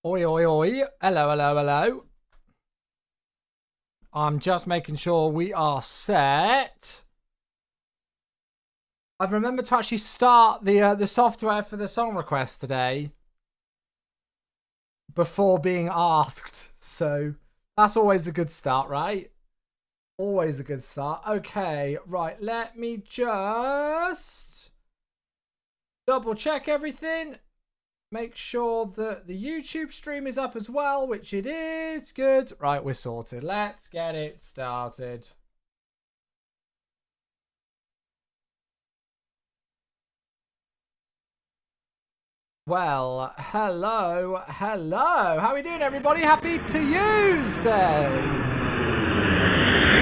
Oi, oi, oi. Hello, hello, hello. I'm just making sure we are set. I've remembered to actually start the software for the song request today before being asked. So that's always a good start, right? Always a good start. Okay, right. Let me just double check everything. Make sure that the YouTube stream is up as well, which it is. Good. Right, we're sorted. Let's get it started. Well, hello. How are we doing, everybody? Happy Tuesday.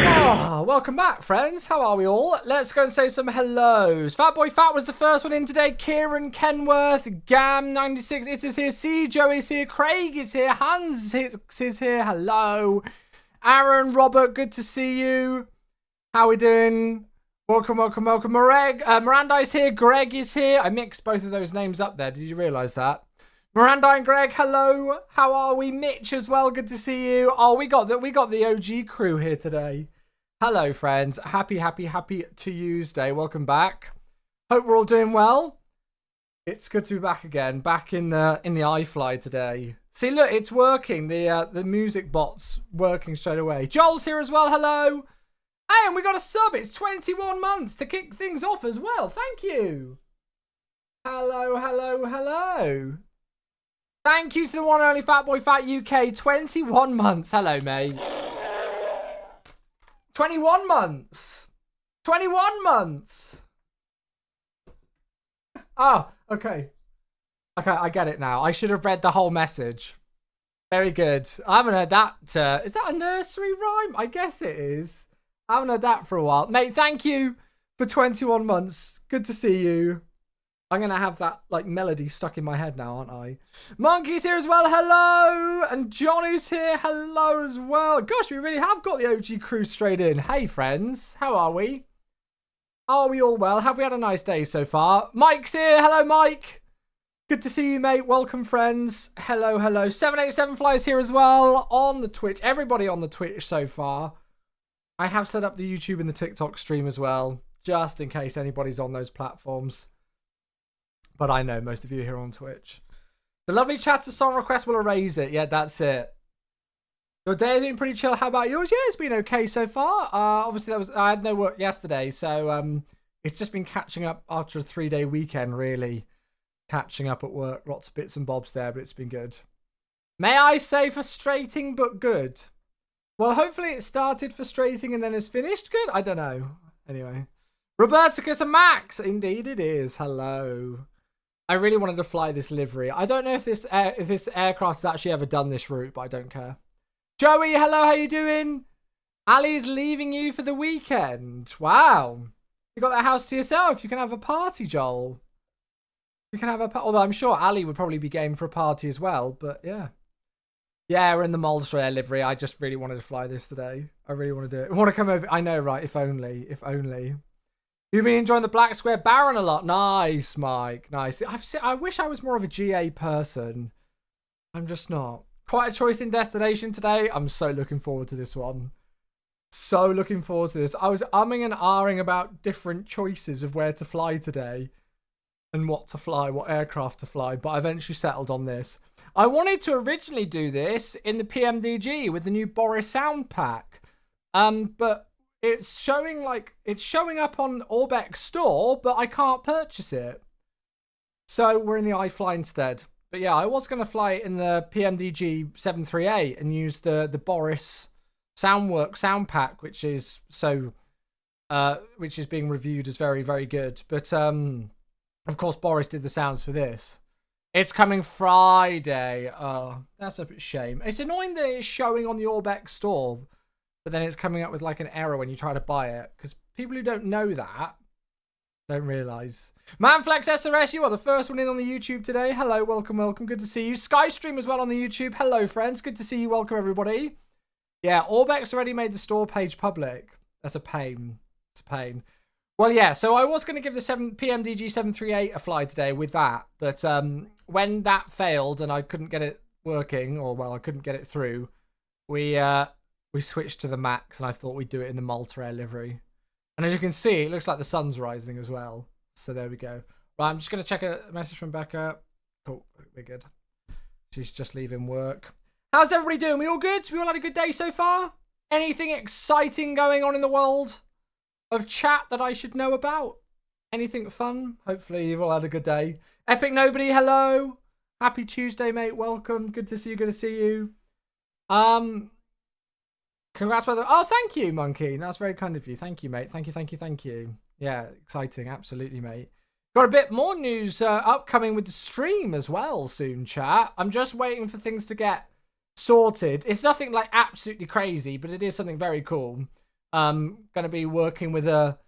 Oh, welcome back, friends. How are we all? Let's go and say some hellos. Fatboy Fat was the first one in today. Kieran Kenworth, Gam96, it is here. C. Joe is here. Craig is here. Hans is here. Hello. Aaron, Robert, good to see you. How are we doing? Welcome. Miranda is here. Greg is here. I mixed both of those names up there. Did you realise that? Miranda and Greg, hello. How are we? Mitch as well. Good to see you. Oh, we got the OG crew here today. Hello, friends. Happy Tuesday. Welcome back. Hope we're all doing well. It's good to be back again. Back in the iFly today. See, look, it's working. The music bot's working straight away. Joel's here as well. Hello. Hey, and we got a sub. It's 21 months to kick things off as well. Thank you. Hello. Thank you to the one and only Fatboy Fat UK. 21 months. Hello, mate. 21 months. 21 months. Oh, okay. Okay, I get it now. I should have read the whole message. Very good. I haven't heard that. Is that a nursery rhyme? I guess it is. I haven't heard that for a while. Mate, thank you for 21 months. Good to see you. I'm going to have that like melody stuck in my head now, aren't I? Monkey's here as well. Hello. And Johnny's here. Hello as well. Gosh, we really have got the OG crew straight in. Hey, friends. How are we? Are we all well? Have we had a nice day so far? Mike's here. Hello, Mike. Good to see you, mate. Welcome, friends. Hello. 787 Flies here as well on the Twitch. Everybody on the Twitch so far. I have set up the YouTube and the TikTok stream as well, just in case anybody's on those platforms. But I know most of you are here on Twitch. The lovely chat to song request will erase it. Yeah, that's it. Your day has been pretty chill. How about yours? Yeah, it's been okay so far. Obviously, I had no work yesterday, so it's just been catching up after a 3-day weekend, really. Catching up at work. Lots of bits and bobs there, but it's been good. May I say frustrating but good? Well, hopefully it started frustrating and then is finished good. I don't know. Anyway. Roberticus and Max. Indeed it is. Hello. I really wanted to fly this livery. I don't know if this aircraft has actually ever done this route, but I don't care. Joey, hello, how you doing? Ali's leaving you for the weekend. Wow. You got that house to yourself. You can have a party, Joel. You can have a party. Although I'm sure Ali would probably be game for a party as well, but yeah. Yeah, we're in the Molster Air livery. I just really wanted to fly this today. I really want to do it. I want to come over. I know, right? If only. You've been enjoying the Black Square Baron a lot. Nice, Mike. Nice. I wish I was more of a GA person. I'm just not. Quite a choice in destination today. I'm so looking forward to this one. So looking forward to this. I was umming and ahhing about different choices of where to fly today. And what to fly, what aircraft to fly. But I eventually settled on this. I wanted to originally do this in the PMDG with the new Boris sound pack. But it's showing up on Orbeck store, but I can't purchase it. So we're in the iFly instead. But yeah, I was going to fly it in the PMDG 738 and use the Boris Soundwork sound pack, which is being reviewed as very, very good. But of course, Boris did the sounds for this. It's coming Friday. Oh, that's a bit shame. It's annoying that it's showing on the Orbeck store, but then it's coming up with like an error when you try to buy it. Because people who don't know that don't realise. Manflex SRS, you are the first one in on the YouTube today. Hello, welcome. Good to see you. Skystream as well on the YouTube. Hello, friends. Good to see you. Welcome, everybody. Yeah, Orbeck's already made the store page public. That's a pain. It's a pain. Well, yeah, so I was going to give the PMDG 738 a fly today with that, but when that failed and I couldn't get it working, or well, I couldn't get it through, we switched to the Max, and I thought we'd do it in the Malta Air livery. And as you can see, it looks like the sun's rising as well. So there we go. Right, I'm just going to check a message from Becca. Cool, we're good. She's just leaving work. How's everybody doing? We all good? We all had a good day so far? Anything exciting going on in the world of chat that I should know about? Anything fun? Hopefully you've all had a good day. Epic Nobody, hello. Happy Tuesday, mate. Welcome. Good to see you. Good to see you. Congrats by the... Oh, thank you, Monkey. That's very kind of you. Thank you, mate. Thank you, thank you, thank you. Yeah, exciting. Absolutely, mate. Got a bit more news upcoming with the stream as well soon, chat. I'm just waiting for things to get sorted. It's nothing like absolutely crazy, but it is something very cool. Going to be working with a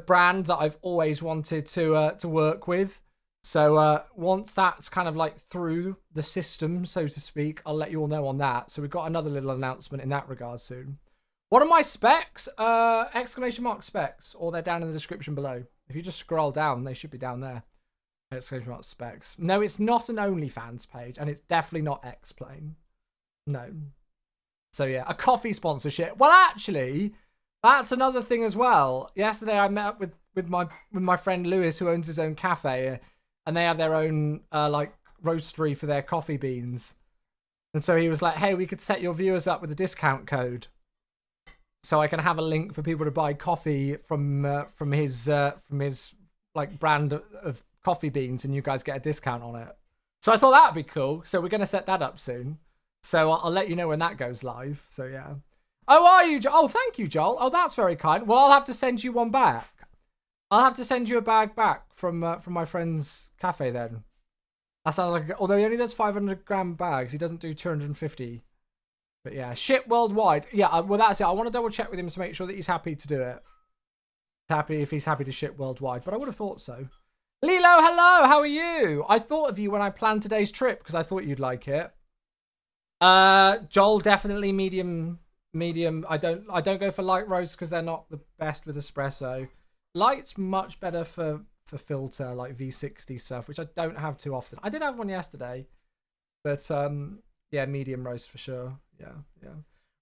brand that I've always wanted to work with. So once that's kind of like through the system, so to speak, I'll let you all know on that. So we've got another little announcement in that regard soon. What are my specs? Exclamation mark specs, or they're down in the description below. If you just scroll down, they should be down there. Exclamation mark specs. No, it's not an OnlyFans page, and it's definitely not X-Plane. No. So yeah, a coffee sponsorship. Well, actually, that's another thing as well. Yesterday I met up with my friend Lewis, who owns his own cafe, and they have their own like roastery for their coffee beans. And so he was like, "Hey, we could set your viewers up with a discount code, so I can have a link for people to buy coffee from his like brand of coffee beans, and you guys get a discount on it." So I thought that'd be cool. So we're gonna set that up soon. So I'll let you know when that goes live. So yeah. Oh, are you? Oh, thank you, Joel. Oh, that's very kind. Well, I'll have to send you one back. I'll have to send you a bag back from my friend's cafe then. That sounds like... Although he only does 500-gram bags, he doesn't do 250. But yeah, ship worldwide. Yeah, well, that's it. I want to double check with him to make sure that he's happy to do it. Happy if he's happy to ship worldwide. But I would have thought so. Lilo, hello. How are you? I thought of you when I planned today's trip because I thought you'd like it. Joel, definitely medium. I don't go for light roasts because they're not the best with espresso. Light's much better for filter, like V60 stuff, which I don't have too often. I did have one yesterday, but yeah, medium roast for sure. Yeah.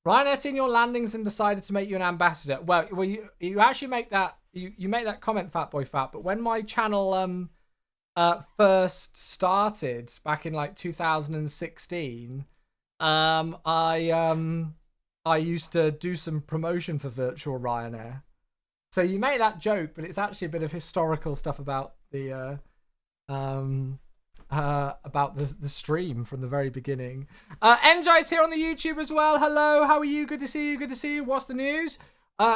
Ryanair seen your landings and decided to make you an ambassador. Well, you actually make that you make that comment, Fatboy Fat. But when my channel first started back in like 2016, I used to do some promotion for virtual Ryanair. So you make that joke, but it's actually a bit of historical stuff about the stream from the very beginning. Enjoy's here on the YouTube as well. Hello, how are you? Good to see you. Good to see you. What's the news?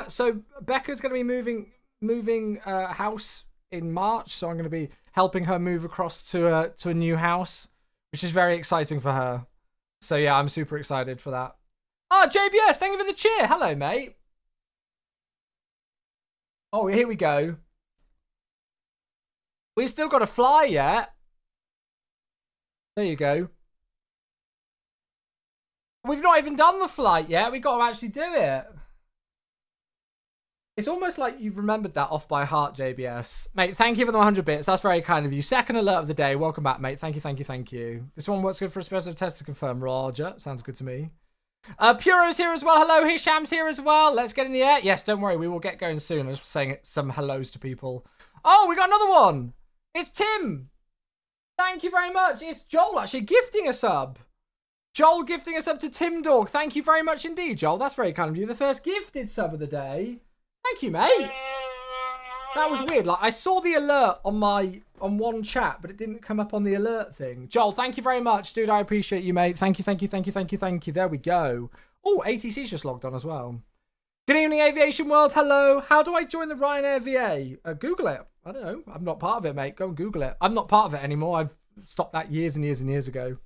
So Becca's going to be moving house in March, so I'm going to be helping her move across to a new house, which is very exciting for her. So yeah, I'm super excited for that. Oh, JBS, thank you for the cheer. Hello, mate. Oh, here we go. We've still got to fly yet. There you go. We've not even done the flight yet. We've got to actually do it. It's almost like you've remembered that off by heart, JBS. Mate, thank you for the 100 bits. That's very kind of you. Second alert of the day. Welcome back, mate. Thank you. This one works good for a special test to confirm. Roger. Sounds good to me. Puro's here as well. Hello. Hisham's here as well. Let's get in the air. Yes, don't worry. We will get going soon. I was saying some hellos to people. Oh, we got another one. It's Tim. Thank you very much. It's Joel actually gifting a sub. Joel gifting a sub to Tim Dog. Thank you very much indeed, Joel. That's very kind of you. The first gifted sub of the day. Thank you, mate. That was weird. Like I saw the alert on one chat, but it didn't come up on the alert thing. Joel, thank you very much, dude. I appreciate you, mate. Thank you. There we go. Oh, ATC's just logged on as well. Good evening, aviation world. Hello. How do I join the Ryanair VA? Google it. I don't know. I'm not part of it, mate. Go and Google it. I'm not part of it anymore. I've stopped that years and years ago.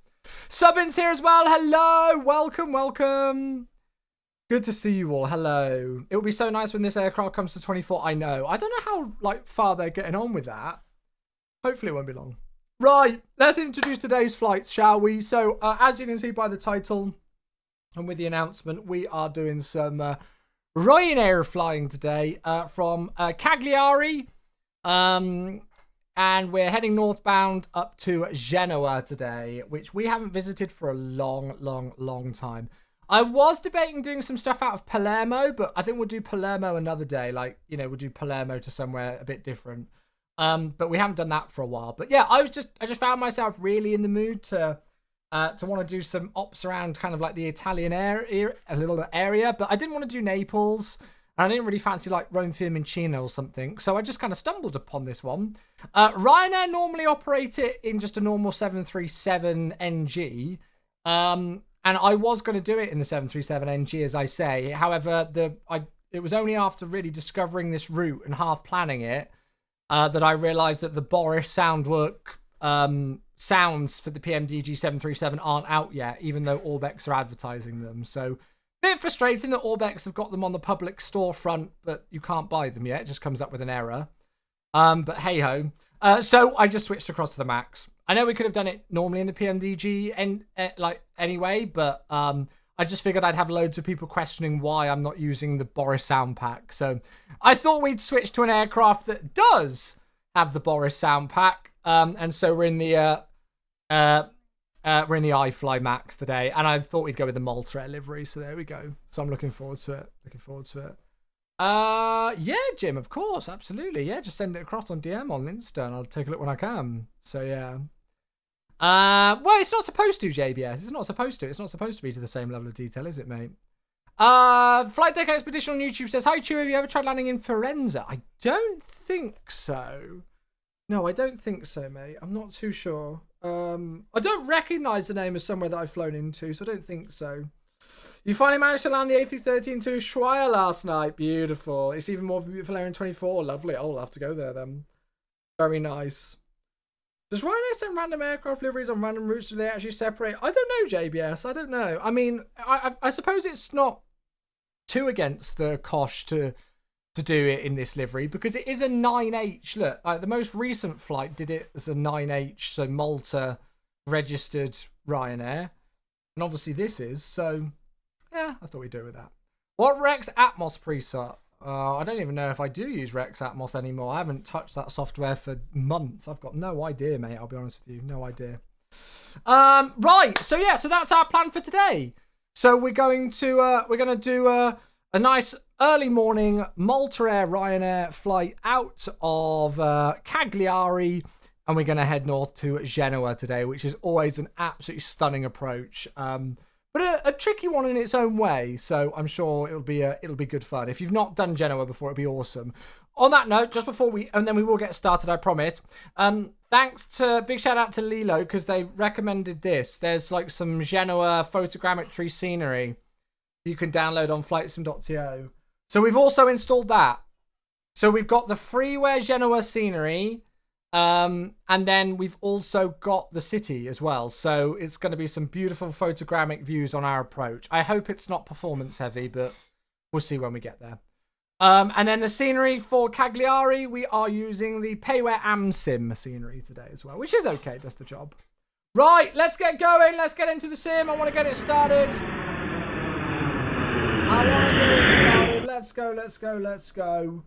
Subbins here as well. Hello. Welcome. Good to see you all. Hello. It will be so nice when this aircraft comes to 24. I know. I don't know how far they're getting on with that. Hopefully it won't be long. Right. Let's introduce today's flights, shall we? So, as you can see by the title and with the announcement, we are doing some Ryanair flying today from Cagliari. And and we're heading northbound up to Genoa today, which we haven't visited for a long time. I was debating doing some stuff out of Palermo, but I think we'll do Palermo another day. Like, you know, we'll do Palermo to somewhere a bit different. But we haven't done that for a while. But yeah, I just found myself really in the mood to want to do some ops around kind of like the Italian a little area, but I didn't want to do Naples. And I didn't really fancy like Rome Fiumicino or something, so I just kind of stumbled upon this one. Ryanair normally operate it in just a normal 737 NG, and I was going to do it in the 737 NG, as I say. However, it was only after really discovering this route and half planning it that I realised that the Boris Soundwork sounds for the PMDG 737 aren't out yet, even though Orbex are advertising them. So, bit frustrating that Orbex have got them on the public storefront, but you can't buy them yet. It just comes up with an error. But hey-ho. So I just switched across to the Max. I know we could have done it normally in the PMDG anyway, but I just figured I'd have loads of people questioning why I'm not using the Boris sound pack. So I thought we'd switch to an aircraft that does have the Boris sound pack. And so we're in the iFly Max today, and I thought we'd go with the Malta Air livery, so there we go. So I'm looking forward to it. Yeah, Jim, of course, absolutely. Yeah, just send it across on DM on Insta, and I'll take a look when I can. So yeah. Well, it's not supposed to, JBS. It's not supposed to. It's not supposed to be to the same level of detail, is it, mate? Flight Deck Expedition on YouTube says, "Hi, Chew, have you ever tried landing in Firenze?" I don't think so. No, I don't think so, mate. I'm not too sure. I don't recognise the name of somewhere that I've flown into, so I don't think so. You finally managed to land the A330 into Ushuaia last night. Beautiful. It's even more beautiful air in 24. Lovely. Oh, we'll have to go there then. Very nice. Does Ryanair send random aircraft liveries on random routes? Do they actually separate? I don't know, JBS. I don't know. I mean, I suppose it's not too against the Kosh to do it in this livery, because it is a 9H. Look, the most recent flight did it as a 9H, so Malta registered Ryanair, and obviously this is, so yeah, I thought we'd do it with that. What Rex Atmos preset? I don't even know if I do use Rex Atmos anymore. I haven't touched that software for months. I've got no idea, mate. I'll be honest with you, no idea. Right, so yeah, so that's our plan for today. So we're going to do a nice early morning Malta Air Ryanair flight out of Cagliari, and we're going to head north to Genoa today, which is always an absolutely stunning approach, but a tricky one in its own way. So I'm sure it'll be good fun. If you've not done Genoa before, it'll be awesome. On that note, just before and then we will get started, I promise. Big shout out to Lilo, because they recommended this. There's like some Genoa photogrammetry scenery you can download on flightsim.to. So we've also installed that. So we've got the freeware Genoa scenery, and then we've also got the city as well. So it's going to be some beautiful photogrammic views on our approach. I hope it's not performance heavy, but we'll see when we get there. And then the scenery for Cagliari, we are using the Payware AmSim scenery today as well, which is okay, does the job. Right, let's get going. Let's get into the sim. I want to get it started. Let's go.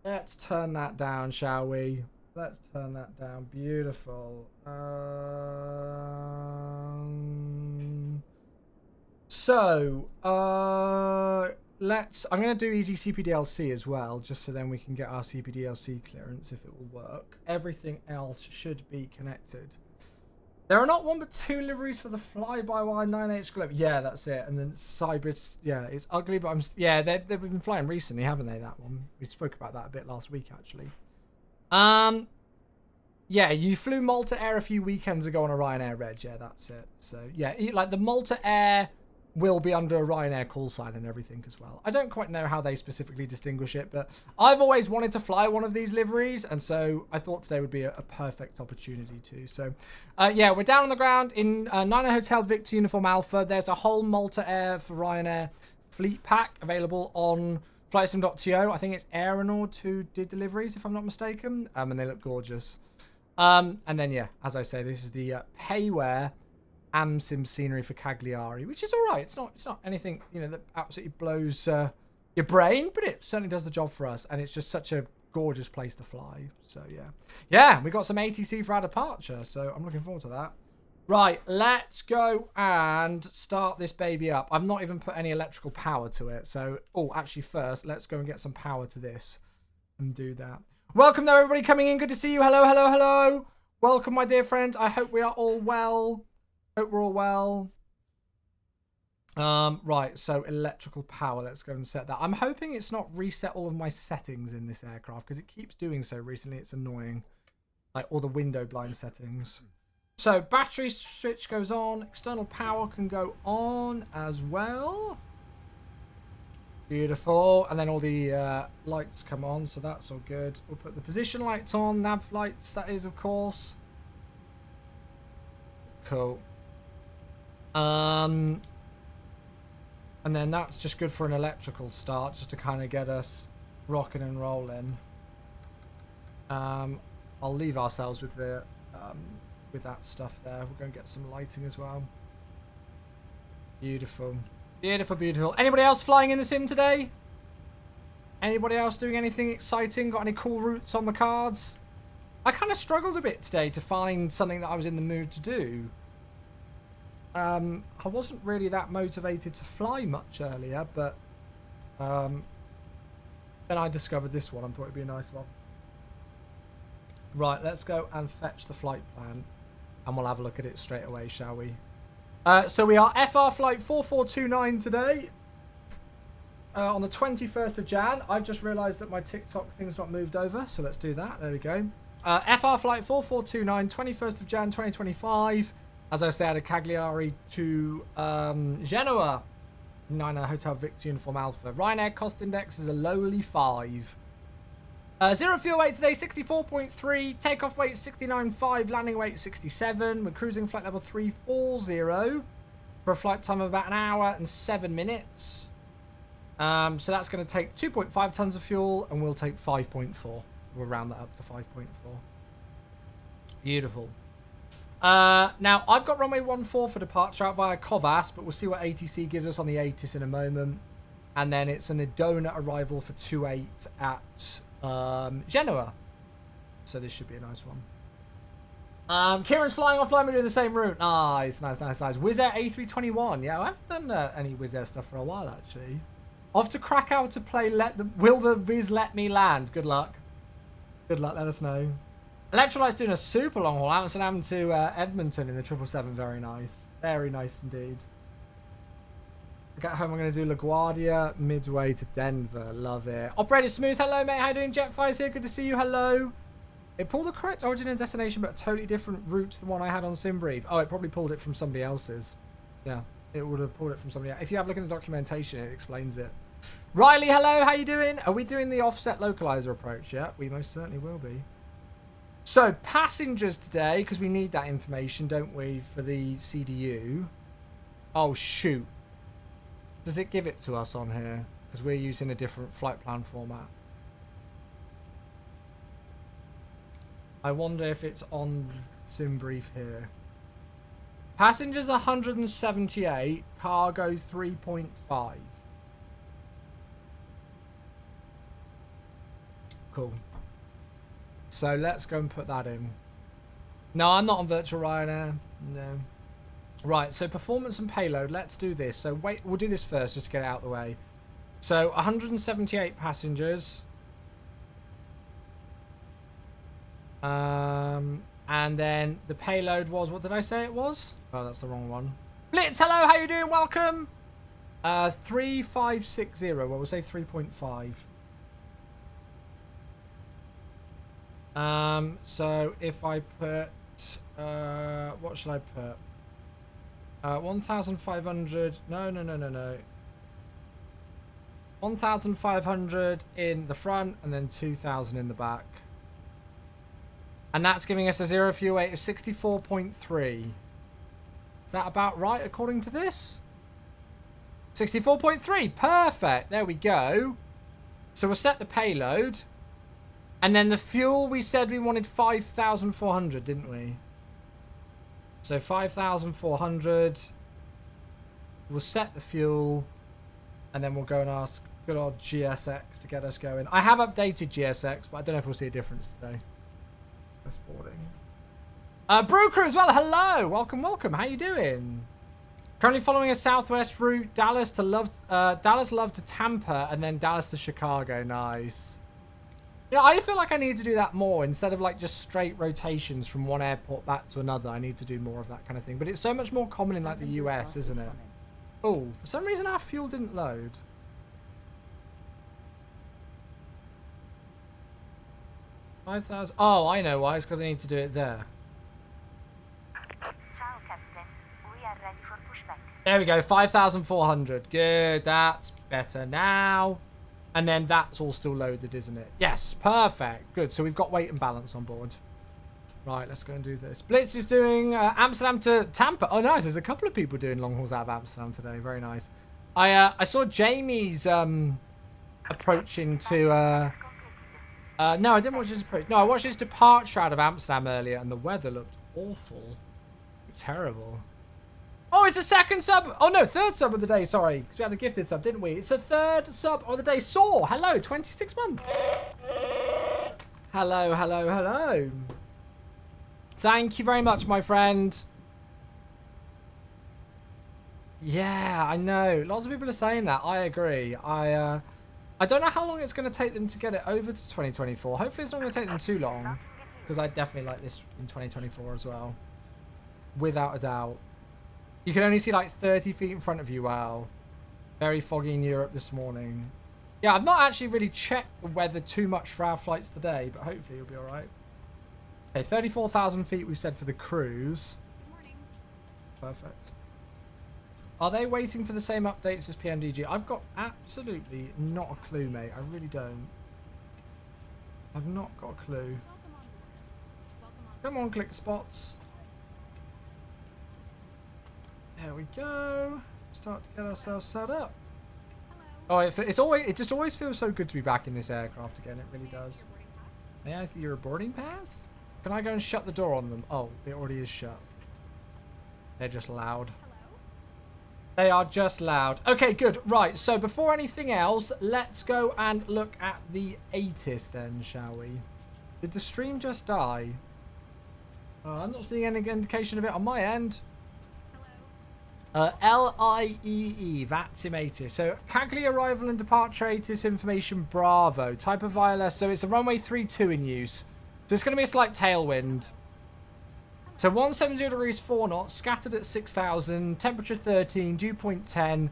Let's turn that down, shall we? Let's turn that down. Beautiful. I'm going to do easy CPDLC as well, just so then we can get our CPDLC clearance if it will work. Everything else should be connected. There are not one but two liveries for the fly-by-wire 9H Globe. Yeah, that's it. And then Cybrid, yeah, it's ugly, but they've been flying recently, haven't they, that one? We spoke about that a bit last week, actually. Yeah, you flew Malta Air a few weekends ago on a Ryanair Reg. Yeah, that's it. So, yeah, like the Malta Air will be under a Ryanair call sign and everything as well. I don't quite know how they specifically distinguish it, but I've always wanted to fly one of these liveries, and so I thought today would be a perfect opportunity to. So, yeah, we're down on the ground in Niner Hotel Victor Uniform Alpha. There's a whole Malta Air for Ryanair fleet pack available on flightsim.to. I think it's Aeronaut who did deliveries, if I'm not mistaken, and they look gorgeous. And then, yeah, as I say, this is the Payware AmSim scenery for Cagliari, which is all right. It's not anything, you know, that absolutely blows your brain, but it certainly does the job for us. And it's just such a gorgeous place to fly. So yeah, we got some ATC for our departure. So I'm looking forward to that. Right, let's go and start this baby up. I've not even put any electrical power to it. So, actually first, let's go and get some power to this and do that. Welcome there, everybody coming in. Good to see you. Hello, hello, hello. Welcome, my dear friends. I hope we are all well. Hope we're all well. Right, so electrical power. Let's go and set that. I'm hoping it's not reset all of my settings in this aircraft because it keeps doing so recently. It's annoying. Like all the window blind settings. So battery switch goes on. External power can go on as well. Beautiful. And then all the lights come on. So that's all good. We'll put the position lights on. Nav lights, that is, of course. Cool. And then that's just good for an electrical start. Just to kind of get us rocking and rolling. I'll leave ourselves with the... with that stuff there. We're going to get some lighting as well. Beautiful. Beautiful, beautiful. Anybody else flying in the sim today? Anybody else doing anything exciting? Got any cool routes on the cards? I kind of struggled a bit today to find something that I was in the mood to do. I wasn't really that motivated to fly much earlier, but then I discovered this one. I thought it'd be a nice one. Right, let's go and fetch the flight plan. And we'll have a look at it straight away, shall we? So we are FR flight 4429 today. On the 21st of Jan. I've just realised that my TikTok thing's not moved over. So let's do that. There we go. FR flight 4429, 21st of Jan 2025. As I say, out of Cagliari to Genoa. 9 Hotel Victor Uniform Alpha. Ryanair cost index is a lowly 5. Zero fuel weight today, 64.3. Takeoff weight, 69.5. Landing weight, 67. We're cruising flight level 340 for a flight time of about an hour and 7 minutes. So that's going to take 2.5 tons of fuel, and we'll take 5.4. We'll round that up to 5.4. Beautiful. Now, I've got runway 14 for departure out via Covas, but we'll see what ATC gives us on the ATIS in a moment. And then it's an Edona arrival for 28 at... Genoa. So this should be a nice one. Kieran's flying offline. We're doing the same route. Nice, nice, nice, nice. Wizz Air A321. Yeah, I haven't done any Wizz Air stuff for a while, actually. Off to Krakow to play Will the Viz Let Me Land? Good luck. Good luck, let us know. Electrolyte's doing a super long haul. Amsterdam to Edmonton in the 777. Very nice. Very nice indeed. Get home, I'm going to do LaGuardia, midway to Denver. Love it. Operator Smooth, hello, mate. How you doing? Jetfire's here. Good to see you. Hello. It pulled the correct origin and destination, but a totally different route to the one I had on SimBrief. Oh, it probably pulled it from somebody else's. Yeah, it would have pulled it from somebody else. If you have a look in the documentation, it explains it. Riley, hello. How you doing? Are we doing the offset localizer approach yet? We most certainly will be. So, passengers today, because we need that information, don't we, for the CDU. Oh, shoot. Does it give it to us on here? Because we're using a different flight plan format. I wonder if it's on SimBrief here. Passengers 178, cargo 3.5. Cool. So let's go and put that in. No, I'm not on virtual Ryanair. No. Right, so performance and payload. Let's do this. So wait, we'll do this first just to get it out of the way. So 178 passengers. And then the payload was, what did I say it was? Oh, that's the wrong one. Blitz, hello, how you doing? Welcome. 3560. Well, we'll say 3.5. So if I put, what should I put? 1,500. No. 1,500 in the front and then 2,000 in the back. And that's giving us a zero fuel weight of 64.3. Is that about right according to this? 64.3. Perfect. There we go. So we'll set the payload. And then the fuel, we said we wanted 5,400, didn't we? So 5,400. We'll set the fuel. And then we'll go and ask Good old GSX to get us going. I have updated GSX, but I don't know if we'll see a difference today. That's boarding. Brooker as well. Hello. Welcome, welcome. How you doing? Currently following a southwest route. Dallas Love to Tampa, and then Dallas to Chicago. Nice. Yeah, I feel like I need to do that more instead of like just straight rotations from one airport back to another. I need to do more of that kind of thing. But it's so much more common in like the US, isn't it? Oh, for some reason our fuel didn't load. $5,000. Oh, I know why. It's because I need to do it there. Ciao, Captain. We are ready for pushback. There we go. 5,400. Good. That's better now. And then that's all still loaded, isn't it? Yes. Perfect. Good. So we've got weight and balance on board. Right. Let's go and do this. Blitz is doing Amsterdam to Tampa. Oh, nice. There's a couple of people doing long hauls out of Amsterdam today. Very nice. I saw Jamie's approaching to... no, I didn't watch his approach. No, I watched his departure out of Amsterdam earlier, and the weather looked awful. Terrible. Oh, it's a second sub. Oh, no, third sub of the day. Sorry, because we had the gifted sub, didn't we? It's a third sub of the day. Saw. Hello, 26 months. Hello, hello, hello. Thank you very much, my friend. Yeah, I know. Lots of people are saying that. I agree. I don't know how long it's going to take them to get it over to 2024. Hopefully it's not going to take them too long, because I definitely like this in 2024 as well. Without a doubt. You can only see like 30 feet in front of you. Wow. Very foggy in Europe this morning. Yeah, I've not actually really checked the weather too much for our flights today, but hopefully you'll be all right. Okay, 34,000 feet we've said for the cruise. Good morning. Perfect. Are they waiting for the same updates as PMDG? I've got absolutely not a clue, mate. I really don't. I've not got a clue. Come on, click spots. There we go. Start to get ourselves set up. Oh, it just always feels so good to be back in this aircraft again. It really does. May I see your boarding pass? Can I go and shut the door on them? Oh, it already is shut. They're just loud. They are just loud. Okay, good. Right, so before anything else, let's go and look at the ATIS then, shall we? Did the stream just die? I'm not seeing any indication of it on my end. LIEE, VATSIM ATIS. So, Cagliari arrival and departure ATIS information Bravo. Type of ILS. So, it's a runway 32 in use. So, it's going to be a slight tailwind. So 170 degrees 4 knots, scattered at 6,000, temperature 13, dew point 10,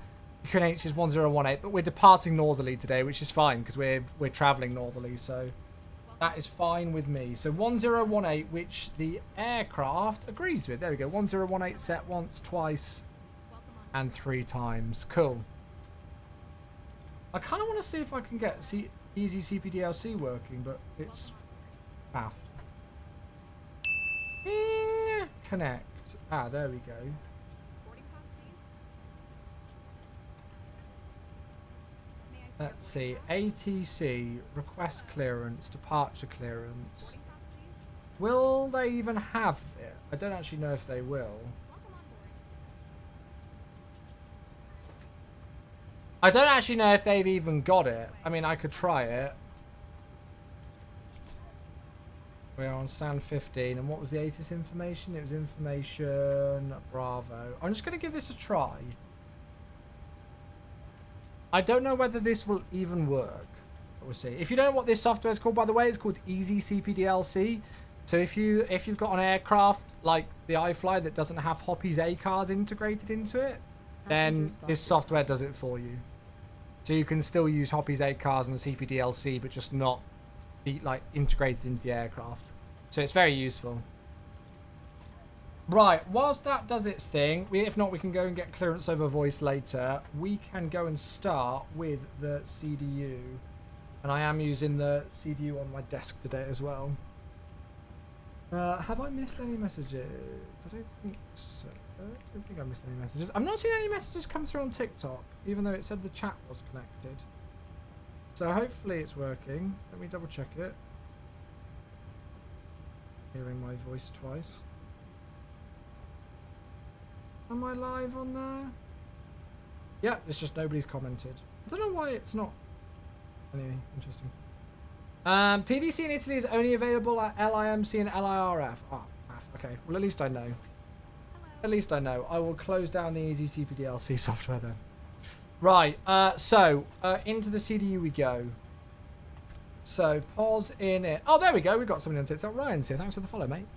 QNH is 1018, but we're departing northerly today, which is fine because we're travelling northerly, so that is fine with me. So 1018, which the aircraft agrees with. There we go, 1018 set once, twice, and 3 times. Cool. I kind of want to see if I can get easy CPDLC working, but it's faffed. Connect. Ah, there we go. Let's see. ATC, request clearance, departure clearance. Will they even have it? I don't actually know if they will. I don't actually know if they've even got it. I mean, I could try it. We're on stand 15, and what was the ATIS information? It was information Bravo. I'm just going to give this a try. I don't know whether this will even work. We'll see. If you don't know what this software is called, by the way, it's called Easy CPDLC. So if you've got an aircraft like the iFly that doesn't have Hoppy's A cards integrated into it, then this software does it for you. So you can still use Hoppy's A cars and CPDLC, but just not be like integrated into the aircraft. So it's very useful. Right, whilst that does its thing, if not, we can go and get clearance over voice later. We can go and start with the CDU. And I am using the CDU on my desk today as well. Have I missed any messages? I don't think so. I don't think I missed any messages. I've not seen any messages come through on TikTok, even though it said the chat was connected. So hopefully it's working. Let me double check it. Hearing my voice twice. Am I live on there? Yeah, it's just nobody's commented. I don't know why it's not. Anyway, interesting. PDC in Italy is only available at LIMC and LIRF. Oh, okay. Well, at least I know. At least I know. I will close down the easy TPDLC software then. Right. So into the CDU we go. So pause in it. Oh, there we go. We've got somebody on TikTok. Ryan's here. Thanks for the follow, mate.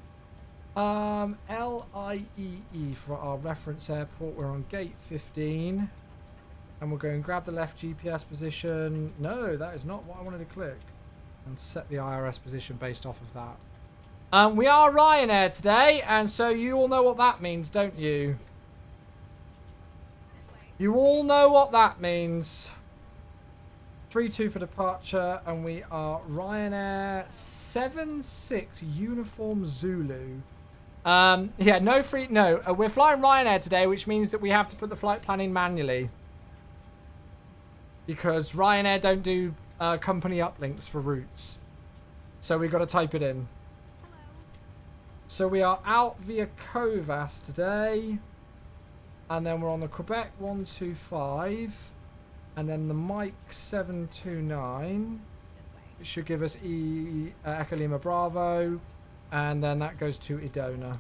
LIEE for our reference airport. We're on gate 15. And we'll go and grab the left GPS position. No, that is not what I wanted to click. And set the IRS position based off of that. We are Ryanair today, and so you all know what that means, don't you? You all know what that means. 3-2 for departure, and we are Ryanair 76 Uniform Zulu. Yeah, we're flying Ryanair today, which means that we have to put the flight plan in manually. Because Ryanair don't do company uplinks for routes. So we've got to type it in. So we are out via Covas today. And then we're on the Quebec 125. And then the Mike 729. It should give us Echo Lima Bravo. And then that goes to Idona.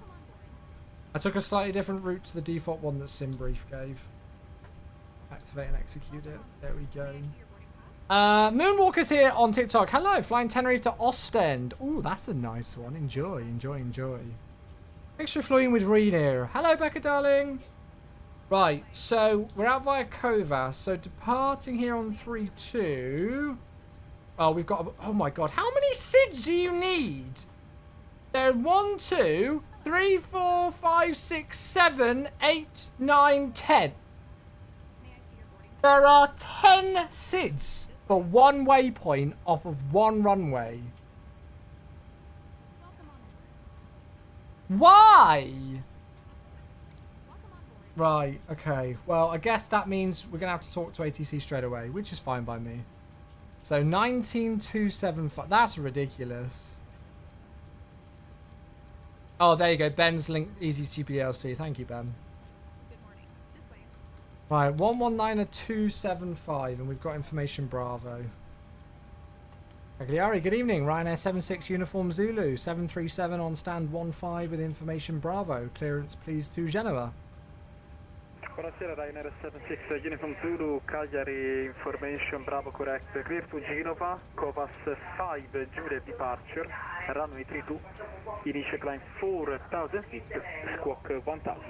I took a slightly different route to the default one that SimBrief gave. Activate and execute it. There we go. Moonwalker's here on TikTok. Hello, flying Tenerife to Ostend. Ooh, that's a nice one. Enjoy, enjoy, enjoy. Thanks for flying with Ryanair. Hello, Becca, darling. Right, so we're out via Covas. So departing here on 3-2. Oh, we've got... Oh, my God. How many SIDs do you need? There are 1, 2, 3, 4, 5, 6, 7, 8, 9, 10. There are 10 SIDs for one waypoint off of one runway. Why? Right, okay. Well, I guess that means we're going to have to talk to ATC straight away, which is fine by me. So 19275. That's ridiculous. Oh, there you go. Ben's linked Easy TPLC. Thank you, Ben. Right, 119-275, and we've got information Bravo. Cagliari, good evening. Ryanair 76 Uniform Zulu, 737 on stand 15 with information Bravo. Clearance please to Genoa. Buonasera, Ryanair 76 Uniform Zulu, Cagliari, information Bravo correct. Clear to Genova, Covas 5, Juliet departure, runway 32, initial climb 4,000 feet, squawk 1,000.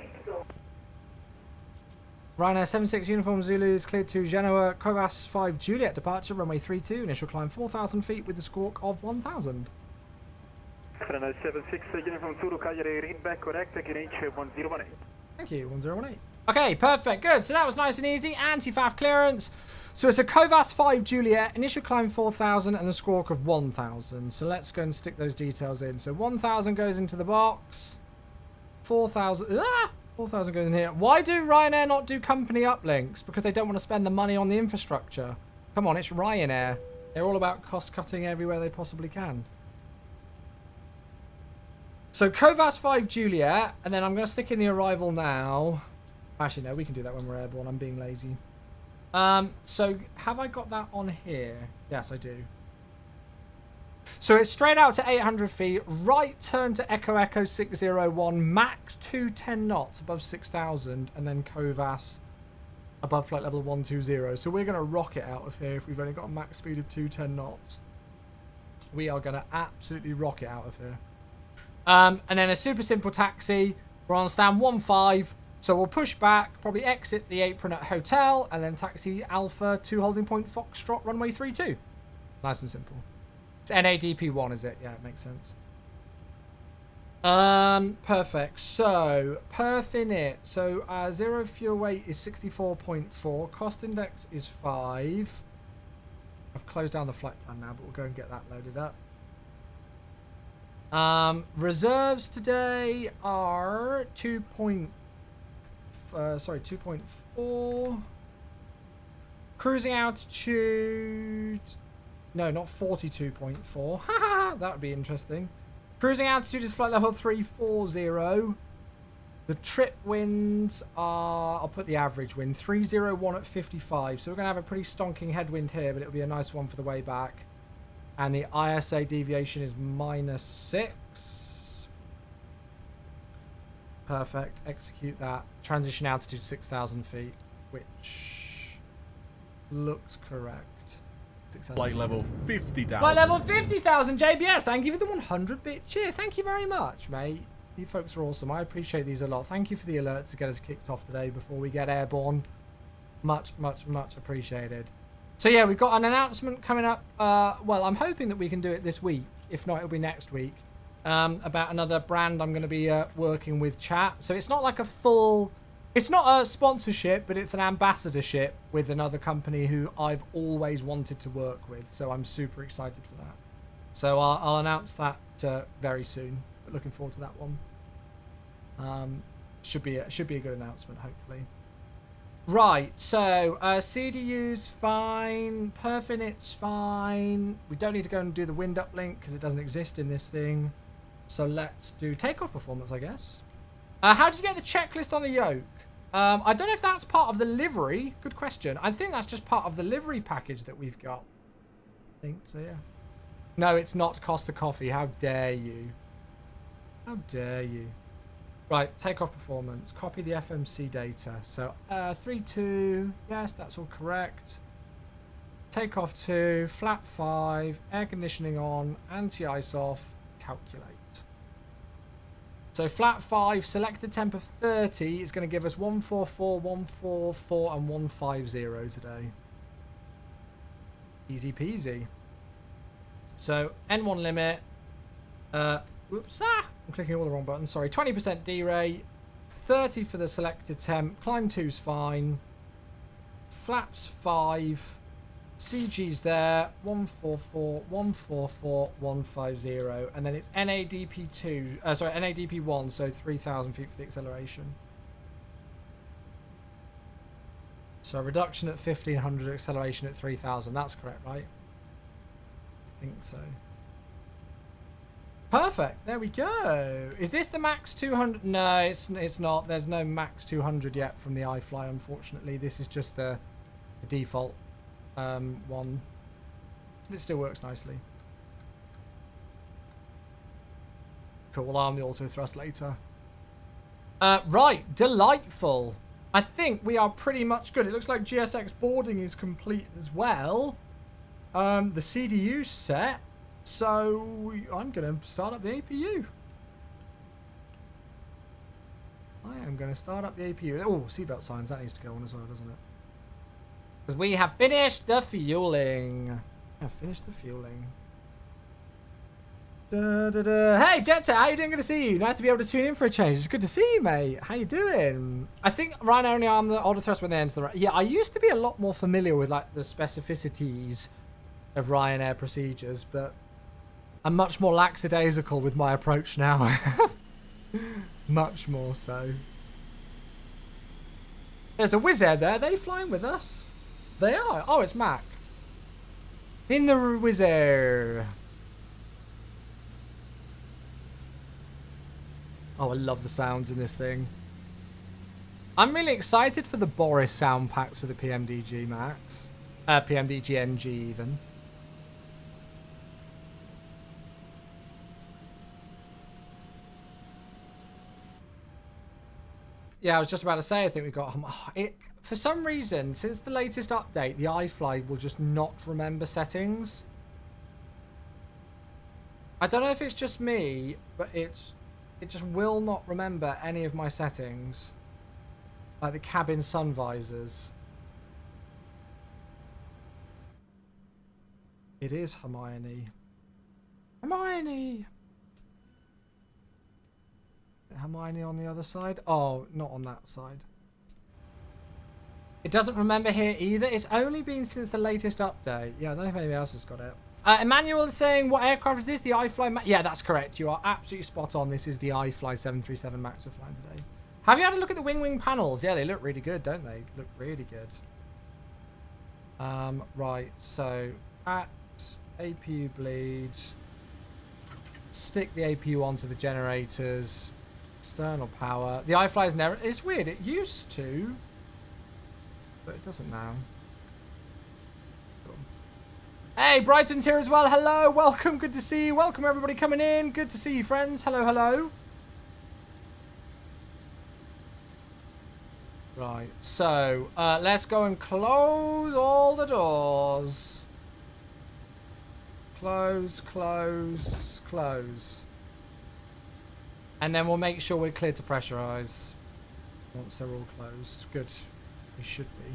Ryanair 76 Uniform Zulu is cleared to Genoa, Covas 5 Juliet departure, runway 32, initial climb 4,000 feet with the squawk of 1,000. Ryanair 76 Uniform Zulu, Cagliari, read back correct, QNH 1018. Thank you, 1018. Okay, perfect, good. So that was nice and easy, anti-FAF clearance. So it's a Covas 5 Juliet, initial climb 4,000 and the squawk of 1,000. So let's go and stick those details in. So 1,000 goes into the box, 4,000... 4,000 goes in here. Why do Ryanair not do company uplinks? Because they don't want to spend the money on the infrastructure. Come on, it's Ryanair. They're all about cost cutting everywhere they possibly can. So Covas 5 Juliet, and then I'm going to stick in the arrival now. Actually, no, we can do that when we're airborne. I'm being lazy. So have I got that on here? Yes, I do. So it's straight out to 800 feet, right turn to Echo Echo 601, max 210 knots above 6,000, and then Covas above flight level 120. So we're going to rocket out of here if we've only got a max speed of 210 knots. We are going to absolutely rocket out of here. And then a super simple taxi. We're on stand 15, so we'll push back, probably exit the apron at hotel, and then taxi Alpha to holding point Foxtrot runway 32. Nice and simple. It's NADP1, is it? Yeah, it makes sense. Perfect. So, perf in it. So, zero fuel weight is 64.4. Cost index is 5. I've closed down the flight plan now, but we'll go and get that loaded up. Reserves today are 2.4. Cruising altitude... No, not 42.4. Haha, that would be interesting. Cruising altitude is flight level 340. The trip winds are, I'll put the average wind, 301 at 55. So we're going to have a pretty stonking headwind here, but it'll be a nice one for the way back. And the ISA deviation is -6. Perfect. Execute that. Transition altitude 6,000 feet, which looks correct. Flight level 50,000. Flight level 50,000, JBS. Thank you for the 100-bit cheer. Thank you very much, mate. You folks are awesome. I appreciate these a lot. Thank you for the alerts to get us kicked off today before we get airborne. Much, much, much appreciated. So yeah, we've got an announcement coming up. Well, I'm hoping that we can do it this week. If not, it'll be next week. About another brand I'm going to be working with, chat. So it's not like a full... It's not a sponsorship, but it's an ambassadorship with another company who I've always wanted to work with. So I'm super excited for that. So I'll announce that very soon. But looking forward to that one. Should be a good announcement, hopefully. Right, so CDU's fine, Perfinit's fine. We don't need to go and do the wind uplink because it doesn't exist in this thing. So let's do takeoff performance, I guess. How did you get the checklist on the yoke? I don't know if that's part of the livery. Good question. I think that's just part of the livery package that we've got. I think so, yeah. No, it's not Costa Coffee. How dare you? How dare you? Right, takeoff performance. Copy the FMC data. So 3-2. Yes, that's all correct. Takeoff 2. Flap 5. Air conditioning on. Anti-ice off. Calculate. So flat 5, selected temp of 30 is going to give us 144, 144 and 150 today. Easy peasy. So N1 limit. Whoops, I'm clicking all the wrong buttons. Sorry, 20% D rate. 30 for the selected temp. Climb 2's fine. Flaps 5. CG's there, 144, 144, 150, and then it's NADP2, NADP1, so 3,000 feet for the acceleration. So a reduction at 1,500, acceleration at 3,000, that's correct, right? I think so. Perfect, there we go. Is this the max 200? No, it's not. There's no max 200 yet from the iFly, unfortunately. This is just the default. One. It still works nicely. Cool, we'll arm the auto thrust later. Right, delightful. I think we are pretty much good. It looks like GSX boarding is complete as well. The CDU's set. So I'm going to start up the APU. I am going to start up the APU. Oh, seatbelt signs. That needs to go on as well, doesn't it? Because we have finished the fueling. I've finished the fueling. Hey, Jetset, how you doing? Good to see you. Nice to be able to tune in for a change. It's good to see you, mate. How you doing? I think Ryanair only armed the auto thrust when they enter the right. Yeah, I used to be a lot more familiar with like the specificities of Ryanair procedures, but I'm much more lackadaisical with my approach now. Much more so. There's a Wizz Air there. Are they flying with us? They are. Oh, it's Mac. In the Wizz Air. Oh, I love the sounds in this thing. I'm really excited for the Boris sound packs for the PMDG Max. PMDG NG even. Yeah, I was just about to say, I think we got it. For some reason, since the latest update, the iFly will just not remember settings. I don't know if it's just me, but it just will not remember any of my settings. Like the cabin sun visors. It is Hermione. Hermione! Hermione on the other side? Oh, not on that side. It doesn't remember here either. It's only been since the latest update. Yeah, I don't know if anybody else has got it. Emmanuel is saying, what aircraft is this? The iFly Yeah, that's correct. You are absolutely spot on. This is the iFly 737 Max we're flying today. Have you had a look at the wing panels? Yeah, they look really good, don't they? Look really good. Right, so APS, APU bleed. Stick the APU onto the generators. External power. The iFly is never. It's weird. It used to, but it doesn't now. Cool. Hey, Brighton's here as well. Hello, welcome. Good to see you. Welcome everybody coming in. Good to see you, friends. Hello, hello. Right. So let's go and close all the doors. Close, close, close. And then we'll make sure we're clear to pressurize once they're all closed. Good. We should be.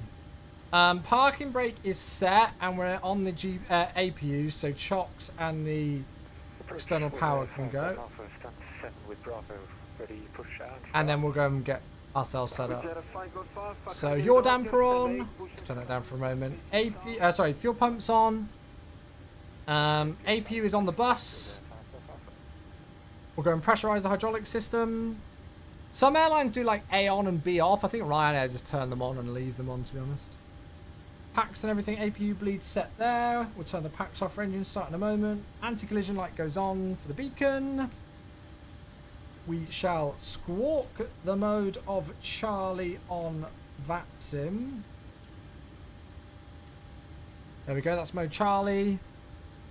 Parking brake is set, and we're on the APU, so chocks and the external power can go. And then we'll go and get ourselves set up. So your damper on. Let's turn that down for a moment. Fuel pump's on. APU is on the bus. We'll go and pressurize the hydraulic system. Some airlines do like A on and B off. I think Ryanair just turn them on and leaves them on, to be honest. Packs and everything. APU bleed set there. We'll turn the packs off for engine start in a moment. Anti-collision light goes on for the beacon. We shall squawk the mode of Charlie on VATSIM. There we go. That's mode Charlie.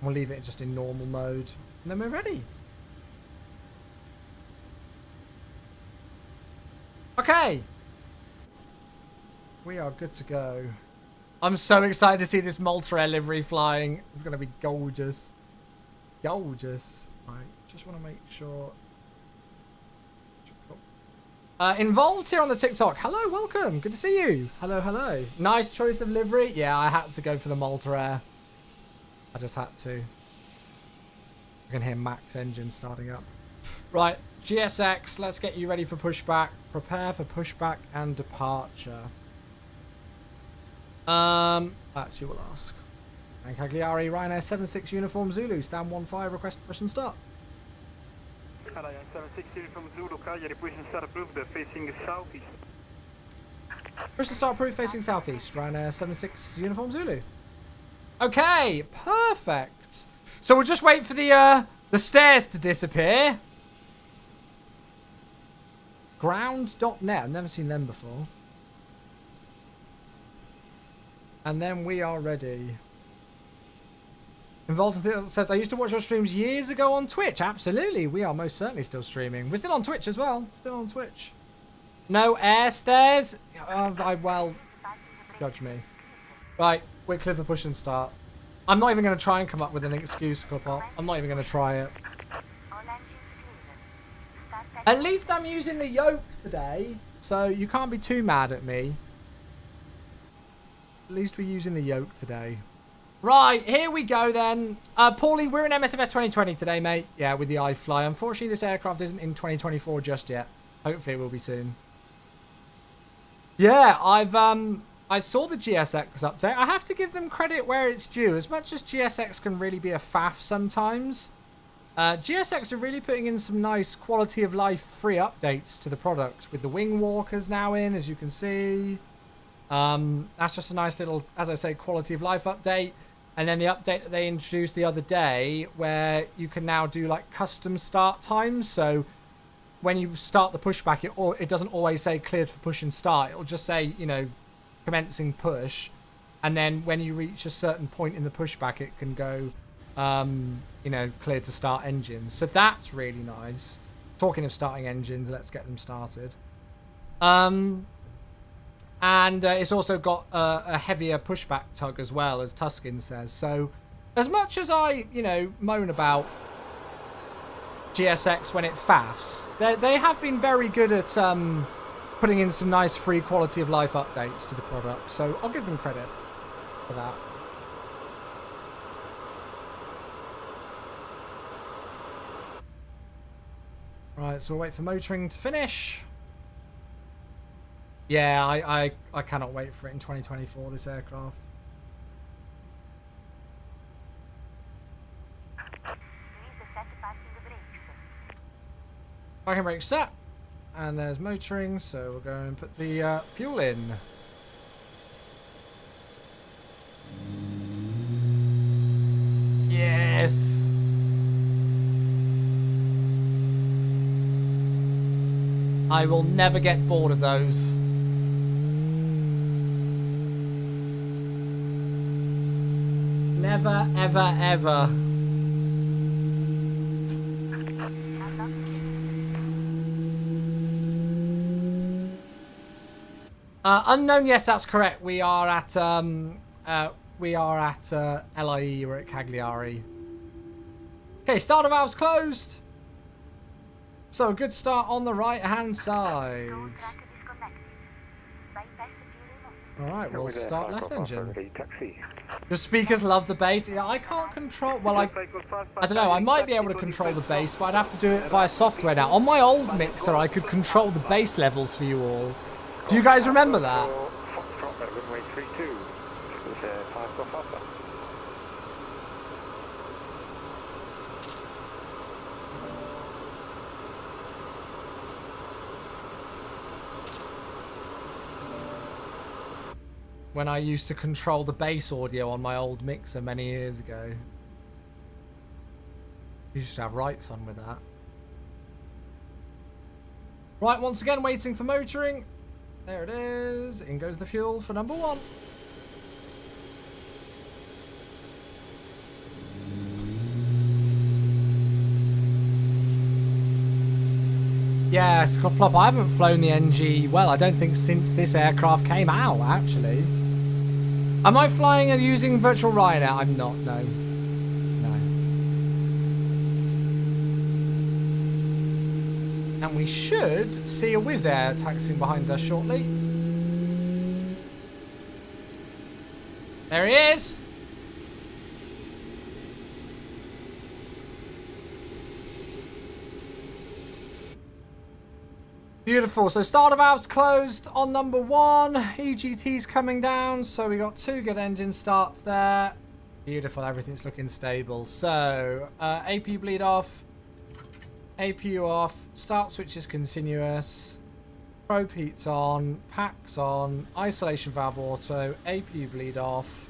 We'll leave it just in normal mode. And then we're ready. Okay. We are good to go. I'm so excited to see this Malta Air livery flying. It's going to be gorgeous. Gorgeous. Right. Just want to make sure. Involved here on the TikTok. Hello, welcome. Good to see you. Hello, hello. Nice choice of livery. Yeah, I had to go for the Malta Air. I just had to. I can hear Mac's engine starting up. Right, GSX, let's get you ready for pushback. Prepare for pushback and departure. Actually, we'll ask. And Cagliari, Ryanair 76 Uniform Zulu, stand 15, request push and start. Ryanair 76 Uniform Zulu, Cagliari, push and start approved, facing southeast. Push and start approved, facing southeast. Ryanair 76 Uniform Zulu. Okay, perfect. So we'll just wait for the stairs to disappear. Ground.net. I've never seen them before. And then we are ready. Involved says, I used to watch your streams years ago on Twitch. Absolutely. We are most certainly still streaming. We're still on Twitch as well. Still on Twitch. No air stairs? Well, judge me. Right. We're clear for push and start. I'm not even going to try and come up with an excuse, Clipop. I'm not even going to try it. At least I'm using the yoke today, so you can't be too mad at me. At least we're using the yoke today. Right, here we go then. Paulie, we're in MSFS 2020 today, mate. Yeah, with the iFly. Unfortunately, this aircraft isn't in 2024 just yet. Hopefully it will be soon. Yeah, I saw the GSX update. I have to give them credit where it's due. As much as GSX can really be a faff sometimes, GSX are really putting in some nice quality of life free updates to the product, with the wing walkers now in, as you can see. That's just a nice little, as I say, quality of life update. And then the update that they introduced the other day, where you can now do like custom start times. So when you start the pushback, it doesn't always say cleared for push and start. It'll just say, you know, commencing push. And then when you reach a certain point in the pushback, it can go, you know, cleared to start engines. So that's really nice. Talking of starting engines, let's get them started. And it's also got a heavier pushback tug as well, as Tuskin says. So as much as I, you know, moan about GSX when it faffs, they have been very good at putting in some nice free quality of life updates to the product. So I'll give them credit for that. Right, so we'll wait for motoring to finish. Yeah, I cannot wait for it in 2024, this aircraft. Parking brake set. And there's motoring, so we'll go and put the fuel in. Yes! I will never get bored of those. Never, ever, ever. Unknown, yes, that's correct. We are at LIE. We're at Cagliari. Okay, starter valves closed. So a good start on the right-hand side. All right, we'll start left engine. The speakers love the bass. Yeah, I can't control. Well, I don't know. I might be able to control the bass, but I'd have to do it via software now. On my old mixer, I could control the bass levels for you all. Do you guys remember that? When I used to control the bass audio on my old mixer many years ago. Used to have right fun with that. Right, once again, waiting for motoring. There it is. In goes the fuel for number 1. Yeah, Scott Plop, I haven't flown the NG, well, I don't think since this aircraft came out, actually. Am I flying and using virtual Ryanair? I'm not, no. No. And we should see a Wizz Air taxiing behind us shortly. There he is. Beautiful. So starter valves closed on number 1. EGT's coming down. So we got 2 good engine starts there. Beautiful. Everything's looking stable. So APU bleed off. APU off. Start switch is continuous. Probe heat's on. Pack's on. Isolation valve auto. APU bleed off.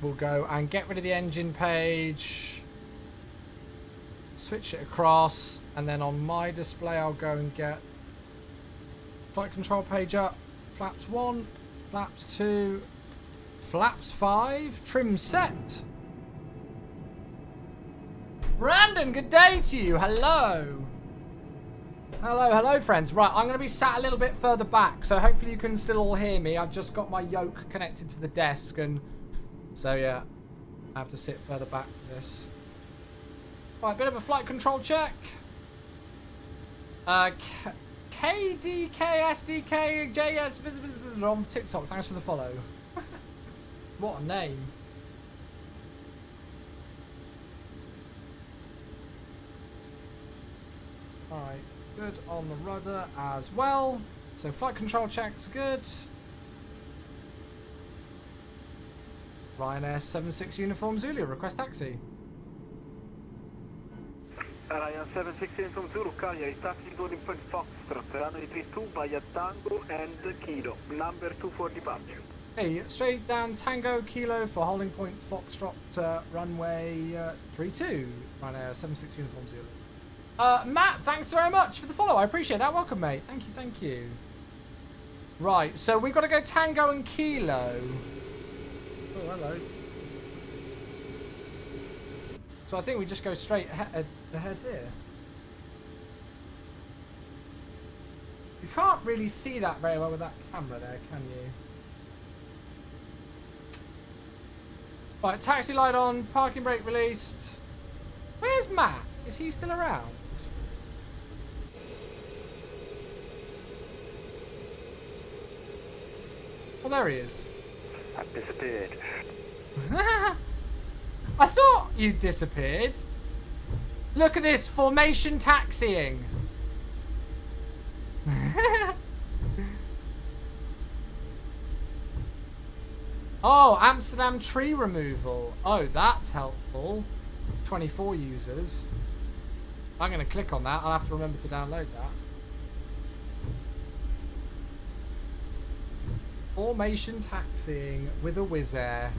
We'll go and get rid of the engine page. Switch it across, and then on my display I'll go and get flight control page up. Flaps 1, flaps 2, flaps 5, trim set. Brandon, good day to you. Hello. Hello, friends. Right, I'm going to be sat a little bit further back, so hopefully you can still all hear me. I've just got my yoke connected to the desk, and so yeah, I have to sit further back for this. Right, bit of a flight control check. KDKSDKJS on TikTok. Thanks for the follow. What a name. Alright, good on the rudder as well. So flight control checks good. Ryanair 76 Uniform Zulu, request taxi. Ryanair 76 Uniform Zulu, Cagliari, taxi boarding point Foxtrot, runway 32 via Tango and Kilo, number 2 for departure. Hey, straight down Tango Kilo for holding point Foxtrot, runway 32, Ryanair 76 Uniform Zulu. Matt, thanks very much for the follow. I appreciate that. Welcome, mate. Thank you, thank you. Right, so we've got to go Tango and Kilo. Oh, hello. So I think we just go straight ahead here. You can't really see that very well with that camera there, can you? Right, taxi light on, parking brake released. Where's Matt? Is he still around? Oh, there he is. I've disappeared. I thought you disappeared. Look at this formation taxiing. Oh, Amsterdam tree removal. Oh, that's helpful. 24 users. I'm going to click on that. I'll have to remember to download that. Formation taxiing with a Wizz Air.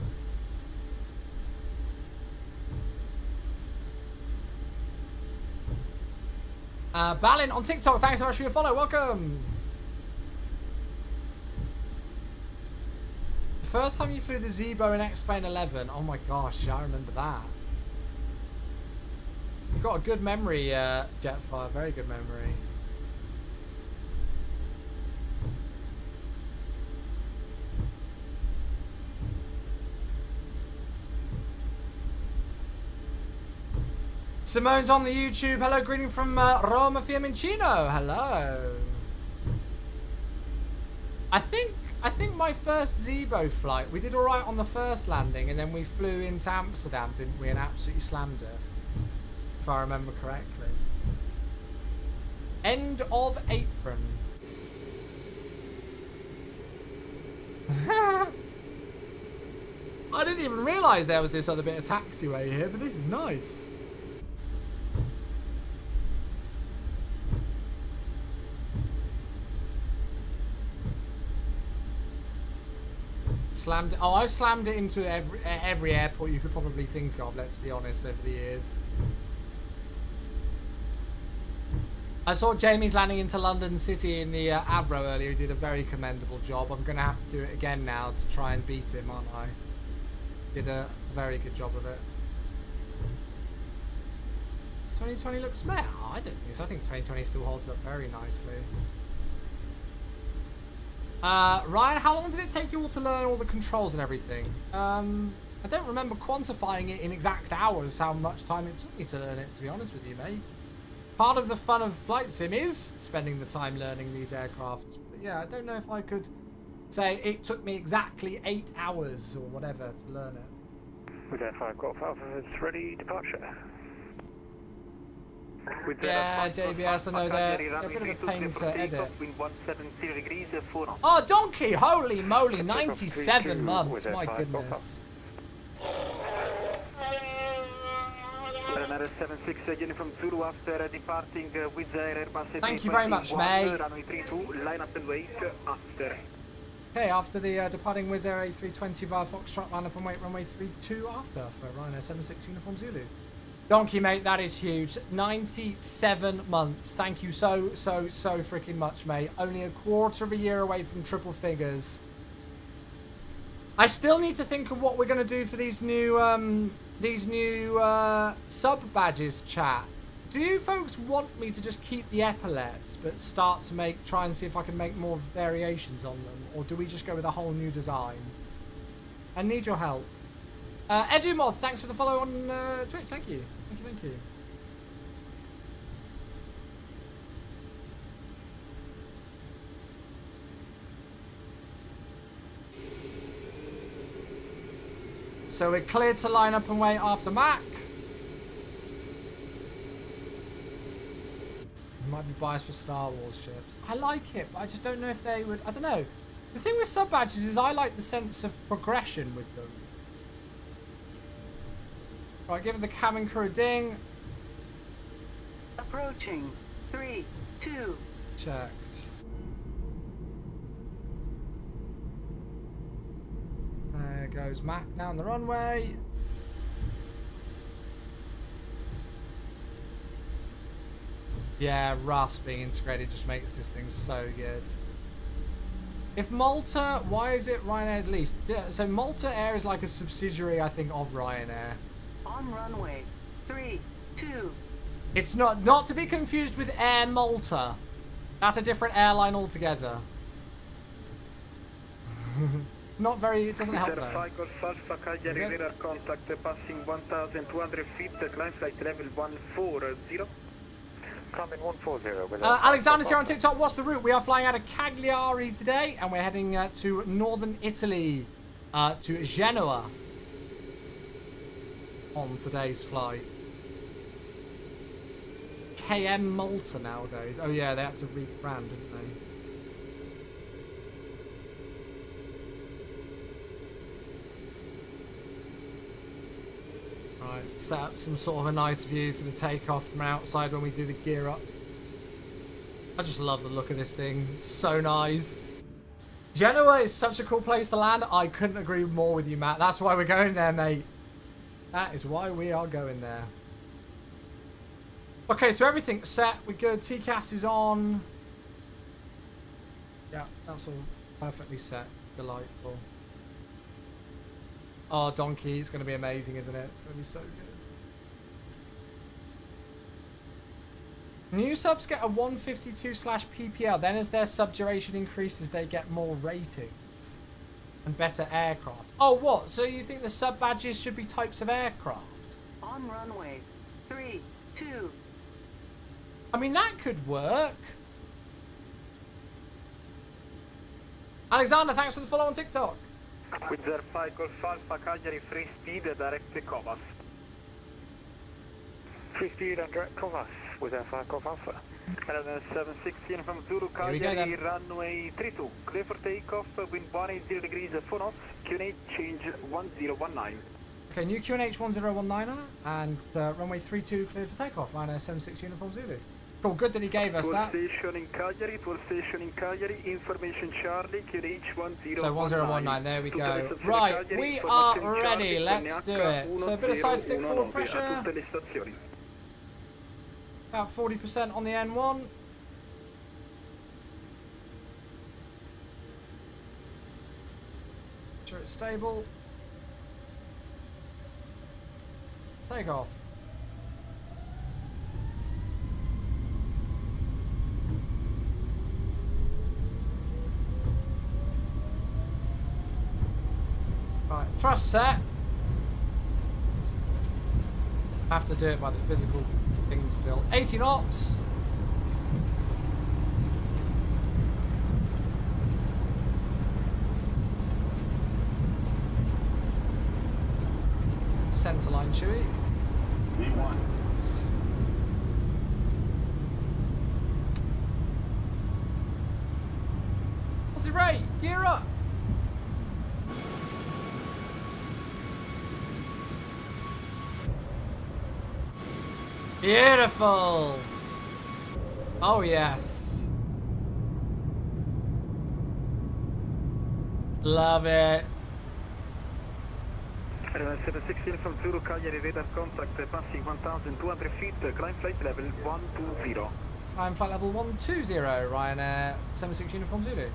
Balin on TikTok, thanks so much for your follow. Welcome. The first time you flew the Zebo in X-Plane 11. Oh my gosh, I remember that. You've got a good memory, Jetfire. Very good memory. Simone's on the YouTube. Hello, greeting from Roma Fiumicino. Hello. I think my first Zebo flight, we did all right on the first landing, and then we flew into Amsterdam, didn't we, and absolutely slammed it, if I remember correctly. End of apron. I didn't even realise there was this other bit of taxiway here, but this is nice. Slammed it. Oh, I've slammed it into every airport you could probably think of, let's be honest, over the years. I saw Jamie's landing into London City in the Avro earlier. He did a very commendable job. I'm going to have to do it again now to try and beat him, aren't I? Did a very good job of it. 2020 looks meh. Oh, I don't think so. I think 2020 still holds up very nicely. Ryan, how long did it take you all to learn all the controls and everything? I don't remember quantifying it in exact hours, how much time it took me to learn it, to be honest with you, mate. Part of the fun of flight sim is spending the time learning these aircrafts. But yeah, I don't know if I could say it took me exactly 8 hours or whatever to learn it. With Air 5 Golf Alpha, it's ready, departure. Yeah, JBS, I know they're a bit of a pain to edit. Degrees, Oh, donkey! Holy moly, 97 months, my goodness. Ryanair 76 uniform Zulu after departing with Air Airbus. Thank you very much, mate. Runway 32, line up and wait after. Okay, after the departing Wizz Air A320 via Foxtrot, line up and wait runway 32 after for Ryanair 76 uniform Zulu. Donkey, mate, that is huge. 97 months. Thank you so freaking much, mate. Only a quarter of a year away from triple figures. I still need to think of what we're going to do for these new sub badges, chat. Do you folks want me to just keep the epaulets, but start to try and see if I can make more variations on them? Or do we just go with a whole new design? I need your help. EduMods, thanks for the follow on Twitch. Thank you. Thank you. So we're cleared to line up and wait after Mac. Might be biased for Star Wars ships. I like it, but I just don't know if they would. I don't know. The thing with sub badges is I like the sense of progression with them. Right, give the cabin crew a ding. Approaching. 3, 2. Checked. There goes Mac down the runway. Yeah, Russ being integrated just makes this thing so good. If Malta, why is it Ryanair's lease? So Malta Air is like a subsidiary, I think, of Ryanair. On runway. 3, 2. It's not to be confused with Air Malta. That's a different airline altogether. It's not very. It doesn't help though. Alpha Cagliari radar contact passing 1,200 feet. Climb flight level 140. Coming 140. Alexander's here on TikTok. What's the route? We are flying out of Cagliari today, and we're heading to northern Italy, to Genoa. On today's flight. KM Malta nowadays. Oh yeah, they had to rebrand, didn't they? Right, set up some sort of a nice view for the takeoff from outside when we do the gear up. I just love the look of this thing. It's so nice. Genoa is such a cool place to land. I couldn't agree more with you, Matt. That's why we're going there, mate. That is why we are going there. Okay, so everything's set. We're good. TCAS is on. Yeah, that's all perfectly set. Delightful. Oh, Donkey. It's going to be amazing, isn't it? It's going to be so good. New subs get a 152/PPL. Then as their sub duration increases, they get more ratings and better aircraft. Oh, what? So you think the sub badges should be types of aircraft? On runway 3, 2. I mean, that could work. Alexander, thanks for the follow on TikTok. With their 5 Golf Alpha Cagliari free speed direct Takeoff. Free speed and direct Takeoff with their 5 Golf Alpha. Ryanair 716 from Zulu Here we go Cagliari, then. runway 32. Clear for takeoff, wind 180 degrees, 4 knots, QNH change 1019. Okay, new QNH 1019er and runway 32 cleared for takeoff. Ryanair 76 uniform Zulu. Cool, good that he gave us that. Station in Cagliari, 12 station in Cagliari, information Charlie, QNH 1019. So 1019, there we go. Right, we are ready, let's do it. So a bit of side stick forward pressure. About 40% on the N1. Make sure it's stable. Take off. Right, thrust set. Have to do it by the physical thing still. 80 knots. Centerline Chewie. V1. Aussie Ray, gear up. Beautiful. Oh yes. Love it. Ryanair 716 from Zulu Cagliari, radar contact passing 1,200 feet, climb flight level 120. Climb flight level 120, Ryanair 76 uniform Zulu.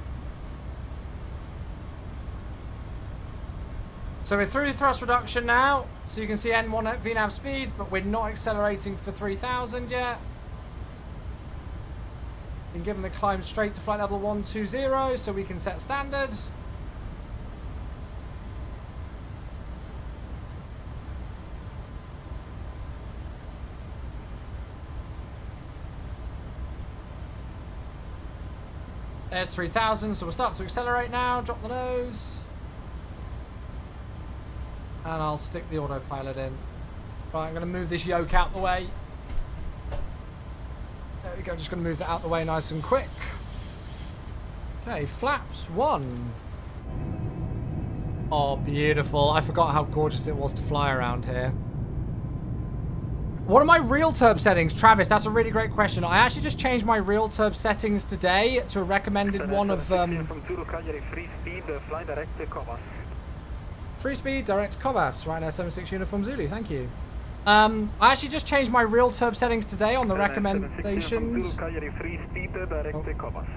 So we're through thrust reduction now, so you can see N1 at VNAV speed, but we're not accelerating for 3,000 yet. Been given the climb straight to flight level 120, so we can set standard. There's 3,000, so we'll start to accelerate now. Drop the nose. And I'll stick the autopilot in. Right, I'm going to move this yoke out the way. There we go, just going to move that out the way nice and quick. Okay, flaps 1. Oh, beautiful. I forgot how gorgeous it was to fly around here. What are my real turb settings? Travis, that's a really great question. I actually just changed my real turb settings today to a recommended one of... From Zulu Cagliari, free speed, fly direct Takeoff. Free speed, direct Cobas, Ryanair 76 uniform Zulu, thank you. I actually just changed my real turb settings today on the recommendations. Free speed, direct Takeoff.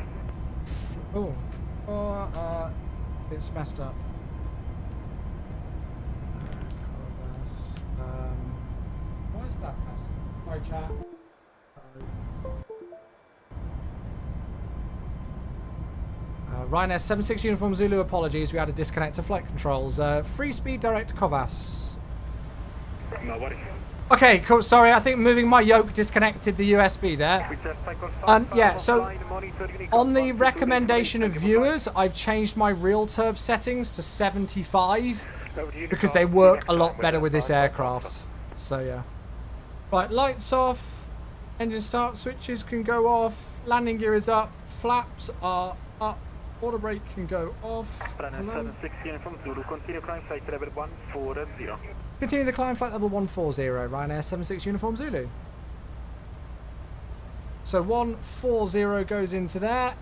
Oh, it's messed up. Why is that messed up? Sorry, chat. Ryanair 76 uniform Zulu, apologies, we had a disconnect to flight controls. Free speed direct Kovas. No worries. Okay, cool, sorry, I think moving my yoke disconnected the USB there. Yeah, so on the recommendation of viewers, I've changed my real turb settings to 75 because they work a lot better with this aircraft. So yeah. Right, lights off, engine start switches can go off, landing gear is up, flaps are up. Auto brake can go off. Ryanair 716 from Zulu, continue climb flight level 140. Continue the climb flight level 140, Ryanair 76 uniform Zulu. So 140 goes into there.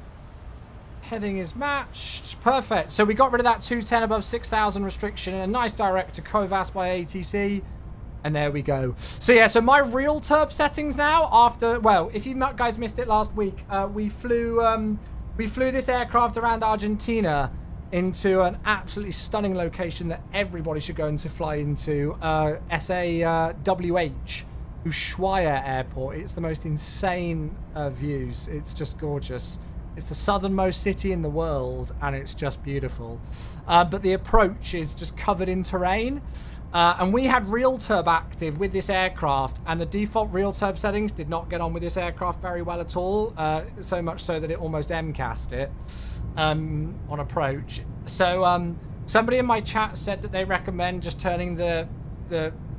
Heading is matched. Perfect. So we got rid of that 210 above 6,000 restriction and a nice direct to Covas by ATC. And there we go. So yeah, so my real turb settings now after, well, if you guys missed it last week, we flew this aircraft around Argentina into an absolutely stunning location that everybody should go into fly into, SAWH, Ushuaia Airport. It's the most insane views. It's just gorgeous. It's the southernmost city in the world, and it's just beautiful. But the approach is just covered in terrain. And we had real turb active with this aircraft, and the default real turb settings did not get on with this aircraft very well at all. So much so that it almost MCAS'd it on approach. So somebody in my chat said that they recommend just turning the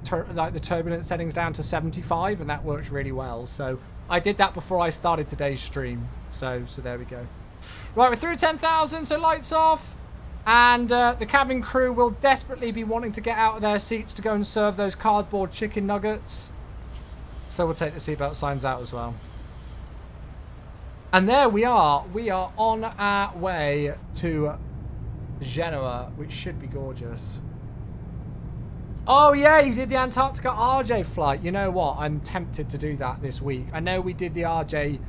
turbulence settings down to 75, and that works really well. So I did that before I started today's stream. So there we go. Right, we're through 10,000, so lights off. And the cabin crew will desperately be wanting to get out of their seats to go and serve those cardboard chicken nuggets. So we'll take the seatbelt signs out as well. And there we are. We are on our way to Genoa, which should be gorgeous. Oh yeah, you did the Antarctica RJ flight. You know what? I'm tempted to do that this week. I know we did the RJ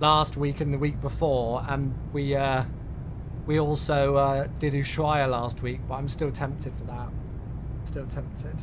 last week and the week before, and we also did Ushuaia last week, but I'm still tempted for that. Still tempted.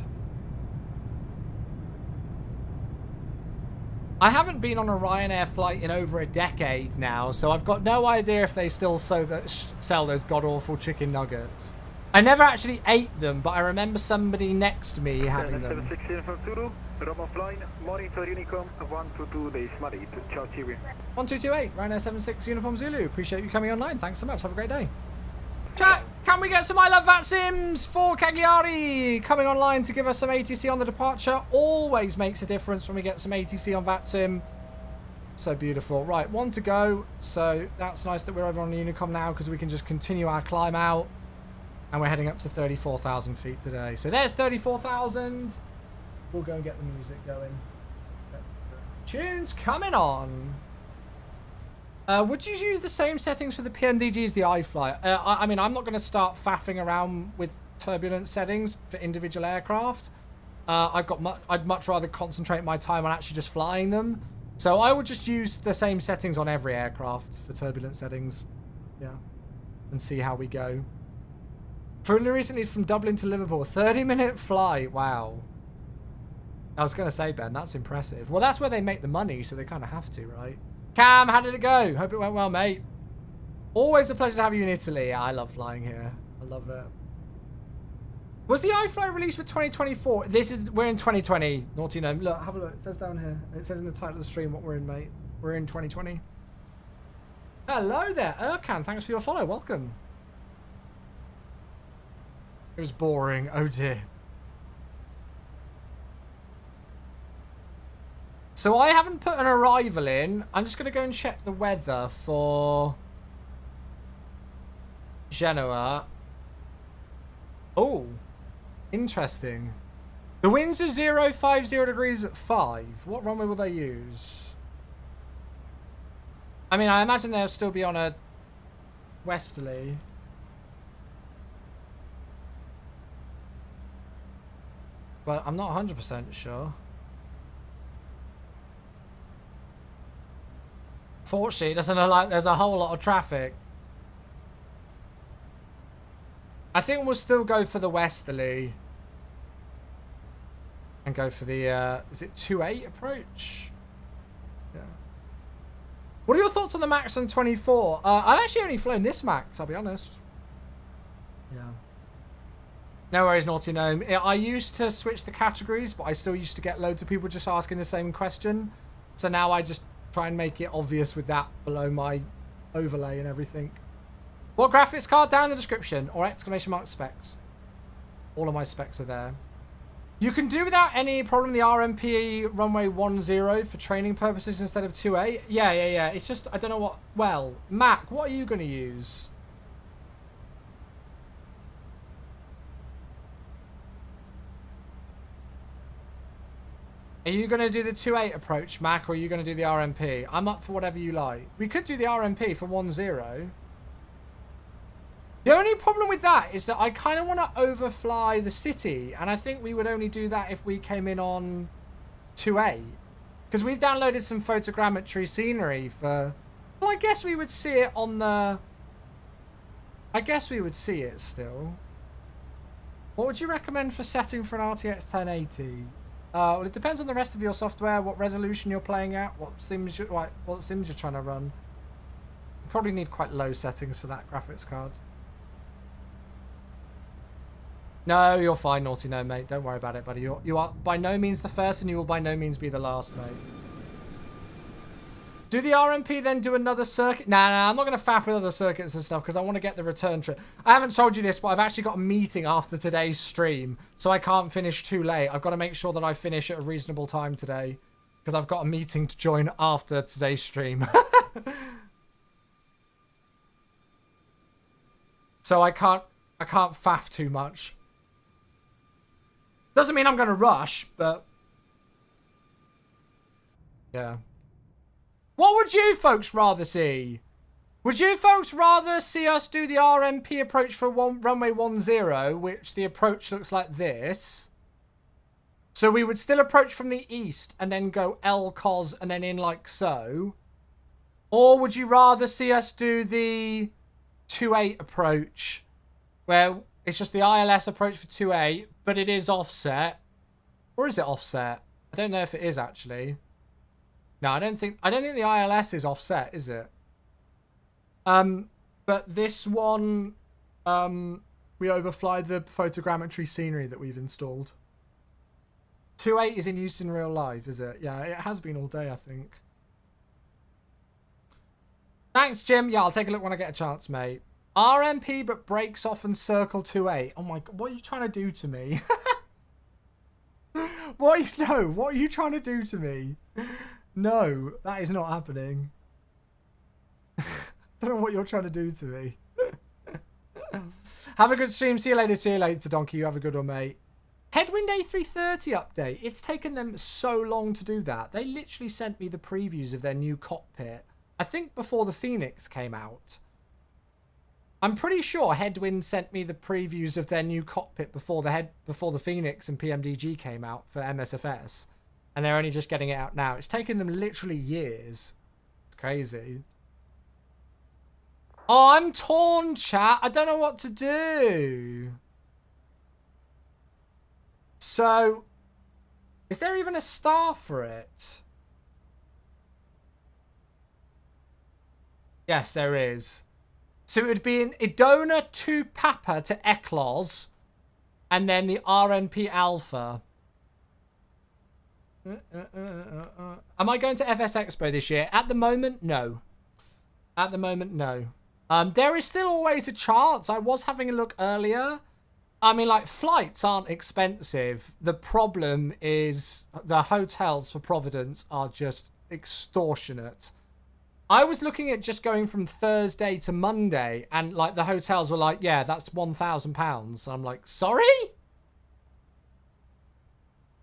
I haven't been on a Ryanair flight in over a decade now, so I've got no idea if they still sell those god-awful chicken nuggets. I never actually ate them, but I remember somebody next to me having them. 716 from Zulu, Roma flying, monitor Unicom, 122 decimal 8. Ciao, Chiwi. 1228, Ryanair 76 Uniform Zulu. Appreciate you coming online. Thanks so much. Have a great day. Chat, can we get some I Love Vat Sims for Cagliari coming online to give us some ATC on the departure? Always makes a difference when we get some ATC on Vat Sim. So beautiful. Right, one to go. So that's nice that we're over on the Unicom now because we can just continue our climb out. And we're heading up to 34,000 feet today. So there's 34,000. We'll go and get the music going. Tunes coming on. Would you use the same settings for the PNDG as the iFly? I mean, I'm not going to start faffing around with turbulence settings for individual aircraft. I'd much rather concentrate my time on actually just flying them. So I would just use the same settings on every aircraft for turbulence settings. Yeah. And see how we go. Flew recently from Dublin to Liverpool. 30-minute flight. Wow. I was going to say, Ben, that's impressive. Well, that's where they make the money, so they kind of have to, right? Cam, how did it go? Hope it went well, mate. Always a pleasure to have you in Italy. Yeah, I love flying here. I love it. Was the iFly released for 2024? We're in 2020. Naughty Gnome. Look, have a look. It says down here. It says in the title of the stream what we're in, mate. We're in 2020. Hello there, Erkan. Thanks for your follow. Welcome. It was boring. Oh dear. So I haven't put an arrival in. I'm just going to go and check the weather for Genoa. Oh, interesting. The winds are 050 degrees at 5. What runway will they use? I mean, I imagine they'll still be on a westerly. But I'm not 100% sure. Fortunately, it doesn't look like there's a whole lot of traffic. I think we'll still go for the westerly. And go for the, is it 2.8 approach? Yeah. What are your thoughts on the Maxon 24? I've actually only flown this Max, I'll be honest. Yeah. No worries, Naughty Gnome. I used to switch the categories, but I still used to get loads of people just asking the same question. So now I just try and make it obvious with that below my overlay and everything. What graphics card? Down in the description. Or exclamation mark specs. All of my specs are there. You can do without any problem the RMP runway 10 for training purposes instead of 2A. Yeah. It's just, I don't know what... Well, Mac, what are you going to use? Are you going to do the 2.8 approach, Mac, or are you going to do the RMP? I'm up for whatever you like. We could do the RMP for 10. The only problem with that is that I kind of want to overfly the city, and I think we would only do that if we came in on 2A. Because we've downloaded some photogrammetry scenery for... Well, I guess we would see it on the... I guess we would see it still. What would you recommend for setting for an RTX 1080? Well, it depends on the rest of your software, what resolution you're playing at, what sims you're trying to run. You probably need quite low settings for that graphics card. No, you're fine, Naughty No, mate. Don't worry about it, buddy. You are by no means the first, and you will by no means be the last, mate. Do the RMP then do another circuit? Nah, I'm not going to faff with other circuits and stuff because I want to get the return trip. I haven't told you this, but I've actually got a meeting after today's stream, so I can't finish too late. I've got to make sure that I finish at a reasonable time today because I've got a meeting to join after today's stream. So I can't faff too much. Doesn't mean I'm going to rush, but yeah. What would you folks rather see? Would you folks rather see us do the RMP approach for runway 10, which the approach looks like this? So we would still approach from the east and then go LCOS and then in like so. Or would you rather see us do the 2.8 approach where it's just the ILS approach for 2.8, but it is offset? Or is it offset? I don't know if it is actually. No, I don't think the ILS is offset, is it? But this one, we overfly the photogrammetry scenery that we've installed. 2.8 is in use in real life, is it? Yeah, it has been all day, I think. Thanks, Jim. Yeah, I'll take a look when I get a chance, mate. RMP, but breaks off and circle 2.8. Oh my god, what are you trying to do to me? What are you trying to do to me? No, that is not happening. I don't know what you're trying to do to me. Have a good stream. See you later, Donkey. You have a good one, mate. Headwind A330 update. It's taken them so long to do that. They literally sent me the previews of their new cockpit, I think before the Phoenix came out. I'm pretty sure Headwind sent me the previews of their new cockpit before the Phoenix and PMDG came out for MSFS. And they're only just getting it out now. It's taken them literally years. It's crazy. Oh, I'm torn, chat. I don't know what to do. So, is there even a star for it? Yes, there is. So it would be an Idona to Papa to Eklos, and then the RNP Alpha. Am I going to FS Expo this year? At the moment, no. At the moment, no. There is still always a chance. I was having a look earlier. I mean, like, flights aren't expensive. The problem is the hotels for Providence are just extortionate. I was looking at just going from Thursday to Monday, and, like, the hotels were like, yeah, that's £1,000. I'm like, sorry?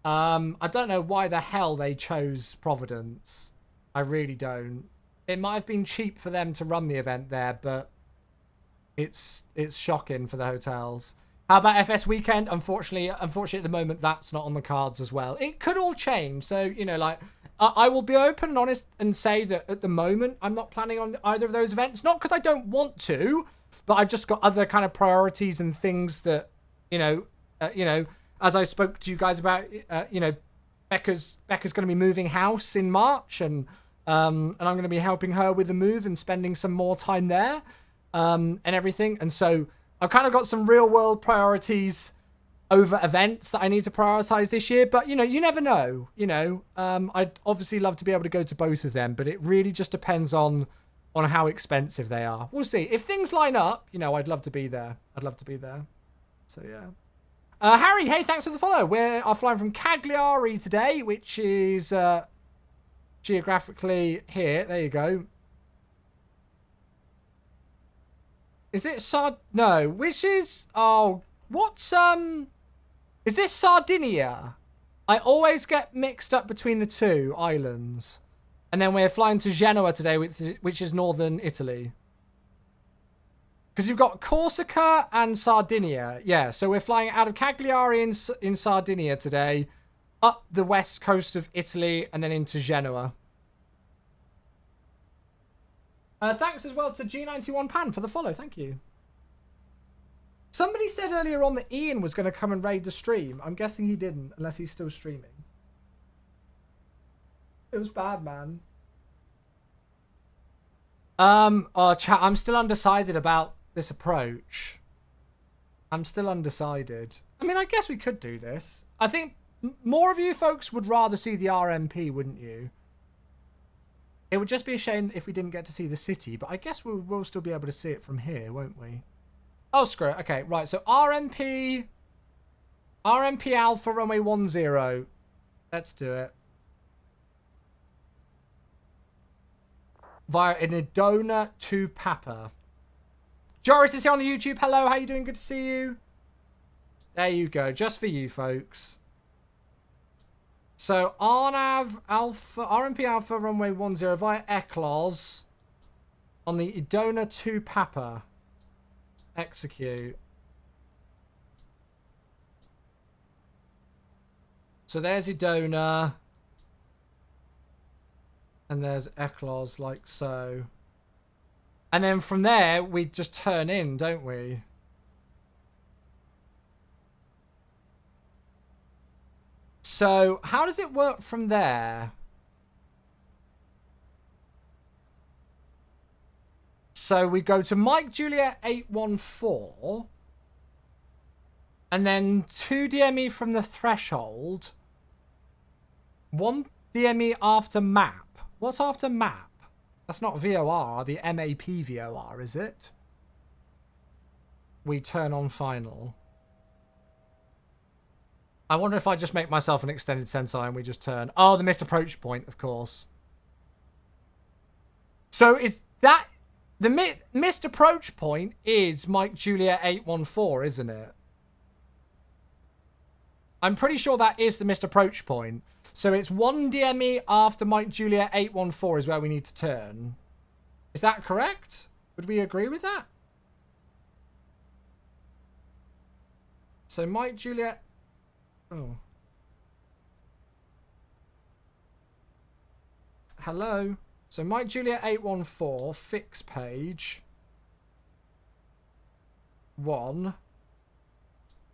I don't know why the hell they chose Providence. I really don't. It might have been cheap for them to run the event there, but it's shocking for the hotels. How about FS Weekend? Unfortunately at the moment, that's not on the cards as well. It could all change. So, you know, like, I will be open and honest and say that at the moment, I'm not planning on either of those events. Not because I don't want to, but I've just got other kind of priorities and things that, you know, as I spoke to you guys about, you know, Becca's going to be moving house in March, and I'm going to be helping her with the move and spending some more time there, and everything. And so I've kind of got some real world priorities over events that I need to prioritize this year. But, you know, you never know, you know. I'd obviously love to be able to go to both of them, but it really just depends on how expensive they are. We'll see. If things line up, you know, I'd love to be there. I'd love to be there. So, yeah. Harry, hey, thanks for the follow. We are flying from Cagliari today, which is geographically here. There you go. Is it No, which is... Oh, what's... Is this Sardinia? I always get mixed up between the two islands. And then we're flying to Genoa today, which is northern Italy. Because you've got Corsica and Sardinia. Yeah, so we're flying out of Cagliari in Sardinia today, up the west coast of Italy, and then into Genoa. Thanks as well to G91 Pan for the follow. Thank you. Somebody said earlier on that Ian was going to come and raid the stream. I'm guessing he didn't, unless he's still streaming. It was bad, man. Oh, chat, I'm still undecided about this approach. I'm still undecided. I mean, I guess we could do this. I think more of you folks would rather see the RMP, wouldn't you? It would just be a shame if we didn't get to see the city, but I guess we'll still be able to see it from here, won't we? Oh, screw it. Okay, right. So RMP Alpha runway 10. Let's do it. Via an Idona to Papa. Joris is here on the YouTube. Hello, how you doing? Good to see you. There you go. Just for you, folks. So RNAV Alpha, RMP Alpha runway 10 via Eclos on the Idona to Papa. Execute. So there's Idona. And there's Eclos like so. And then from there, we just turn in, don't we? So how does it work from there? So we go to Mike Juliet 814. And then 2 DME from the threshold. 1 DME after map. What's after map? That's not VOR, the MAP VOR, is it? We turn on final. I wonder if I just make myself an extended sensor and we just turn. Oh, the missed approach point, of course. So is that... The missed approach point is Mike Juliet 814, isn't it? I'm pretty sure that is the missed approach point. So it's 1 DME after Mike Juliet 814 is where we need to turn. Is that correct? Would we agree with that? So Mike Juliet... Oh. Hello? So Mike Juliet 814, fix page. 1.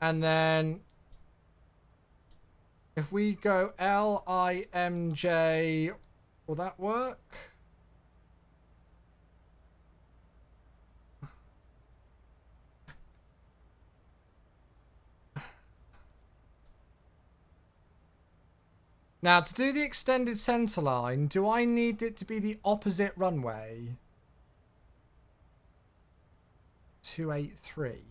And then... If we go LIMJ, will that work? Now, to do the extended center line, do I need it to be the opposite runway? 283.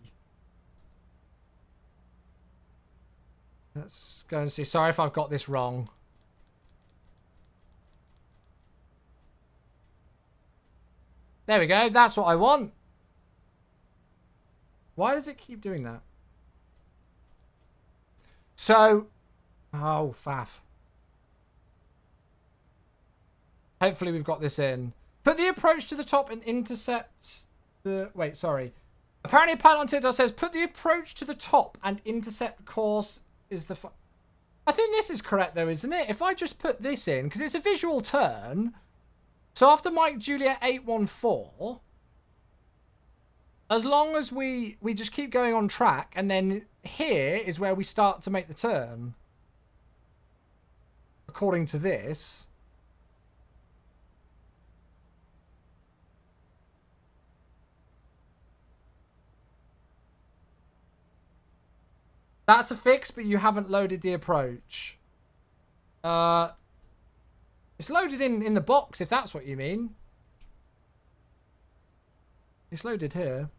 Let's go and see. Sorry if I've got this wrong. There we go. That's what I want. Why does it keep doing that? So... Oh, faff. Hopefully we've got this in. Put the approach to the top and intercept the... Wait, sorry. Apparently a pilot on TikTok says, put the approach to the top and intercept course... is the... I think this is correct though, isn't it? If I just put this in, because it's a visual turn. So after Mike Juliet 814, as long as we just keep going on track, and then here is where we start to make the turn. According to this. That's a fix, but you haven't loaded the approach. It's loaded in the box, if that's what you mean. It's loaded here.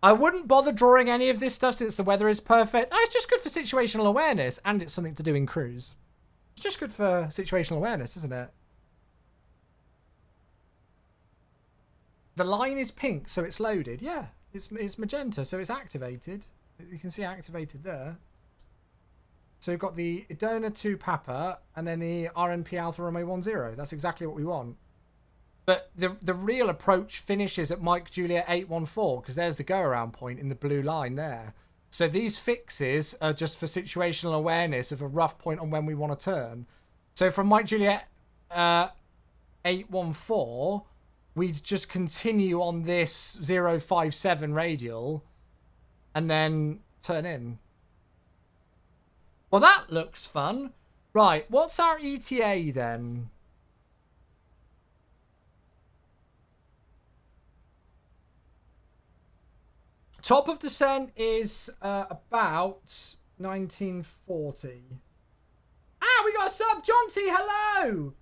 I wouldn't bother drawing any of this stuff since the weather is perfect. No, it's just good for situational awareness, and it's something to do in cruise. It's just good for situational awareness, isn't it? The line is pink, so it's loaded. Yeah, it's magenta, so it's activated. You can see activated there. So we've got the Idona 2 Papa and then the RNP Alpha Romeo 10. That's exactly what we want. But the real approach finishes at Mike Juliet 814 because there's the go-around point in the blue line there. So these fixes are just for situational awareness of a rough point on when we want to turn. So from Mike Juliet 814, we'd just continue on this 057 radial and then turn in. Well, that looks fun. Right, what's our ETA then? Top of descent is about 1940. Ah, we got a sub. John T, hello.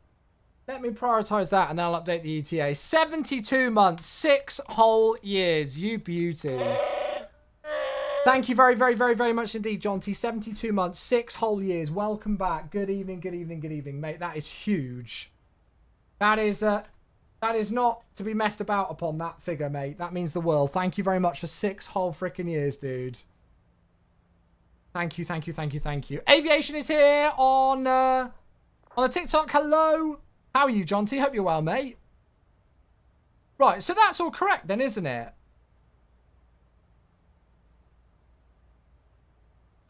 Let me prioritize that and then I'll update the ETA. 72 months, 6 whole years. You beauty. Thank you very, very, very, very much indeed, John T. 72 months, 6 whole years. Welcome back. Good evening, good evening, good evening, mate. That is huge. That is not to be messed about upon, that figure, mate. That means the world. Thank you very much for 6 whole freaking years, dude. Thank you, thank you, thank you, thank you. Aviation is here on the TikTok. Hello. How are you, John T? Hope you're well, mate. Right, so that's all correct then, isn't it?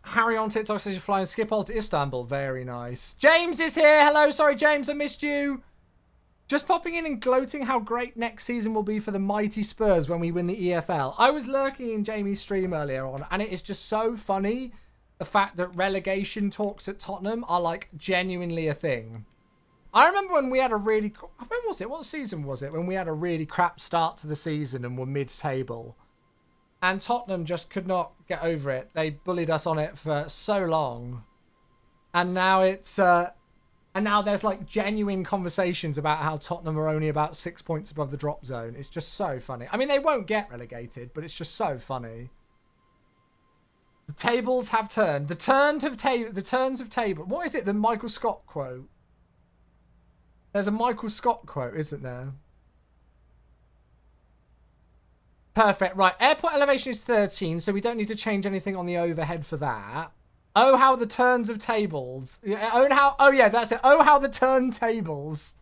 Harry on TikTok says you're flying Schiphol to Istanbul. Very nice. James is here. Hello. Sorry, James, I missed you. Just popping in and gloating how great next season will be for the mighty Spurs when we win the EFL. I was lurking in Jamie's stream earlier on, and it is just so funny the fact that relegation talks at Tottenham are like genuinely a thing. I remember when we had a really... When was it? What season was it? When we had a really crap start to the season and were mid-table. And Tottenham just could not get over it. They bullied us on it for so long. And now it's... And now there's like genuine conversations about how Tottenham are only about 6 points above the drop zone. It's just so funny. I mean, they won't get relegated, but it's just so funny. The tables have turned. The turns of table. What is it? The Michael Scott quote. There's a Michael Scott quote, isn't there? Perfect. Right. Airport elevation is 13, so we don't need to change anything on the overhead for that. Oh, how the turns of tables. Oh, yeah, that's it. Oh, how the turntables.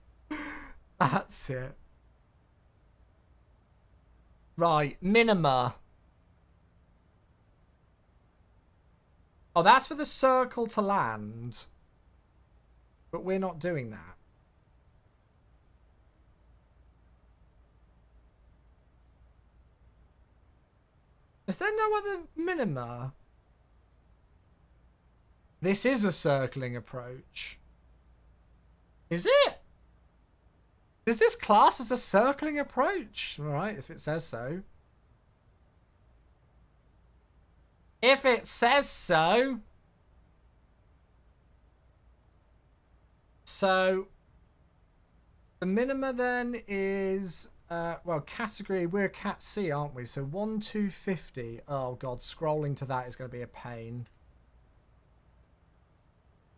That's it. Right, minima. Oh, that's for the circle to land. But we're not doing that. Is there no other minima? This is a circling approach. Is it? Is this class as a circling approach? All right, if it says so. If it says so. So, the minima then is, well, category, we're Cat C, aren't we? So 1250. Oh, God, scrolling to that is going to be a pain.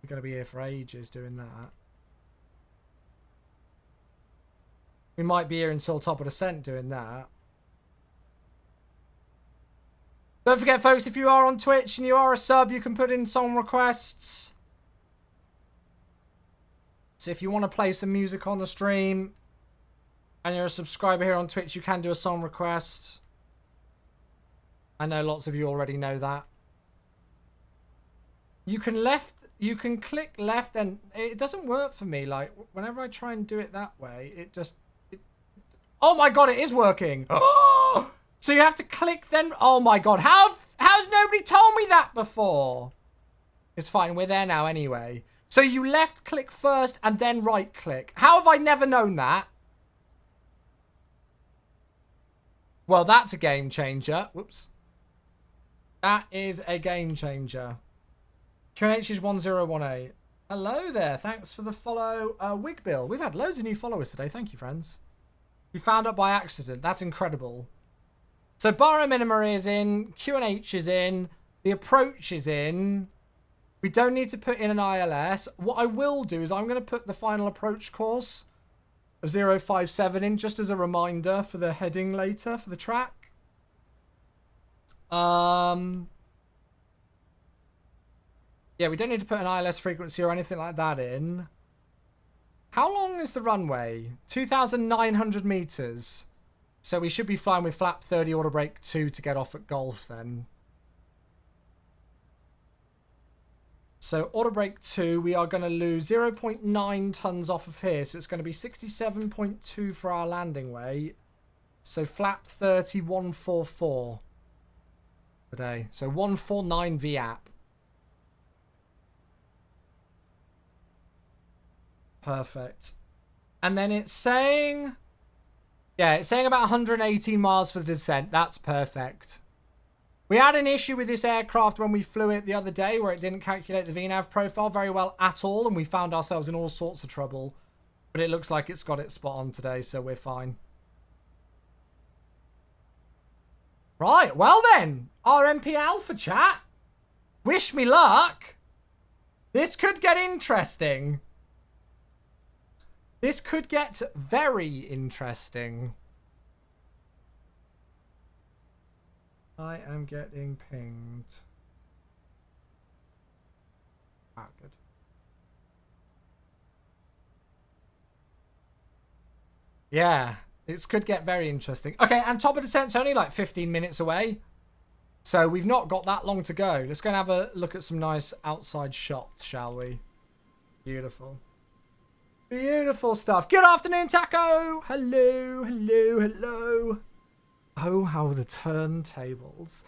We're going to be here for ages doing that. We might be here until top of descent doing that. Don't forget, folks, if you are on Twitch and you are a sub, you can put in song requests. So if you want to play some music on the stream and you're a subscriber here on Twitch, you can do a song request. I know lots of you already know that. You can click left and it doesn't work for me. Like, whenever I try and do it that way, it just... Oh my God, it is working. So you have to click then... Oh my God, how's nobody told me that before? It's fine, we're there now anyway. So you left click first and then right click. How have I never known that? Well, that's a game changer. Whoops. That is a game changer. QNH is 1018. Hello there. Thanks for the follow, Wigbill. We've had loads of new followers today. Thank you, friends. You found up by accident. That's incredible. So Barra Minima is in. QNH is in. The approach is in. We don't need to put in an ILS. What I will do is I'm going to put the final approach course of 057 in just as a reminder for the heading later for the track. Yeah, we don't need to put an ILS frequency or anything like that in. How long is the runway? 2,900 meters. So we should be flying with flap 30 order brake 2 to get off at Golf then. So order brake 2, we are going to lose 0.9 tons off of here. So it's going to be 67.2 for our landing weight. So flap 30, 144 today. So 149 VAP. Perfect. And then it's saying... Yeah, it's saying about 118 miles for the descent. That's perfect. We had an issue with this aircraft when we flew it the other day where it didn't calculate the VNAV profile very well at all, and we found ourselves in all sorts of trouble. But it looks like it's got it spot on today, so we're fine. Right, well then, RMP Alpha chat. Wish me luck. This could get interesting. This could get very interesting. I am getting pinged. Ah, good. Yeah, this could get very interesting. Okay, and top of descent's only like 15 minutes away. So we've not got that long to go. Let's go and have a look at some nice outside shots, shall we? Beautiful. Beautiful stuff. Good afternoon, Taco. Hello, hello, hello. Oh, how the turntables.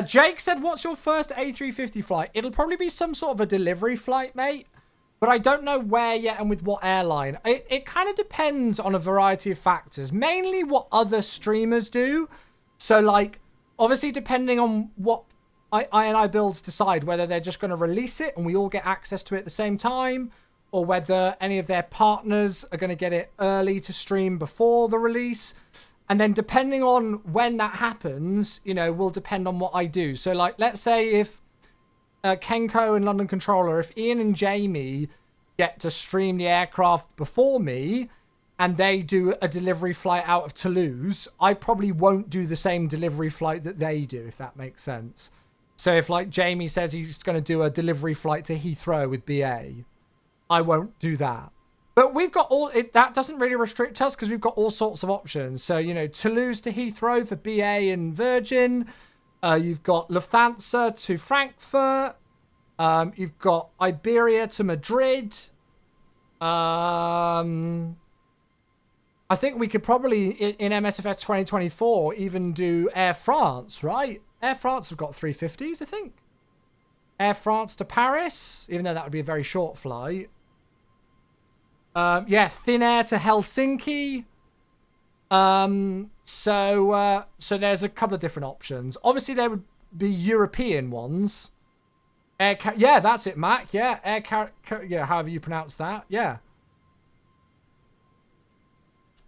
Jake said, what's your first A350 flight? It'll probably be some sort of a delivery flight, mate. But I don't know where yet and with what airline. It kind of depends on a variety of factors. Mainly what other streamers do. So, like, obviously depending on what I builds decide, whether they're just going to release it and we all get access to it at the same time, or whether any of their partners are going to get it early to stream before the release. And then depending on when that happens, you know, will depend on what I do. So, like, let's say if Kenko and London Controller, if Ian and Jamie get to stream the aircraft before me and they do a delivery flight out of Toulouse, I probably won't do the same delivery flight that they do, if that makes sense. So if, like, Jamie says he's going to do a delivery flight to Heathrow with BA, I won't do that. But we've got all... that doesn't really restrict us because we've got all sorts of options. So, you know, Toulouse to Heathrow for BA and Virgin. You've got Lufthansa to Frankfurt. You've got Iberia to Madrid. I think we could probably, in MSFS 2024, even do Air France, right? Air France have got 350s, I think. Air France to Paris, even though that would be a very short flight. Yeah, Thin Air to Helsinki. So there's a couple of different options. Obviously, there would be European ones. Yeah, that's it, Mac. Yeah, yeah, however you pronounce that. Yeah.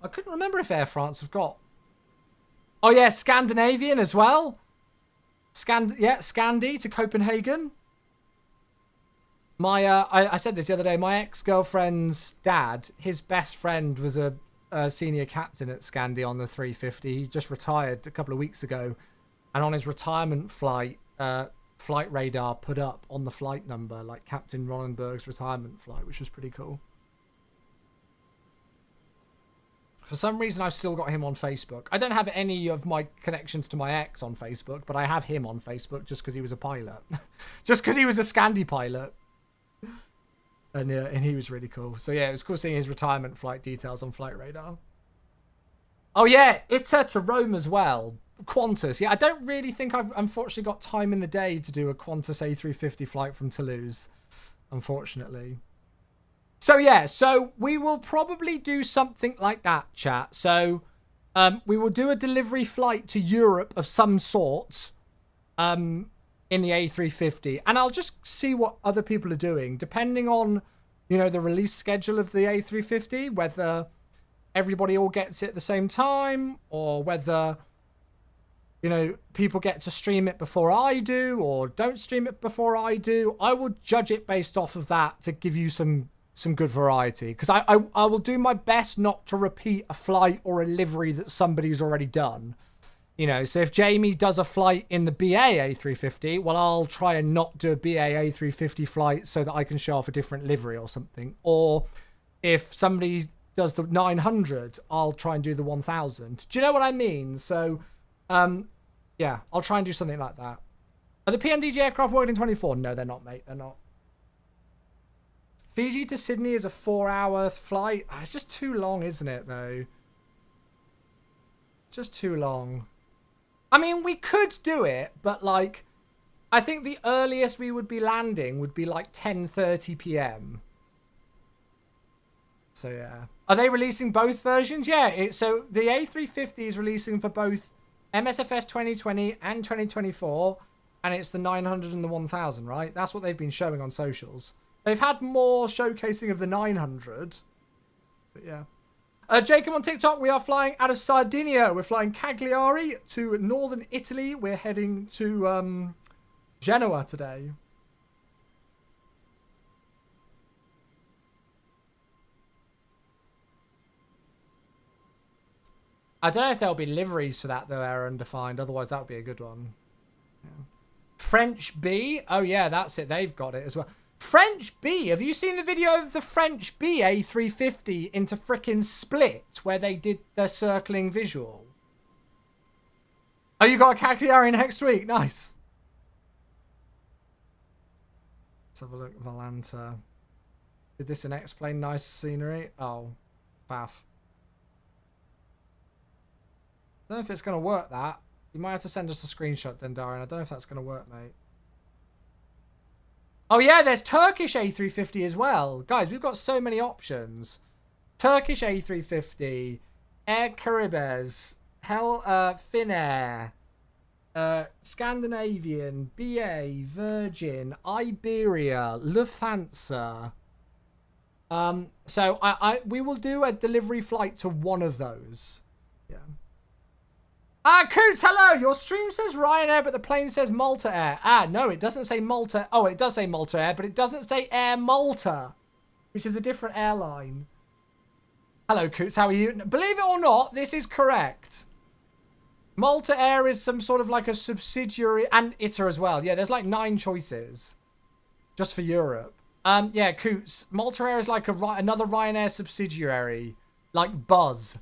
I couldn't remember if Air France have got... Oh, yeah, Scandinavian as well. Scandi to Copenhagen. My I said this the other day. My ex-girlfriend's dad, his best friend was a senior captain at Scandi on the 350. He just retired a couple of weeks ago, and on his retirement flight, flight radar put up on the flight number like Captain Ronenberg's retirement flight, which was pretty cool. For some reason, I've still got him on Facebook. I don't have any of my connections to my ex on Facebook, but I have him on Facebook just because he was a pilot, just because he was a Scandi pilot. And yeah, and he was really cool. So yeah, it was cool seeing his retirement flight details on Flight Radar. Oh yeah, ITA to Rome as well. Qantas. Yeah, I don't really think I've unfortunately got time in the day to do a Qantas A350 flight from Toulouse, unfortunately. So yeah, so we will probably do something like that, chat. So we will do a delivery flight to Europe of some sort. In the A350, and I'll just see what other people are doing depending on, you know, the release schedule of the A350, whether everybody all gets it at the same time or whether, you know, people get to stream it before I do or don't stream it before I do. I will judge it based off of that to give you some good variety, because I will do my best not to repeat a flight or a livery that somebody's already done. You know, so if Jamie does a flight in the BA A350, well, I'll try and not do a BA A350 flight so that I can show off a different livery or something. Or if somebody does the 900, I'll try and do the 1000. Do you know what I mean? So, yeah, I'll try and do something like that. Are the PMDG aircraft working in 24? No, they're not, mate. They're not. Fiji to Sydney is a 4-hour flight. It's just too long, isn't it, though? Just too long. I mean, we could do it, but, like, I think the earliest we would be landing would be, like, 10:30 p.m. So, yeah. Are they releasing both versions? Yeah, so the A350 is releasing for both MSFS 2020 and 2024, and it's the 900 and the 1000, right? That's what they've been showing on socials. They've had more showcasing of the 900, but yeah. Jacob on TikTok, we are flying out of Sardinia. We're flying Cagliari to northern Italy. We're heading to Genoa today. I don't know if there'll be liveries for that, though, Air Undefined. Otherwise, that would be a good one. Yeah. French B? Oh, yeah, that's it. They've got it as well. French B? Have you seen the video of the French B A350 into frickin' Split, where they did their circling visual? Oh, you got a Cagliari next week? Nice. Let's have a look at Valanta. Did this in X-Plane? Nice scenery. Oh, faff. I don't know if it's going to work, that. You might have to send us a screenshot then, Darren. I don't know if that's going to work, mate. Oh, yeah, there's Turkish A350 as well. Guys, we've got so many options. Turkish A350, Air Caribes, Finnair, Scandinavian, BA, Virgin, Iberia, Lufthansa. So we will do a delivery flight to one of those. Yeah. Coots, hello! Your stream says Ryanair, but the plane says Malta Air. No, it doesn't say Malta. Oh, it does say Malta Air, but it doesn't say Air Malta, which is a different airline. Hello, Coots, how are you? Believe it or not, this is correct. Malta Air is some sort of like a subsidiary, and ITA as well. Yeah, there's like 9 choices just for Europe. Yeah, Coots, Malta Air is like another Ryanair subsidiary, like Buzz.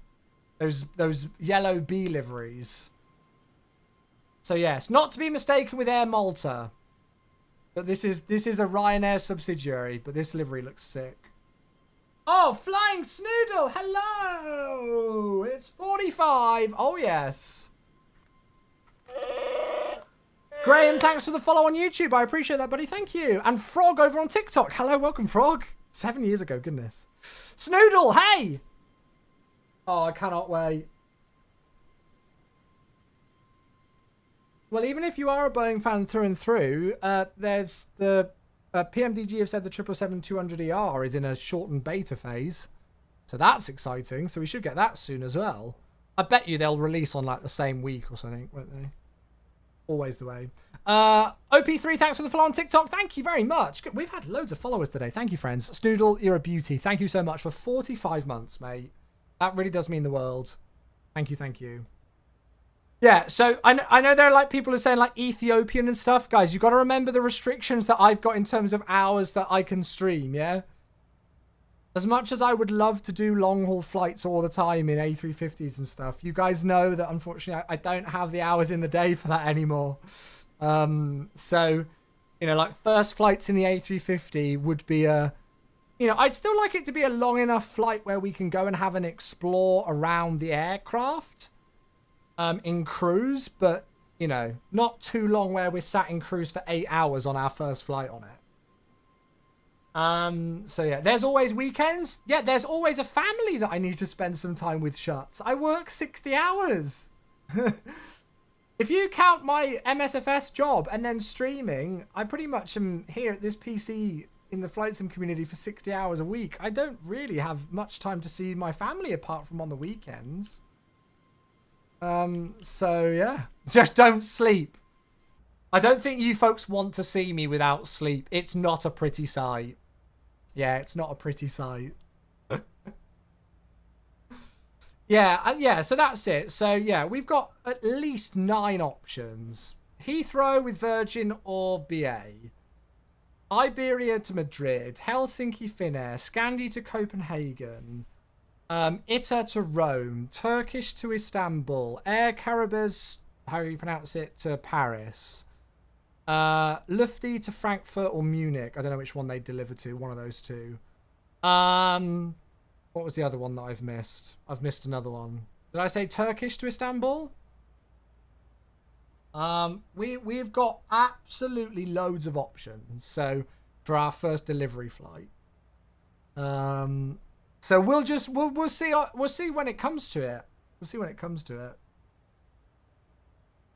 Those yellow B liveries. So yes, not to be mistaken with Air Malta. But this is a Ryanair subsidiary, but this livery looks sick. Oh, Flying Snoodle, hello! It's 45. Oh yes. Graham, thanks for the follow on YouTube. I appreciate that, buddy. Thank you. And Frog over on TikTok. Hello, welcome, Frog. 7 years ago, goodness. Snoodle, hey! Oh, I cannot wait. Well, even if you are a Boeing fan through and through, there's the PMDG have said the 777-200ER is in a shortened beta phase. So that's exciting. So we should get that soon as well. I bet you they'll release on like the same week or something, won't they? Always the way. OP3, thanks for the follow on TikTok. Thank you very much. We've had loads of followers today. Thank you, friends. Snoodle, you're a beauty. Thank you so much for 45 months, mate. That really does mean the world. Thank you, thank you. Yeah, so I know there are like people who are saying like Ethiopian and stuff. Guys, you got to remember the restrictions that I've got in terms of hours that I can stream, yeah? As much as I would love to do long-haul flights all the time in A350s and stuff, you guys know that unfortunately I don't have the hours in the day for that anymore. So, you know, like first flights in the A350 would be a... You know, I'd still like it to be a long enough flight where we can go and have an explore around the aircraft in cruise, but, you know, not too long where we're sat in cruise for 8 hours on our first flight on it. So, yeah, there's always weekends. Yeah, there's always a family that I need to spend some time with, Shuts. I work 60 hours. If you count my MSFS job and then streaming, I pretty much am here at this PC in the flight sim community for 60 hours a week. I don't really have much time to see my family apart from on the weekends. So yeah, just don't sleep. I don't think you folks want to see me without sleep. It's not a pretty sight. Yeah, it's not a pretty sight. Yeah, so that's it. So yeah, we've got at least 9 options. Heathrow with Virgin or BA. Iberia to Madrid, Helsinki Finnair, Scandi to Copenhagen, ITA to Rome, Turkish to Istanbul, Air Caribes, how you pronounce it, to Paris, Lufti to Frankfurt or Munich. I don't know which one they deliver to, one of those two. What was the other one that I've missed? I've missed another one. Did I say Turkish to Istanbul? We've got absolutely loads of options. So for our first delivery flight, so we'll see when it comes to it. We'll see when it comes to it.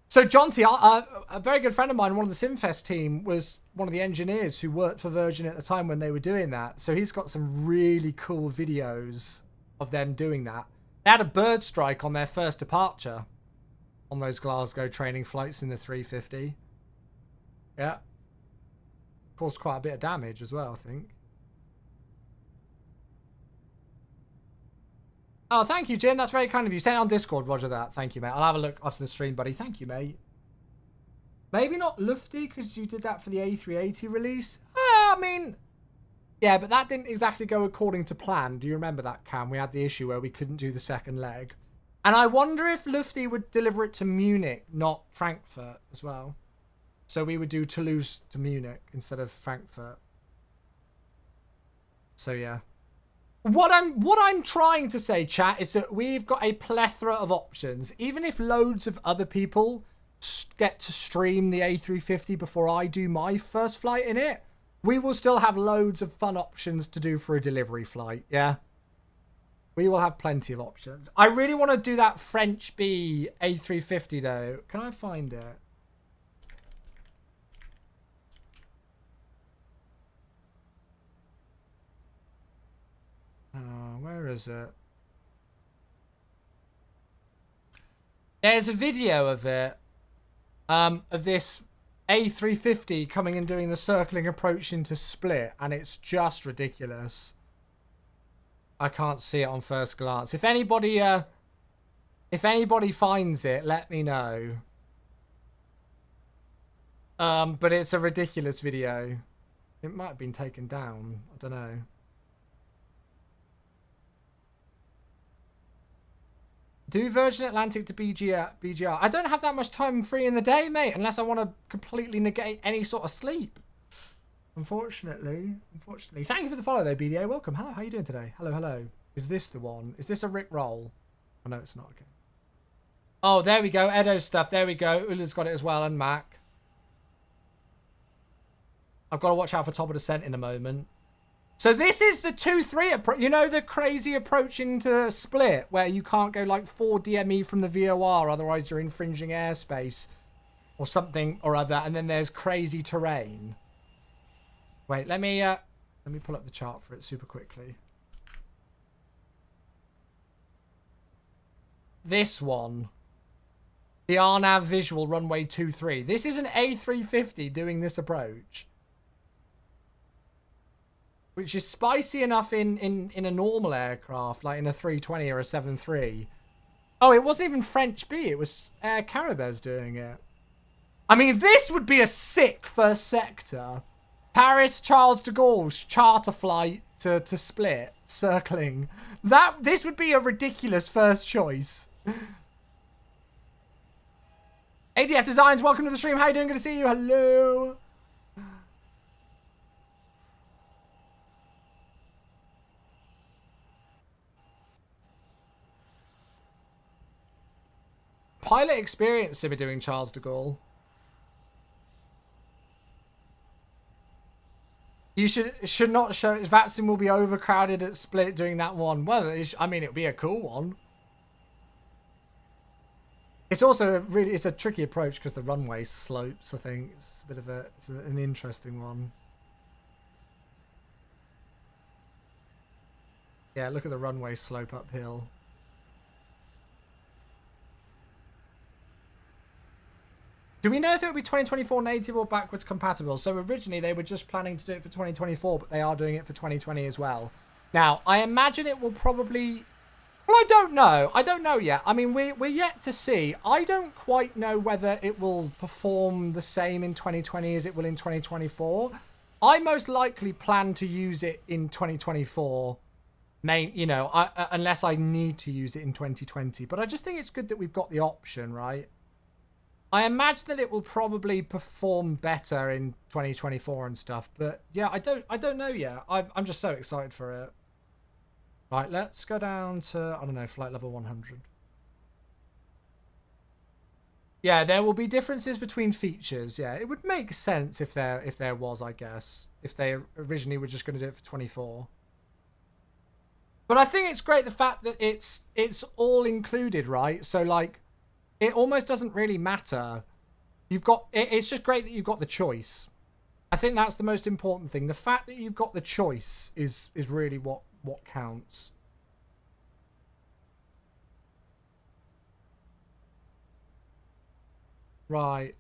So John T, a very good friend of mine, one of the Simfest team, was one of the engineers who worked for Virgin at the time when they were doing that. So he's got some really cool videos of them doing that. They had a bird strike on their first departure on those Glasgow training flights in the 350. Yeah. Caused quite a bit of damage as well, I think. Oh, thank you, Jim. That's very kind of you. Send it on Discord. Roger that. Thank you, mate. I'll have a look after the stream, buddy. Thank you, mate. Maybe not Lufty, because you did that for the A380 release. I mean, yeah, but that didn't exactly go according to plan. Do you remember that, Cam? We had the issue where we couldn't do the second leg. And I wonder if Lufty would deliver it to Munich, not Frankfurt as well. So we would do Toulouse to Munich instead of Frankfurt. So, yeah. What I'm trying to say, chat, is that we've got a plethora of options. Even if loads of other people get to stream the A350 before I do my first flight in it, we will still have loads of fun options to do for a delivery flight, yeah? We will have plenty of options. I really want to do that French B A350, though. Can I find it? Where is it? There's a video of it, of this A350 coming and doing the circling approach into Split, and it's just ridiculous. I can't see it on first glance. If anybody finds it, let me know. But it's a ridiculous video. It might have been taken down. I don't know. Do Virgin Atlantic to BGR. I don't have that much time free in the day, mate, unless I want to completely negate any sort of sleep. Unfortunately. Thank you for the follow, though, BDA. Welcome. Hello, how you doing today? Hello. Is this the one? Is this a Rick roll? Oh, no, it's not. Okay. Oh, there we go. Edo's stuff. There we go. Ula's got it as well, and Mac. I've got to watch out for Top of Descent in a moment. So this is the 2-3 approach. You know the crazy approach into Split where you can't go like 4 DME from the VOR, otherwise you're infringing airspace or something or other, and then there's crazy terrain. Wait, let me pull up the chart for it super quickly. This one. The RNAV visual runway 23. This is an A350 doing this approach. Which is spicy enough in a normal aircraft, like in a 320 or a 7.3. Oh, it wasn't even French B. It was Air Caribes doing it. I mean, this would be a sick first sector. Paris, Charles de Gaulle's charter flight to Split, circling. This would be a ridiculous first choice. ADF Designs, welcome to the stream. How you doing? Good to see you. Hello. Pilot experience to be doing Charles de Gaulle. You should not show. Vatsim will be overcrowded at Split doing that one. Well, I mean, it'll be a cool one. It's also it's a tricky approach because the runway slopes. I think it's a bit of an interesting one. Yeah, look at the runway slope uphill. Do we know if it will be 2024 native or backwards compatible? So originally they were just planning to do it for 2024, but they are doing it for 2020 as well. Now, I imagine it will probably... Well, I don't know. I don't know yet. I mean, we're yet to see. I don't quite know whether it will perform the same in 2020 as it will in 2024. I most likely plan to use it in 2024. Unless I need to use it in 2020. But I just think it's good that we've got the option, right? I imagine that it will probably perform better in 2024 and stuff. But yeah, I don't know yet. I'm just so excited for it. Right, let's go down to, I don't know, flight level 100. Yeah, there will be differences between features. Yeah, it would make sense if there was, I guess. If they originally were just going to do it for 24. But I think it's great the fact that it's all included, right? So like, it almost doesn't really matter. It's just great that you've got the choice. I think that's the most important thing. The fact that you've got the choice is really what counts. Right.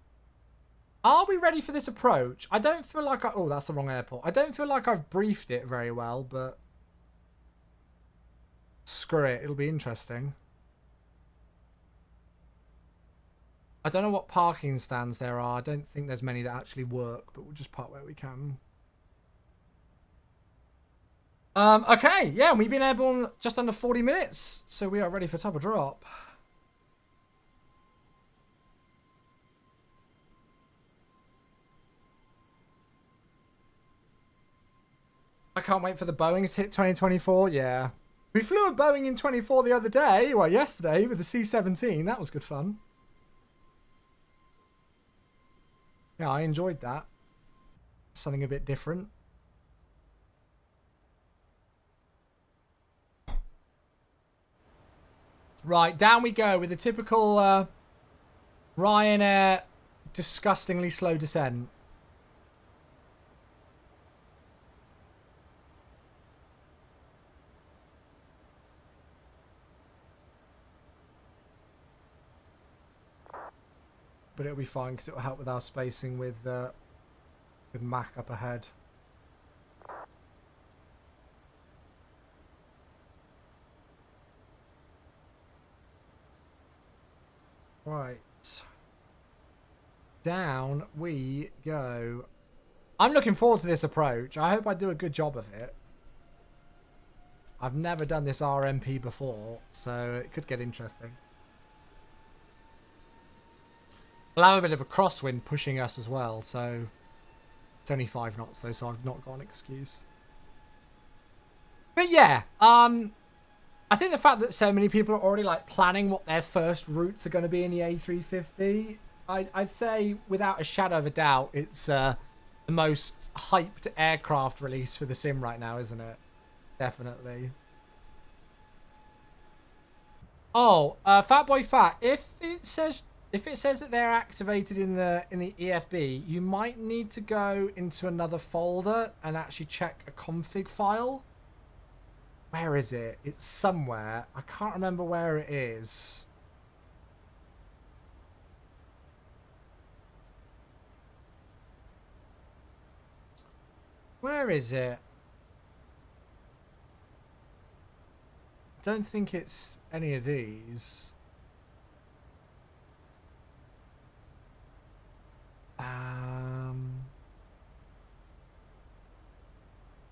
Are we ready for this approach? I don't feel like oh, that's the wrong airport. I don't feel like I've briefed it very well, but screw it. It'll be interesting. I don't know what parking stands there are. I don't think there's many that actually work, but we'll just park where we can. Okay, yeah, we've been airborne just under 40 minutes, so we are ready for top of drop. I can't wait for the Boeings to hit 2024. Yeah. We flew a Boeing in 24 the other day, well, yesterday, with the C-17. That was good fun. Yeah, I enjoyed that. Something a bit different. Right, down we go with the typical Ryanair disgustingly slow descent. But it'll be fine because it'll help with our spacing with Mac up ahead. Right. Down we go. I'm looking forward to this approach. I hope I do a good job of it. I've never done this RMP before, so it could get interesting. We'll have a bit of a crosswind pushing us as well, so it's only 5 knots though, so I've not got an excuse. But yeah, I think the fact that so many people are already like planning what their first routes are going to be in the A350, I'd say without a shadow of a doubt, it's the most hyped aircraft release for the sim right now, isn't it? Definitely. Oh, Fatboy Fat, if it says that they're activated in the EFB, you might need to go into another folder and actually check a config file. Where is it? It's somewhere. I can't remember where it is. Where is it? I don't think it's any of these.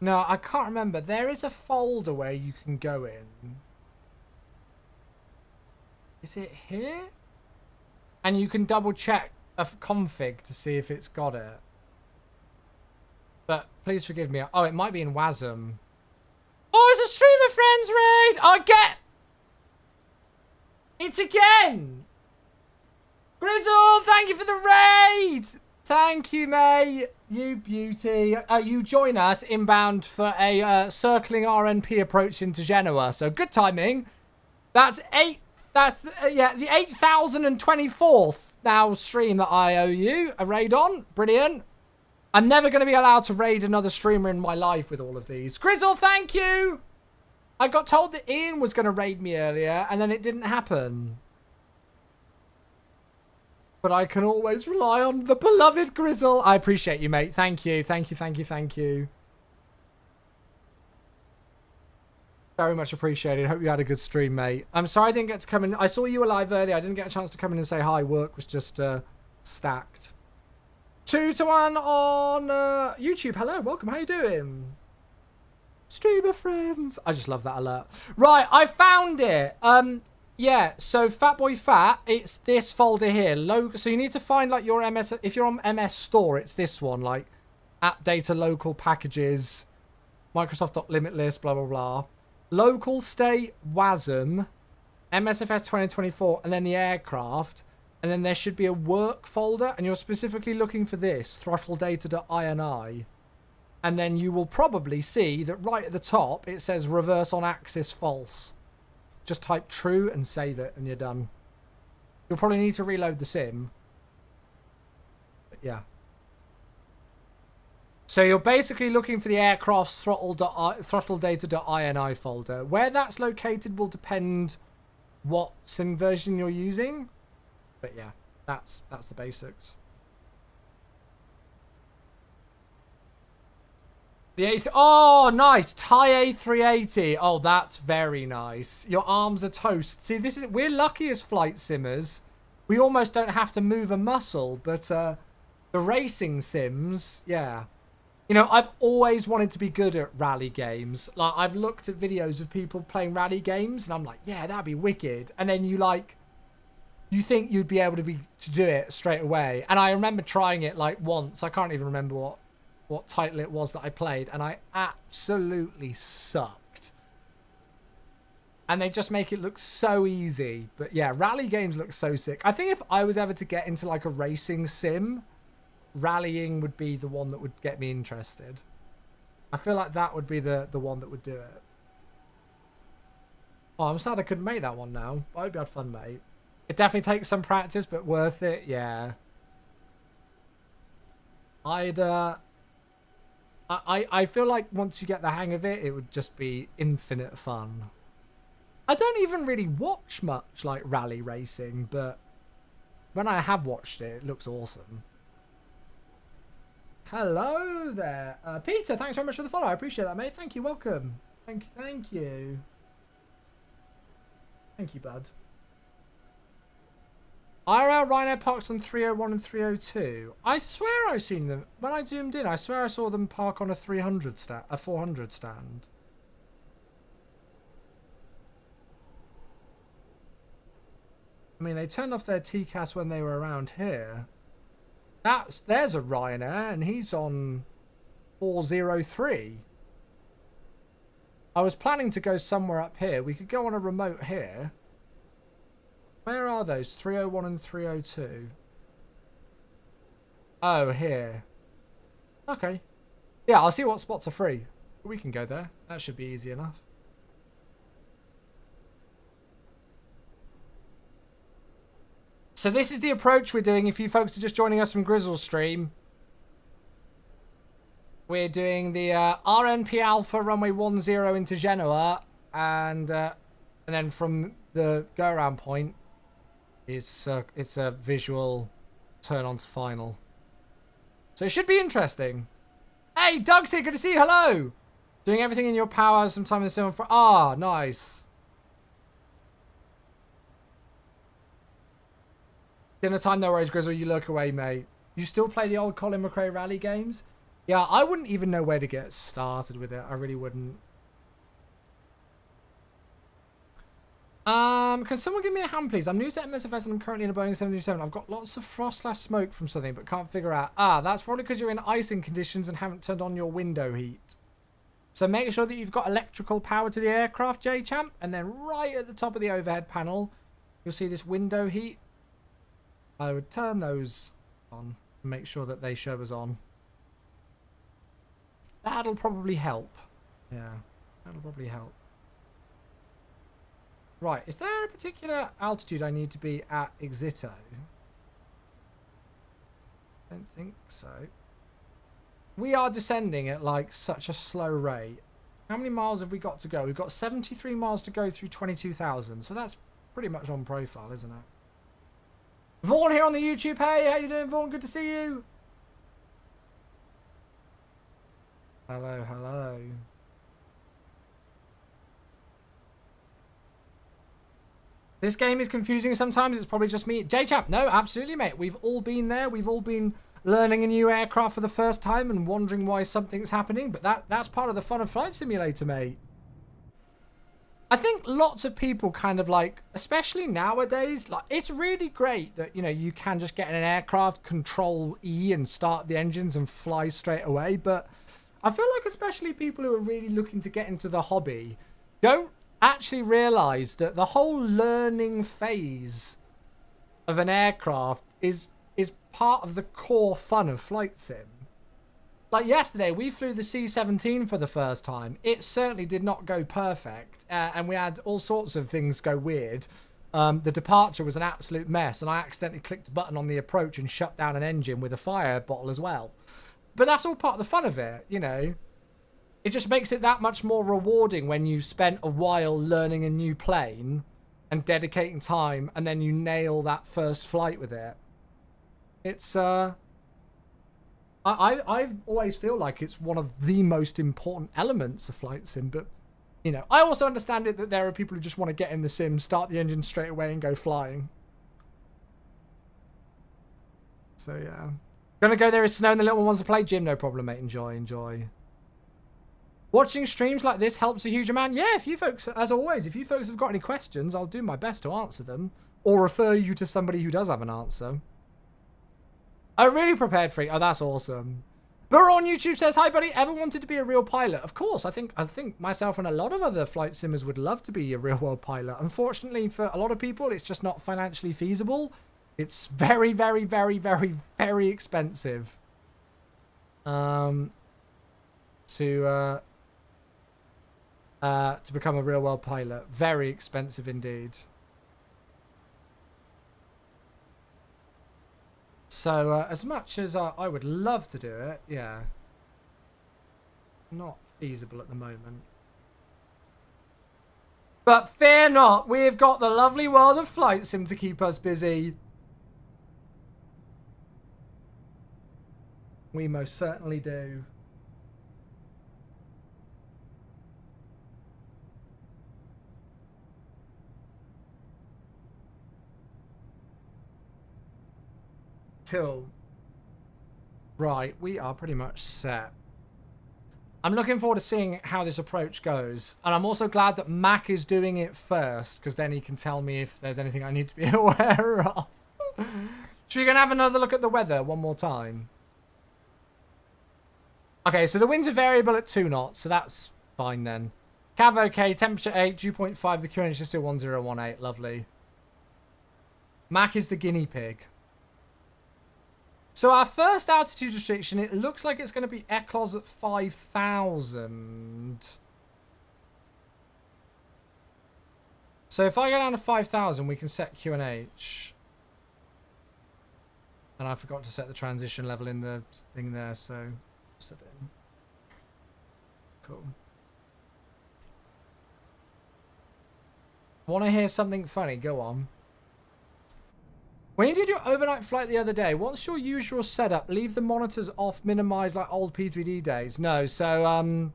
No, I can't remember. There is a folder where you can go in. Is it here? And you can double check a config to see if it's got it. But please forgive me. Oh, it might be in WASM. Oh, it's a Streamer Friends raid! Oh, it's again! Grizzle, thank you for the raid! Thank you, mate. You beauty. You join us inbound for a circling RNP approach into Genoa. So good timing. That's the 8,024th now stream that I owe you a raid on. Brilliant. I'm never going to be allowed to raid another streamer in my life with all of these. Grizzle, thank you. I got told that Ian was going to raid me earlier and then it didn't happen. But I can always rely on the beloved Grizzle. I appreciate you, mate. Thank you. Thank you, thank you, thank you. Very much appreciated. Hope you had a good stream, mate. I'm sorry I didn't get to come in. I saw you were live earlier. I didn't get a chance to come in and say hi. Work was just stacked. 2 to 1 on YouTube. Hello, welcome. How you doing? Streamer friends. I just love that alert. Right, I found it. Yeah, so Fatboy Fat, it's this folder here. So you need to find like your MS. If you're on MS Store, it's this one, like app data, local packages, Microsoft.limitless, blah blah blah. Local state WASM, MSFS 2024, and then the aircraft. And then there should be a work folder, and you're specifically looking for this, throttledata.ini. And then you will probably see that right at the top, it says reverse on axis false. Just type true and save it, and you're done. You'll probably need to reload the sim. But yeah. So you're basically looking for the aircraft's throttledata.ini folder. Where that's located will depend what sim version you're using. But yeah, that's the basics. The oh, nice. Thai A380. Oh, that's very nice. Your arms are toast. See, we're lucky as flight simmers. We almost don't have to move a muscle, but the racing sims, yeah. You know, I've always wanted to be good at rally games. Like, I've looked at videos of people playing rally games, and I'm like, yeah, that'd be wicked. And then you think you'd be able to do it straight away. And I remember trying it like once. I can't even remember what title it was that I played, and I absolutely sucked. And they just make it look so easy. But yeah, rally games look so sick. I think if I was ever to get into like a racing sim, rallying would be the one that would get me interested. I feel like that would be the one that would do it. Oh, I'm sad I couldn't make that one now. I hope you had fun, mate. It definitely takes some practice, but worth it, yeah. I feel like once you get the hang of it, it would just be infinite fun. I don't even really watch much like rally racing, but when I have watched it, it looks awesome. Hello there. Peter, thanks very much for the follow. I appreciate that, mate. Thank you. Welcome. Thank you. Thank you. Thank you, bud. IRL Ryanair parks on 301 and 302. I swear I've seen them. When I zoomed in, I swear I saw them park on a 400 stand. I mean, they turned off their TCAS when they were around here. There's a Ryanair, and he's on 403. I was planning to go somewhere up here. We could go on a remote here. Where are those? 301 and 302. Oh, here. Okay. Yeah, I'll see what spots are free. We can go there. That should be easy enough. So this is the approach we're doing. If you folks are just joining us from Grizzle's stream, we're doing the RNP Alpha runway 10 into Genoa, and then from the go-around point, it's a visual turn on to final. So it should be interesting. Hey, Doug's here. Good to see you. Hello. Doing everything in your power. Sometime in the sim for nice. Dinner time, no worries, Grizzle. You look away, mate. You still play the old Colin McRae rally games? Yeah, I wouldn't even know where to get started with it. I really wouldn't. Can someone give me a hand, please? I'm new to MSFS and I'm currently in a Boeing 737. I've got lots of frost/smoke from something, but can't figure out. That's probably because you're in icing conditions and haven't turned on your window heat. So make sure that you've got electrical power to the aircraft, J-Champ, and then right at the top of the overhead panel, you'll see this window heat. I would turn those on and make sure that they show us on. That'll probably help. Yeah, that'll probably help. Right, is there a particular altitude I need to be at Exito? Don't think so. We are descending at like such a slow rate. How many miles have we got to go? We've got 73 miles to go through 22,000. So that's pretty much on profile, isn't it? Vaughn here on the YouTube. Hey, how you doing, Vaughn? Good to see you. Hello, hello. This game is confusing sometimes. It's probably just me. J-Champ, no, absolutely, mate. We've all been there. We've all been learning a new aircraft for the first time and wondering why something's happening. But that's part of the fun of Flight Simulator, mate. I think lots of people kind of like, especially nowadays, like it's really great that, you know, you can just get in an aircraft, control E and start the engines and fly straight away. But I feel like especially people who are really looking to get into the hobby don't actually realize that the whole learning phase of an aircraft is part of the core fun of flight sim. Like yesterday, we flew the C-17 for the first time. It certainly did not go perfect, and we had all sorts of things go weird. The departure was an absolute mess, and I accidentally clicked a button on the approach and shut down an engine with a fire bottle as well. But that's all part of the fun of it, you know. It just makes it that much more rewarding when you've spent a while learning a new plane and dedicating time, and then you nail that first flight with it. It's, I always feel like it's one of the most important elements of flight sim, but, you know, I also understand it that there are people who just want to get in the sim, start the engine straight away and go flying. So, yeah. Gonna go there is snow and the little one wants to play. Jim, no problem, mate. Enjoy, enjoy. Watching streams like this helps a huge amount. Yeah, if you folks, as always, if you folks have got any questions, I'll do my best to answer them. Or refer you to somebody who does have an answer. Oh, really prepared for it. Oh, that's awesome. Burr on YouTube says, hi, buddy. Ever wanted to be a real pilot? Of course. I think myself and a lot of other flight simmers would love to be a real world pilot. Unfortunately, for a lot of people, it's just not financially feasible. It's very, very, very, very, very expensive. To become a real world pilot. Very expensive indeed. So, as much as I would love to do it, yeah. Not feasible at the moment. But fear not, we've got the lovely world of flight sim to keep us busy. We most certainly do. Cool. Right, we are pretty much set. I'm looking forward to seeing how this approach goes. And I'm also glad that Mac is doing it first, because then he can tell me if there's anything I need to be aware of. Should we go and have another look at the weather one more time? Okay, so the winds are variable at 2 knots, so that's fine then. Cav okay, temperature 8, dew point 5, the QNH is still 1018, lovely. Mac is the guinea pig. So our first altitude restriction, it looks like it's going to be Eclos at 5,000. So if I go down to 5,000, we can set QNH. And I forgot to set the transition level in the thing there, so set it in. Cool. Want to hear something funny? Go on. When you did your overnight flight the other day, what's your usual setup? Leave the monitors off, minimize like old P3D days? No, so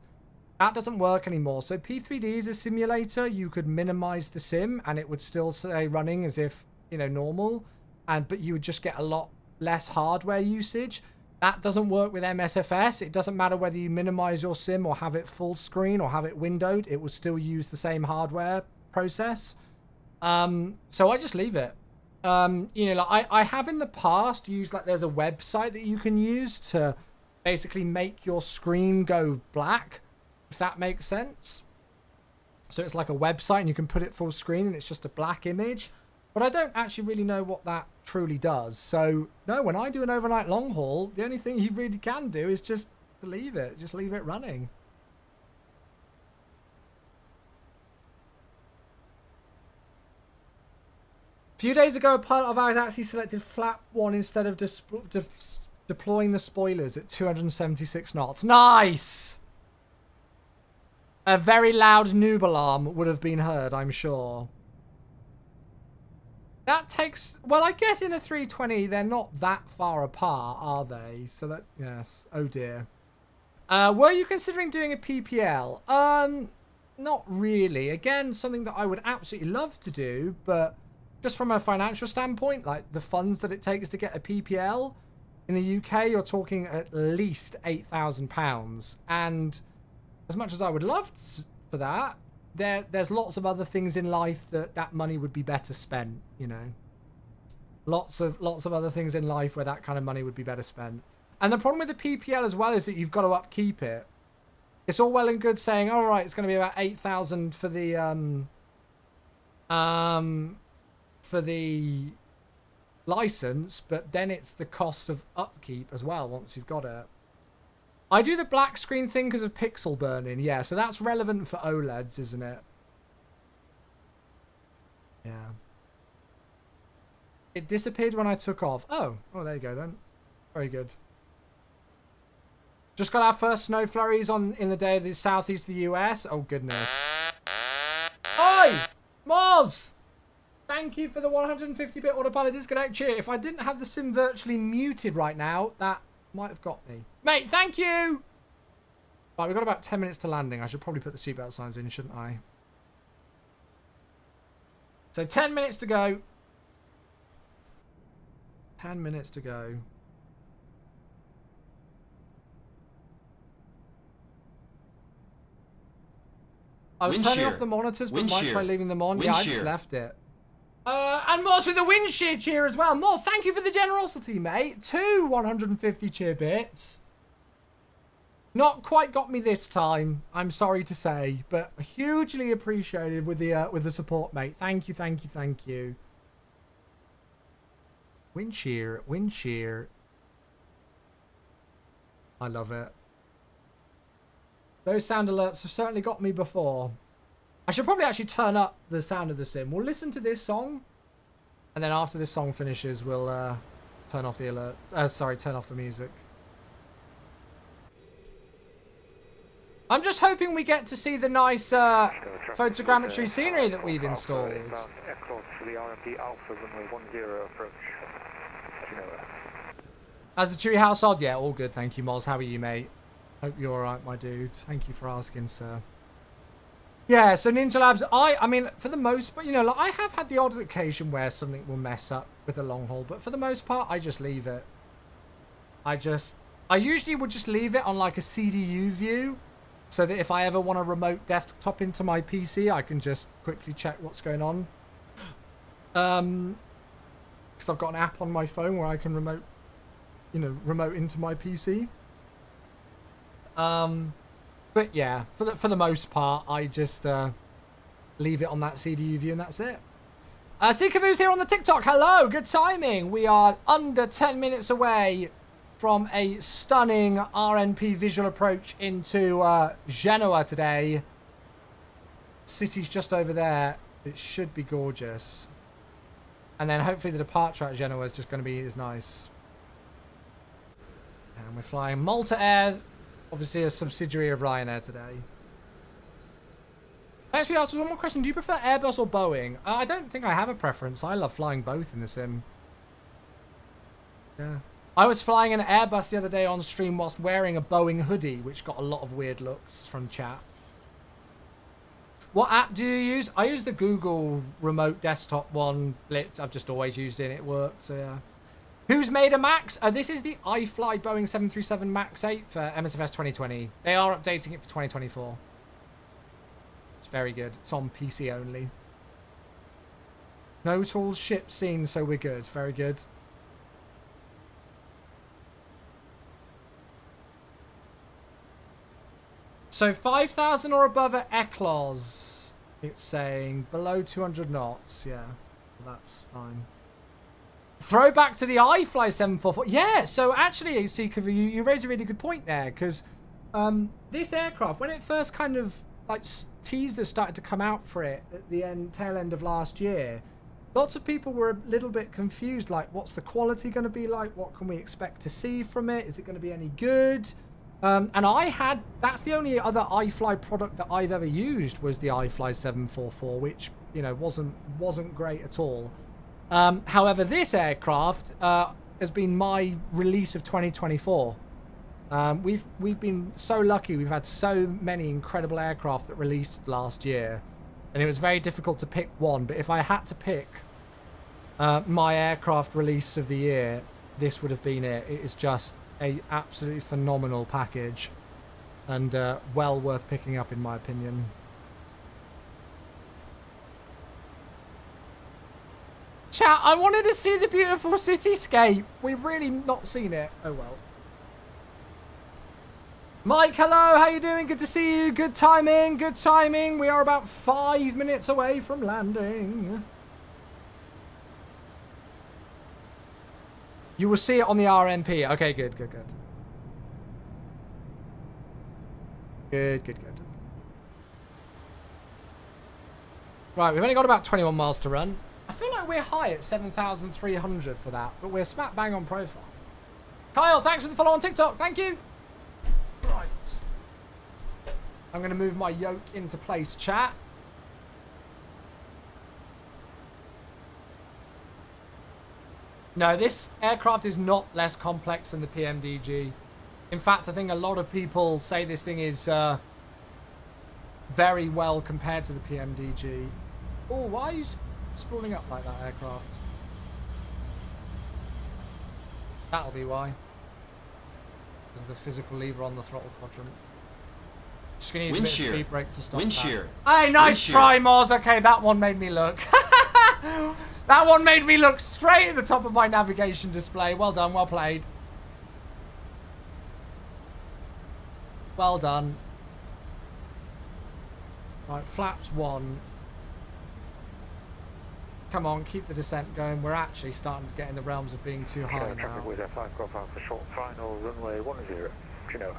that doesn't work anymore. So P3D is a simulator. You could minimize the sim and it would still say running as if, you know, normal. But you would just get a lot less hardware usage. That doesn't work with MSFS. It doesn't matter whether you minimize your sim or have it full screen or have it windowed. It will still use the same hardware process. So I just leave it. You know, like I have in the past used, like, there's a website that you can use to basically make your screen go black, if that makes sense. So it's like a website and you can put it full screen and it's just a black image. But I don't actually really know what that truly does. So no, when I do an overnight long haul, the only thing you really can do is just to leave it. Just leave it running. A few days ago, a pilot of ours actually selected flap 1 instead of deploying the spoilers at 276 knots. Nice! A very loud noob alarm would have been heard, I'm sure. That takes... Well, I guess in a 320, they're not that far apart, are they? So that... Yes. Oh, dear. Were you considering doing a PPL? Not really. Again, something that I would absolutely love to do, but... Just from a financial standpoint, like the funds that it takes to get a PPL, In the UK, you're talking at least £8,000. And as much as I would love for that, there's lots of other things in life that money would be better spent, you know. Lots of other things in life where that kind of money would be better spent. And the problem with the PPL as well is that you've got to upkeep it. It's all well and good saying, all right, it's going to be about 8,000 for the license, but then it's the cost of upkeep as well once you've got it. I do the black screen thing because of pixel burning. Yeah, so that's relevant for OLEDs, isn't it? Yeah. It disappeared when I took off. Oh, there you go then. Very good. Just got our first snow flurries in the day of the southeast of the US. Oh, goodness. Oi! Moz! Thank you for the 150-bit autopilot disconnect cheer. If I didn't have the sim virtually muted right now, that might have got me. Mate, thank you! Right, we've got about 10 minutes to landing. I should probably put the seatbelt signs in, shouldn't I? So 10 minutes to go. 10 minutes to go. I was turning off the monitors, but might try leaving them on. Yeah, I just left it. And Moz with the wind shear cheer as well. Moz, thank you for the generosity, mate. 2 150 cheer bits. Not quite got me this time, I'm sorry to say, but hugely appreciated with the support, mate. Thank you, thank you, thank you. Wind shear, wind shear. I love it. Those sound alerts have certainly got me before. I should probably actually turn up the sound of the sim. We'll listen to this song, and then after this song finishes, we'll turn off the alerts. Sorry, turn off the music. I'm just hoping we get to see the nice photogrammetry scenery that we've installed. As the Chewy household, yeah, all good, thank you, Moz. How are you, mate? Hope you're alright, my dude. Thank you for asking, sir. Yeah, so Ninja Labs, I mean, for the most part, you know, like, I have had the odd occasion where something will mess up with a long haul, but for the most part, I just leave it. I usually would just leave it on like a CDU view, so that if I ever want to remote desktop into my PC, I can just quickly check what's going on. Because I've got an app on my phone where I can remote into my PC. But yeah, for the most part, I just leave it on that CDU view and that's it. Seekavoo's here on the TikTok. Hello, good timing. We are under 10 minutes away from a stunning RNP visual approach into Genoa today. City's just over there. It should be gorgeous. And then hopefully the departure at Genoa is just going to be as nice. And we're flying Malta Air, obviously a subsidiary of Ryanair today. Thanks for asking. One more question. Do you prefer Airbus or Boeing? I don't think I have a preference. I love flying both in the sim. Yeah. I was flying an Airbus the other day on stream whilst wearing a Boeing hoodie, which got a lot of weird looks from chat. What app do you use? I use the Google remote desktop one, Blitz. I've just always used it. It worked, so yeah. Who's made a Max? This is the iFly Boeing 737 MAX 8 for MSFS 2020. They are updating it for 2024. It's very good. It's on PC only. No tall ship seen, so we're good. Very good. So 5,000 or above at Eclos. It's saying below 200 knots. Yeah, that's fine. Throwback to the iFly 744. Yeah, so actually, Seeker, you raised a really good point there, because this aircraft, when it first kind of, like, teasers started to come out for it at the tail end of last year, lots of people were a little bit confused, like, what's the quality going to be like? What can we expect to see from it? Is it going to be any good? And that's the only other iFly product that I've ever used was the iFly 744, which, you know, wasn't great at all. However, this aircraft has been my release of 2024. We've been so lucky. We've had so many incredible aircraft that released last year, and it was very difficult to pick one. But if I had to pick my aircraft release of the year, this would have been it. It is just a absolutely phenomenal package and well worth picking up in my opinion. Chat, I wanted to see the beautiful cityscape. We've really not seen it. Oh well. Mike, hello. How you doing? Good to see you. Good timing. Good timing. We are about 5 minutes away from landing. You will see it on the RNP. Okay, good, good, good. Good, good, good. Right, we've only got about 21 miles to run. I feel like we're high at 7,300 for that, but we're smack bang on profile. Kyle, thanks for the follow on TikTok. Thank you. Right. I'm going to move my yoke into place, chat. No, this aircraft is not less complex than the PMDG. In fact, I think a lot of people say this thing is very well compared to the PMDG. Oh, why are you spooling up like that, aircraft? That'll be why. Because of the physical lever on the throttle quadrant. Just gonna use a bit of speed brake to stop Wind that. shear. Hey, nice Wind try, shear. Moz. Okay, that one made me look. That one made me look straight at the top of my navigation display. Well done, well played. Well done. Right, flaps 1. Come on, keep the descent going. We're actually starting to get in the realms of being too high now. Traffic with F5 profile for short final runway 10, Genoa.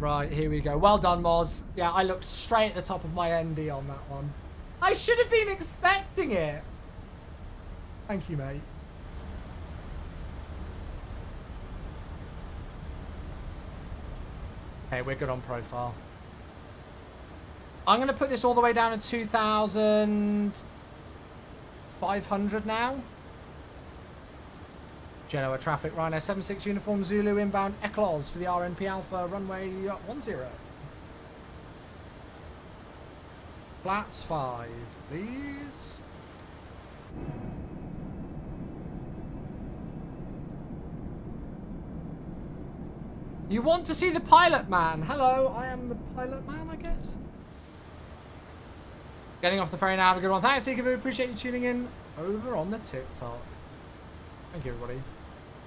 Right, here we go. Well done, Moz. Yeah, I looked straight at the top of my ND on that one. I should have been expecting it. Thank you, mate. Okay, we're good on profile. I'm going to put this all the way down to 2,500 now. Genoa traffic, Ryanair 76 uniform Zulu inbound Eclos for the RNP Alpha runway 10. Flaps 5, please. You want to see the pilot man? Hello, I am the pilot man, I guess. Getting off the ferry now, have a good one. Thanks, Ikavu. Appreciate you tuning in over on the TikTok. Thank you, everybody.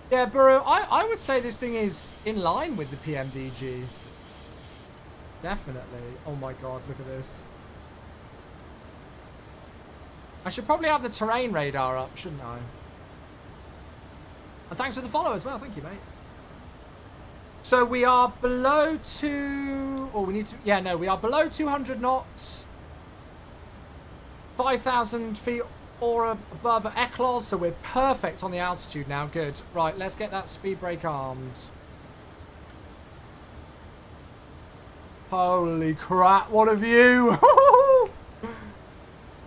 Yeah, Burrow, I would say this thing is in line with the PMDG. Definitely. Oh my god, look at this. I should probably have the terrain radar up, shouldn't I? And thanks for the follow as well. Thank you, mate. So we are below we are below 200 knots. 5,000 feet or above Eclos, so we're perfect on the altitude now. Good. Right, let's get that speed brake armed. Holy crap, what a view!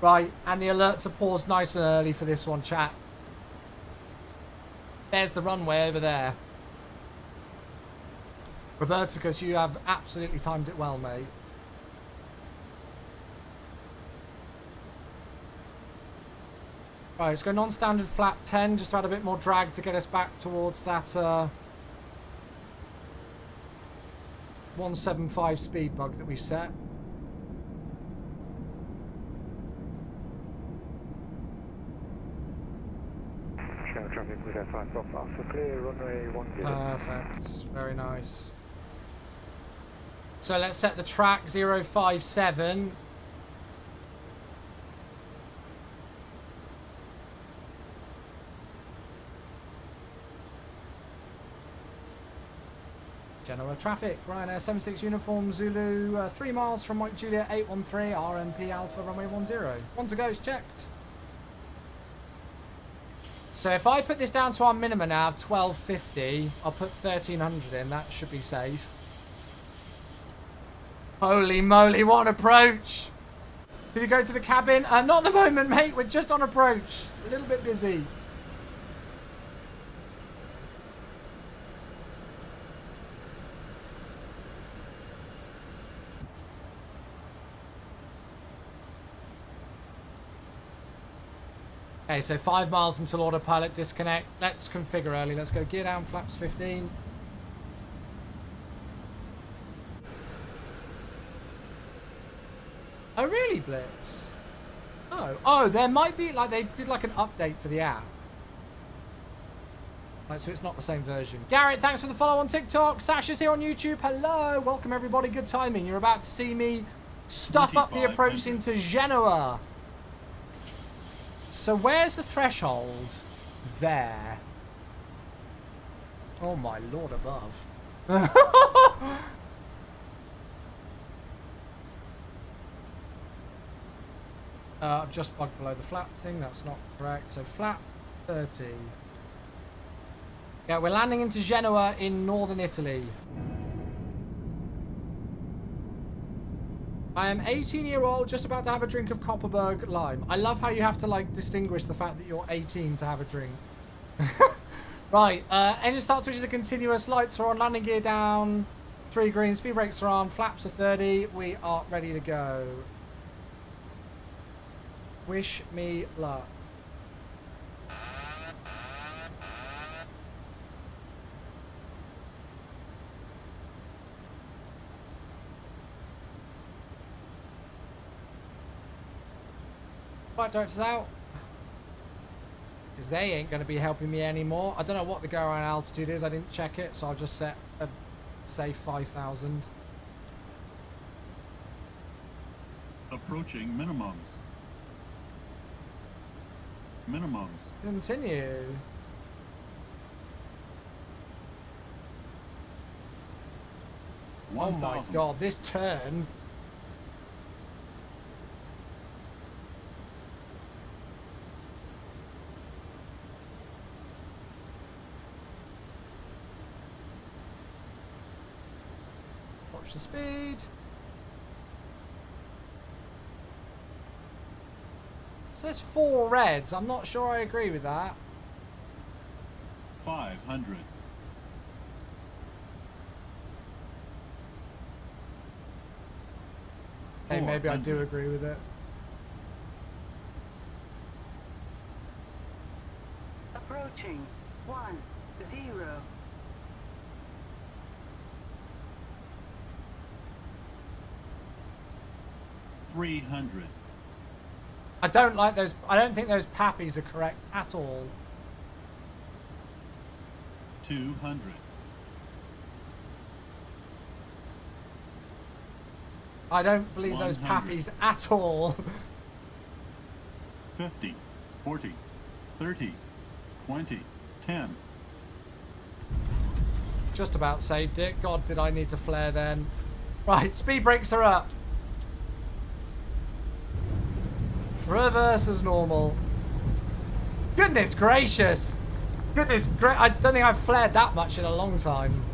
Right, and the alerts are paused nice and early for this one, chat. There's the runway over there. Roberticus, you have absolutely timed it well, mate. Right, let's go non-standard flap 10, just to add a bit more drag to get us back towards that 175 speed bug that we've set. Traffic with F5 profile for clear, runway 10. Perfect, very nice. So let's set the track 057. Genoa traffic, Ryanair 76 uniform Zulu, 3 miles from Mike Juliet 813, RNP Alpha runway 10. 1 to go, it's checked. So if I put this down to our minimum now of 1250, I'll put 1300 in, that should be safe. Holy moly, what an approach! Did you go to the cabin? Not at the moment, mate, we're just on approach. A little bit busy. Okay, so 5 miles until autopilot disconnect. Let's configure early. Let's go gear down, flaps 15. Oh, really, Blitz? Oh, there might be, like, they did, like, an update for the app. Like, so it's not the same version. Garrett, thanks for the follow on TikTok. Sasha's here on YouTube. Hello. Welcome, everybody. Good timing. You're about to see me stuff up the approach into Genoa. So where's the threshold? There. Oh, my lord above. I've just bugged below the flap thing. That's not correct. So flap 30. Yeah, we're landing into Genoa in northern Italy. I am 18-year-old, just about to have a drink of Copperberg Lime. I love how you have to, like, distinguish the fact that you're 18 to have a drink. Right, engine start switches are continuous. Lights are on, landing gear down. 3 green, speed brakes are on, flaps are 30. We are ready to go. Wish me luck. Flight directors out. Because they ain't going to be helping me anymore. I don't know what the go-around altitude is. I didn't check it, so I'll just set a say 5,000. Approaching minimums. Minimums. Continue. Oh my god, this turn. Watch the speed. It says 4 reds. I'm not sure I agree with that. 500. Hey, maybe I do agree with it. Approaching 10. 300. I don't like those. I don't think those pappies are correct at all. 200. I don't believe those 100. pappies at all. 50, 40, 30, 20, 10. Just about saved it. God, did I need to flare then. Right, speed brakes are up. Reverse as normal. Goodness gracious. Goodness I don't think I've flared that much in a long time.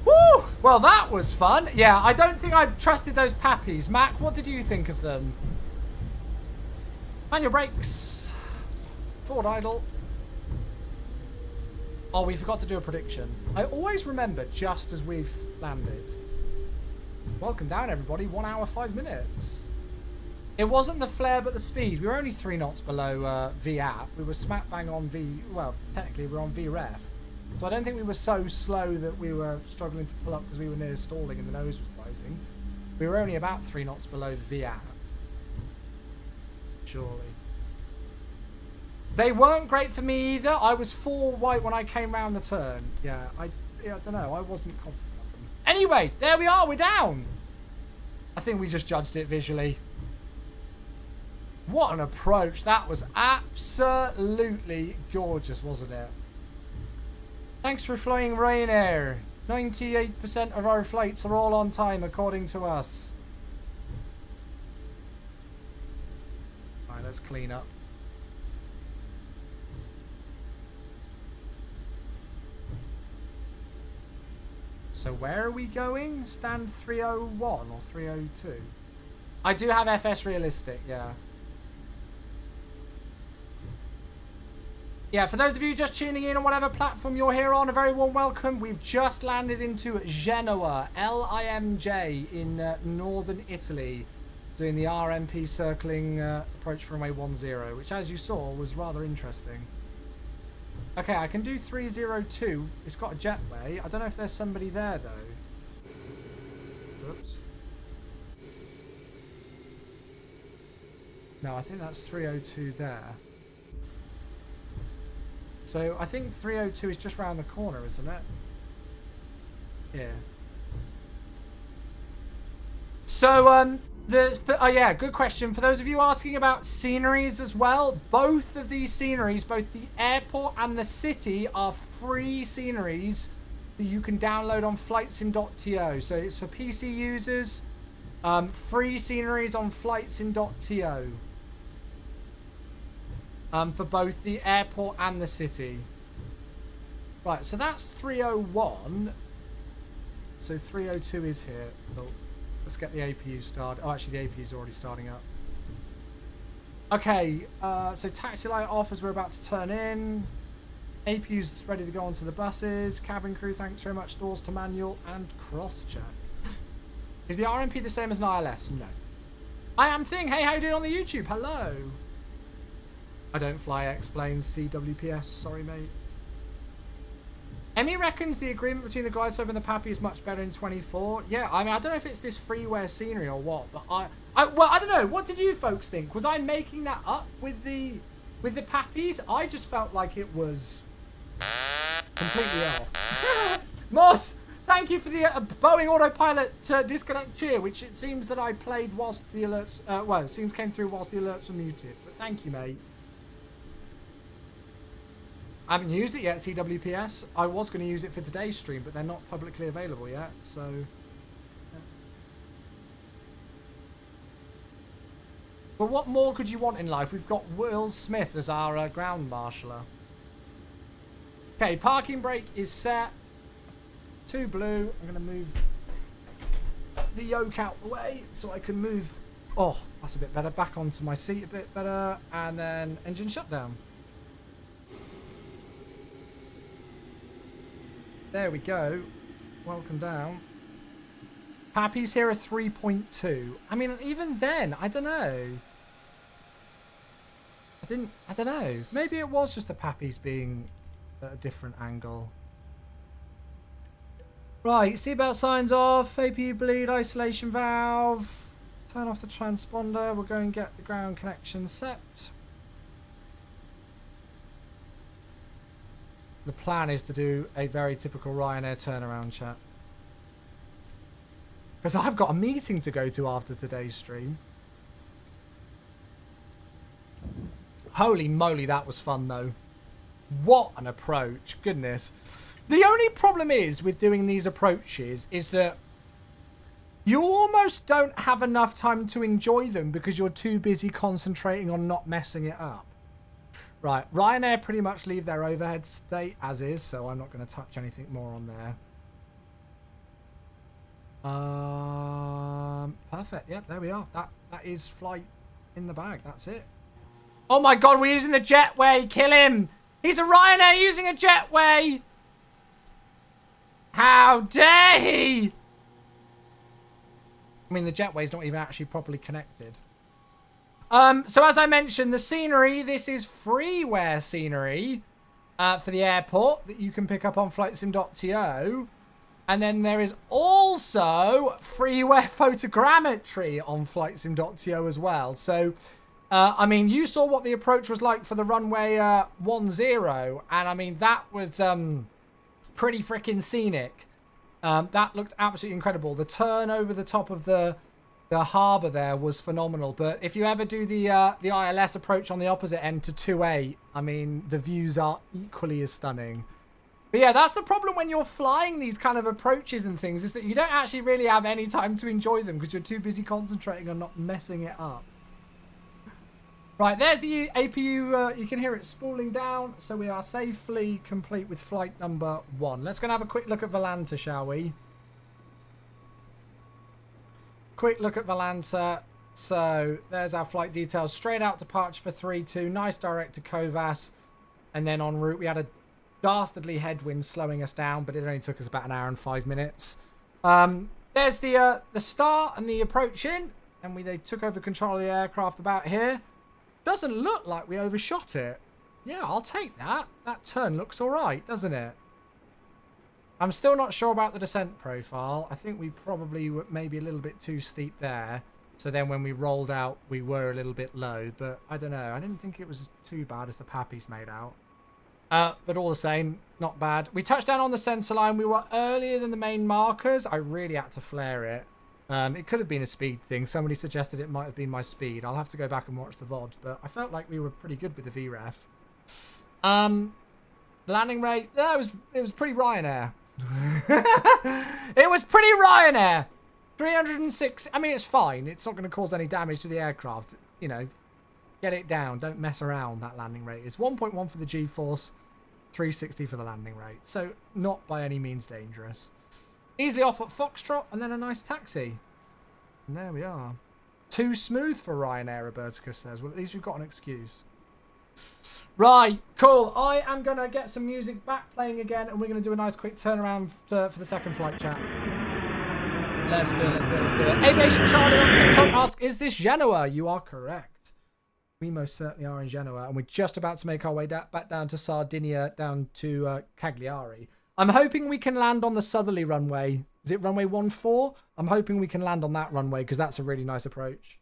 Woo! Well, that was fun. Yeah, I don't think I've trusted those pappies. Mac, what did you think of them? Manual brakes. Forward idle. Oh, we forgot to do a prediction. I always remember just as we've landed. Welcome down, everybody. 1 hour, 5 minutes. It wasn't the flare, but the speed. We were only 3 knots below V-app. We were smack bang on V... Well, technically, we were on V-ref. So I don't think we were so slow that we were struggling to pull up because we were near stalling and the nose was rising. We were only about 3 knots below V-app. Surely. They weren't great for me either. I was 4 white when I came round the turn. Yeah, I don't know. I wasn't confident of them. Anyway, there we are. We're down. I think we just judged it visually. What an approach. That was absolutely gorgeous, wasn't it? Thanks for flying Ryanair. 98% of our flights are all on time, according to us. Alright, let's clean up. So where are we going? Stand 301 or 302? I do have FS Realistic, yeah. Yeah, for those of you just tuning in on whatever platform you're here on, a very warm welcome. We've just landed into Genoa, LIMJ in northern Italy. doing the RMP circling approach for runway 10, which as you saw was rather interesting. Okay, I can do 302. It's got a jetway. I don't know if there's somebody there though. Whoops. No, I think that's 302 there. So I think 302 is just round the corner, isn't it? Yeah. So, oh yeah, good question. For those of you asking about sceneries as well, both of these sceneries, both the airport and the city, are free sceneries that you can download on flightsim.to. So it's for PC users, free sceneries on flightsim.to. For both the airport and the city. Right, so that's 301. So 302 is here. Oh, let's get the APU started. Oh, actually, the APU is already starting up. Okay, so taxi light off as we're about to turn in. APU's ready to go onto the buses. Cabin crew, thanks very much. Doors to manual and cross-check. Is the RMP the same as an ILS? No. I am Thing. Hey, how you doing on the YouTube? Hello. I don't fly, explains CWPS. Sorry, mate. Emmy reckons the agreement between the glide slope and the Pappy is much better in 24. Yeah, I mean, I don't know if it's this freeware scenery or what, but well, I don't know. What did you folks think? Was I making that up with the Pappies? I just felt like it was completely off. Moss, thank you for the Boeing autopilot disconnect cheer, which it seems that I played whilst the alerts, well, it seems came through whilst the alerts were muted. But thank you, mate. I haven't used it yet, CWPS. I was going to use it for today's stream, but they're not publicly available yet, so... Yeah. But what more could you want in life? We've got Will Smith as our ground marshaller. Okay, parking brake is set. 2 blue. I'm going to move the yoke out the way so I can move... Oh, that's a bit better. Back onto my seat a bit better. And then engine shutdown. There we go. Welcome down. Pappies here are 3.2. I mean, even then, I don't know. I don't know. Maybe it was just the Pappies being at a different angle. Right, seatbelt signs off. APU bleed, isolation valve. Turn off the transponder. We'll go and get the ground connection set. The plan is to do a very typical Ryanair turnaround chat. Because I've got a meeting to go to after today's stream. Holy moly, that was fun though. What an approach. Goodness. The only problem is with doing these approaches is that you almost don't have enough time to enjoy them because you're too busy concentrating on not messing it up. Right, Ryanair pretty much leave their overhead state as is, so I'm not going to touch anything more on there. Perfect. Yep, there we are. That is flight in the bag. That's it. Oh my god, we're using the jetway. Kill him. He's a Ryanair using a jetway. How dare he? I mean, the jetway's not even actually properly connected. So as I mentioned, the scenery, this is freeware scenery for the airport that you can pick up on flightsim.to. And then there is also freeware photogrammetry on flightsim.to as well. So, I mean, you saw what the approach was like for the runway 10. And I mean, that was pretty freaking scenic. That looked absolutely incredible. The turn over the top of the harbour there was phenomenal. But if you ever do the ILS approach on the opposite end to 28, I mean, the views are equally as stunning. But yeah, that's the problem when you're flying these kind of approaches and things, is that you don't actually really have any time to enjoy them because you're too busy concentrating on not messing it up. Right, there's the APU. You can hear it spooling down. So we are safely complete with flight number 1. Let's go and have a quick look at Valanta, shall we? Quick look at Valanta. So there's our flight details. Straight out departure for 3-2. Nice direct to Covas. And then en route, we had a dastardly headwind slowing us down, but it only took us about an hour and 5 minutes. There's the start and the approach in. and they took over control of the aircraft about here. Doesn't look like we overshot it. Yeah, I'll take that. That turn looks all right, doesn't it? I'm still not sure about the descent profile. I think we probably were maybe a little bit too steep there. So then when we rolled out, we were a little bit low. But I don't know. I didn't think it was too bad as the Pappies made out. But all the same, not bad. We touched down on the sensor line. We were earlier than the main markers. I really had to flare it. It could have been a speed thing. Somebody suggested it might have been my speed. I'll have to go back and watch the VOD. But I felt like we were pretty good with the VREF. The landing rate, yeah, it was pretty Ryanair. It was pretty Ryanair. 306. I mean, it's fine. It's not going to cause any damage to the aircraft. You know, get it down. Don't mess around. That landing rate is 1.1 for the G-force, 360 for the landing rate. So not by any means dangerous. Easily off at Foxtrot and then a nice taxi. And there we are. Too smooth for Ryanair, Roberticus says. Well, at least we've got an excuse. Right, cool. I am going to get some music back playing again, and we're going to do a nice quick turnaround for the second flight chat. Let's do it. Aviation Charlie on TikTok asks, is this Genoa? You are correct. We most certainly are in Genoa, and we're just about to make our way back down to Sardinia, down to Cagliari. I'm hoping we can land on the southerly runway. Is it runway 14? I'm hoping we can land on that runway, because that's a really nice approach.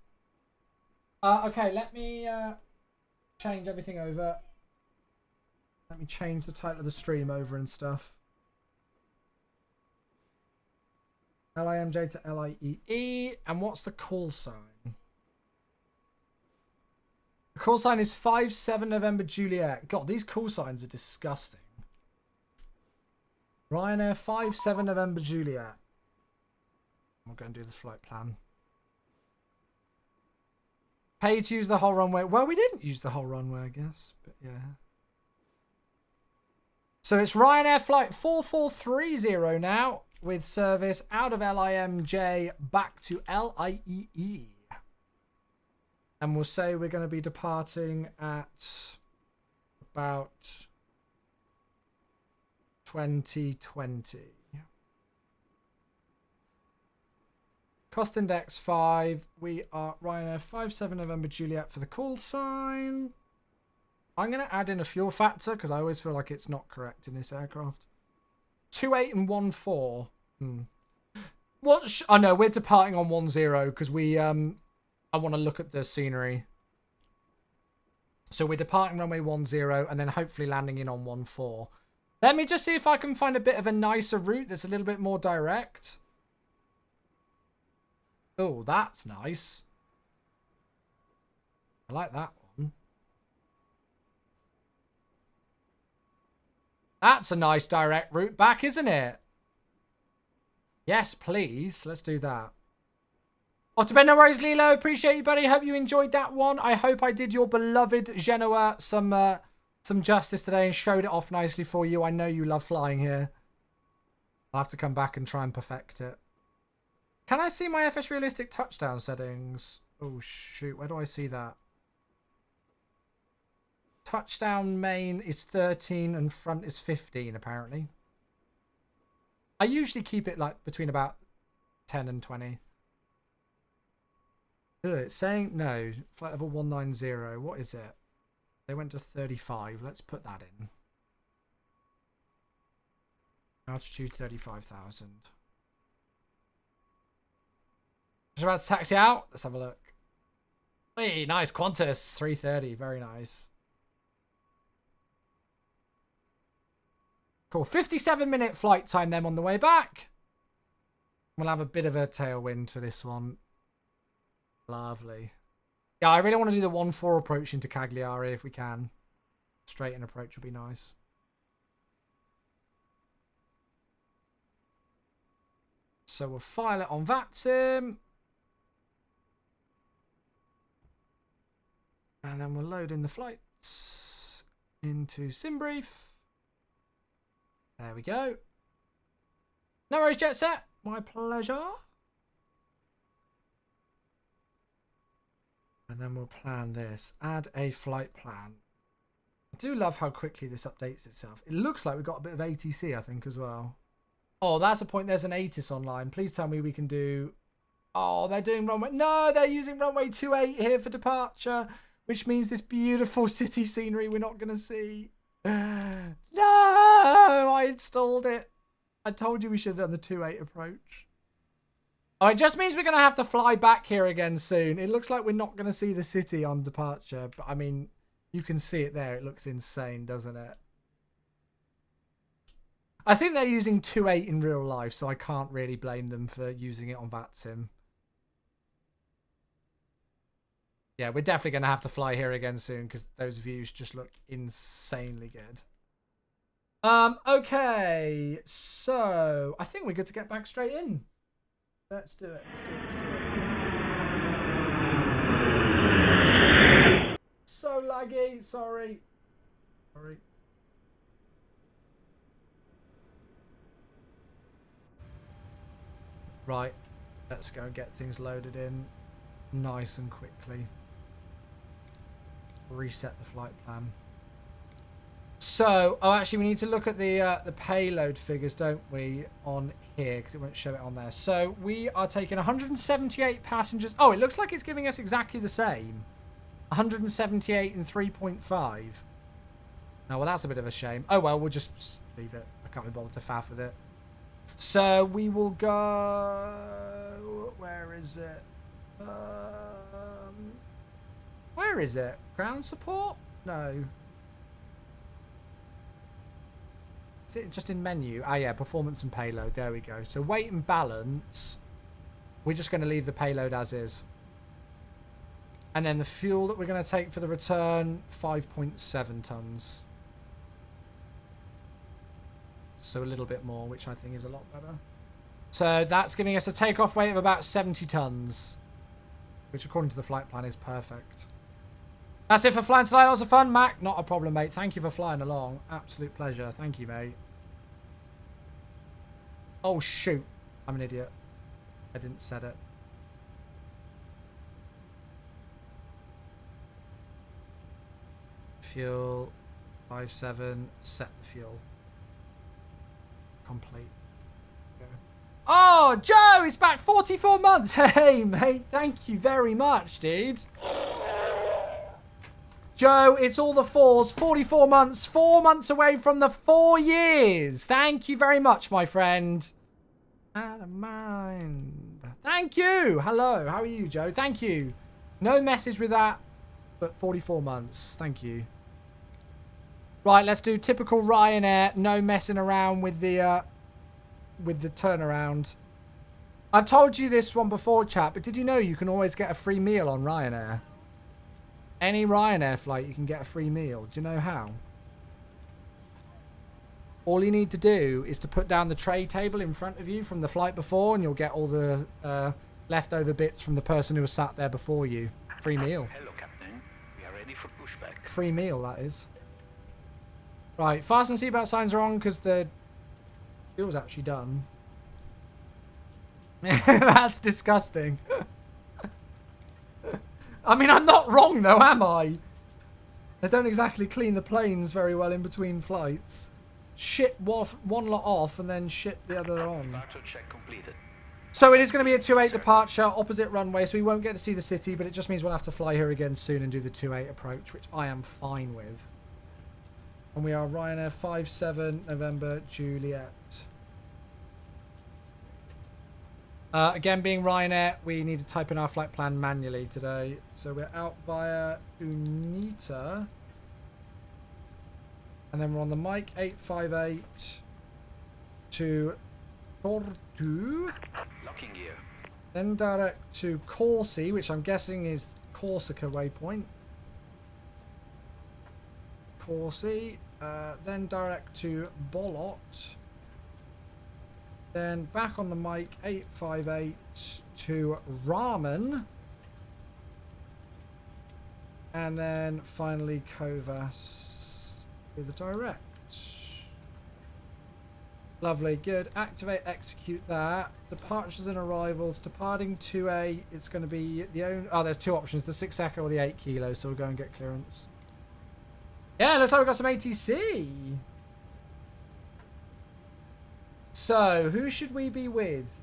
Okay, let me change everything over. Let me change the title of the stream over and stuff. LIMJ to LIEE. And what's the call sign? The call sign is 57 November Juliet. God, these call signs are disgusting. Ryanair 57 November Juliet. I'm going to do the flight plan. Pay to use the whole runway. Well, we didn't use the whole runway, I guess. But yeah. So it's Ryanair flight 4430 now, with service out of LIMJ back to LIEE. And we'll say we're going to be departing at about 2020. Cost index 5. We are Ryanair 57 November Juliet for the call sign. I'm going to add in a fuel factor because I always feel like it's not correct in this aircraft. 28 and 14. What? Oh no, we're departing on 10 because we I want to look at the scenery. So we're departing runway 10 and then hopefully landing in on 14. Let me just see if I can find a bit of a nicer route that's a little bit more direct. Oh, that's nice. I like that one. That's a nice direct route back, isn't it? Yes, please. Let's do that. Oh, to Ben, no worries, Lilo. Appreciate you, buddy. Hope you enjoyed that one. I hope I did your beloved Genoa some justice today and showed it off nicely for you. I know you love flying here. I'll have to come back and try and perfect it. Can I see my FS Realistic touchdown settings? Oh, shoot. Where do I see that? Touchdown main is 13 and front is 15, apparently. I usually keep it like between about 10 and 20. Ugh, it's saying no. Flight level 190. What is it? They went to 35. Let's put that in. Altitude 35,000. Just about to taxi out. Let's have a look. Hey, nice. Qantas 330. Very nice. Cool. 57-minute flight time then on the way back. We'll have a bit of a tailwind for this one. Lovely. Yeah, I really want to do the 1-4 approach into Cagliari if we can. Straight in approach would be nice. So we'll file it on VATSIM. And then we'll load in the flights into SimBrief. There we go. No worries, Jet Set. My pleasure. And then we'll plan this. Add a flight plan. I do love how quickly this updates itself. It looks like we've got a bit of ATC, I think, as well. Oh, that's the point. There's an ATIS online. Please tell me we can do Oh, they're doing runway. No, they're using runway 28 here for departure, which means this beautiful city scenery we're not going to see. No, I installed it. I told you we should have done the 28 approach. Oh, it just means we're going to have to fly back here again soon. It looks like we're not going to see the city on departure, but I mean, you can see it there. It looks insane, doesn't it? I think they're using 2.8 in real life, so I can't really blame them for using it on VATSIM. Yeah, we're definitely going to have to fly here again soon because those views just look insanely good. Okay, so I think we're good to get back straight in. Let's do it. Let's do it. Let's do it. So laggy. Sorry. Sorry. Right. Let's go and get things loaded in nice and quickly. Reset the flight plan. So, oh, actually, we need to look at the payload figures, don't we, on here, because it won't show it on there. So, we are taking 178 passengers. Oh, it looks like it's giving us exactly the same. 178 and 3.5. Oh, well, that's a bit of a shame. Oh, well, we'll just leave it. I can't be bothered to faff with it. So, we will go... Where is it? Where is it? Ground support? No. Is it just in menu? Ah, yeah, performance and payload. There we go. So weight and balance. We're just going to leave the payload as is. And then the fuel that we're going to take for the return, 5.7 tons. So a little bit more, which I think is a lot better. So that's giving us a takeoff weight of about 70 tons. Which according to the flight plan is perfect. That's it for flying tonight. Lots of fun, Mac. Not a problem, mate. Thank you for flying along. Absolute pleasure. Thank you, mate. Oh, shoot. I'm an idiot. I didn't set it. Fuel. 5.7. Set the fuel. Complete. Go. Oh, Joe is back. 44 months. Hey, mate. Thank you very much, dude. Joe, it's all the fours. 44 months. 4 months away from the 4 years. Thank you very much, my friend. Out of mind. Thank you. Hello. How are you, Joe? Thank you. No message with that, but 44 months. Thank you. Right, let's do typical Ryanair. No messing around with the turnaround. I've told you this one before, chat, but did you know you can always get a free meal on Ryanair? Any Ryanair flight, you can get a free meal. Do you know how? All you need to do is to put down the tray table in front of you from the flight before, and you'll get all the leftover bits from the person who was sat there before you. Free meal. Hello, Captain. We are ready for pushback. Free meal, that is. Right, fasten seatbelt signs are on because the deal was actually done. That's disgusting. I mean, I'm not wrong, though, am I? They don't exactly clean the planes very well in between flights. Ship one lot off and then ship the other on. Departure check completed. So it is going to be a 2.8 departure, opposite runway, so we won't get to see the city, but it just means we'll have to fly here again soon and do the 2.8 approach, which I am fine with. And we are Ryanair 57 November Juliet. Again, being Ryanair, we need to type in our flight plan manually today. So we're out via Unita. And then we're on the mic 858 to Tortu. Locking gear. Then direct to Corsi, which I'm guessing is Corsica waypoint. Corsi. Then direct to Bolot. Then back on the mic 858 to Ramen. And then finally Kovas with the direct. Lovely, good. Activate, execute that. Departures and arrivals. Departing 2A, it's going to be the only... Oh, there's two options, the 6 Echo or the 8 Kilo, so we'll go and get clearance. Yeah, looks like we've got some ATC. So, who should we be with?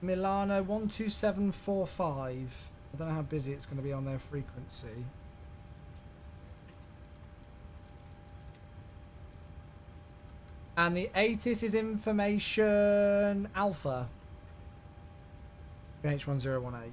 Milano 12745. I don't know how busy it's going to be on their frequency. And the ATIS is information alpha. H1018.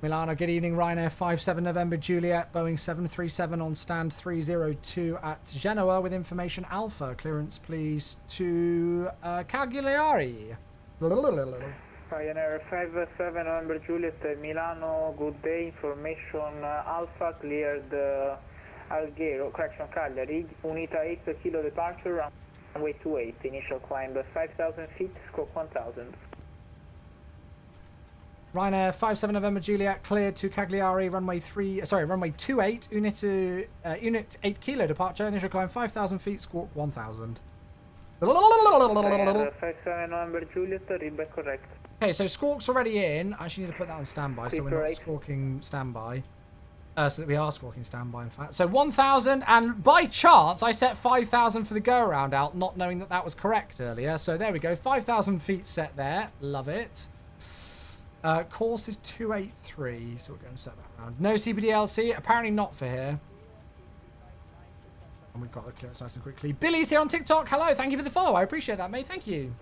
Milano, good evening. Ryanair 57 November Juliet, Boeing 737 on stand 302 at Genoa with information alpha. Clearance please to Cagliari. Ryanair 57 November Juliet, Milano, good day. Information alpha cleared Alghero, correction Cagliari, Unita 8 per kilo departure, runway 28, initial climb 5,000 feet, scope 1,000. Ryanair 57 November Juliet cleared to Cagliari, runway 28, unit 8 kilo departure, initial climb 5,000 feet, squawk 1,000. Ryanair 57 November Juliet, readback correct. Okay, so squawk's already in. I actually need to put that on standby, so we're not Right. squawking standby. So that we are squawking standby, in fact. So 1,000, and by chance, I set 5,000 for the go-around out, not knowing that that was correct earlier. So there we go, 5,000 feet set there. Love it. Course is 283, so we're going to set that around. No CPDLC, apparently not for here. And we've got the clearance nice and quickly. Billy's here on TikTok. Hello, thank you for the follow. I appreciate that, mate. Thank you.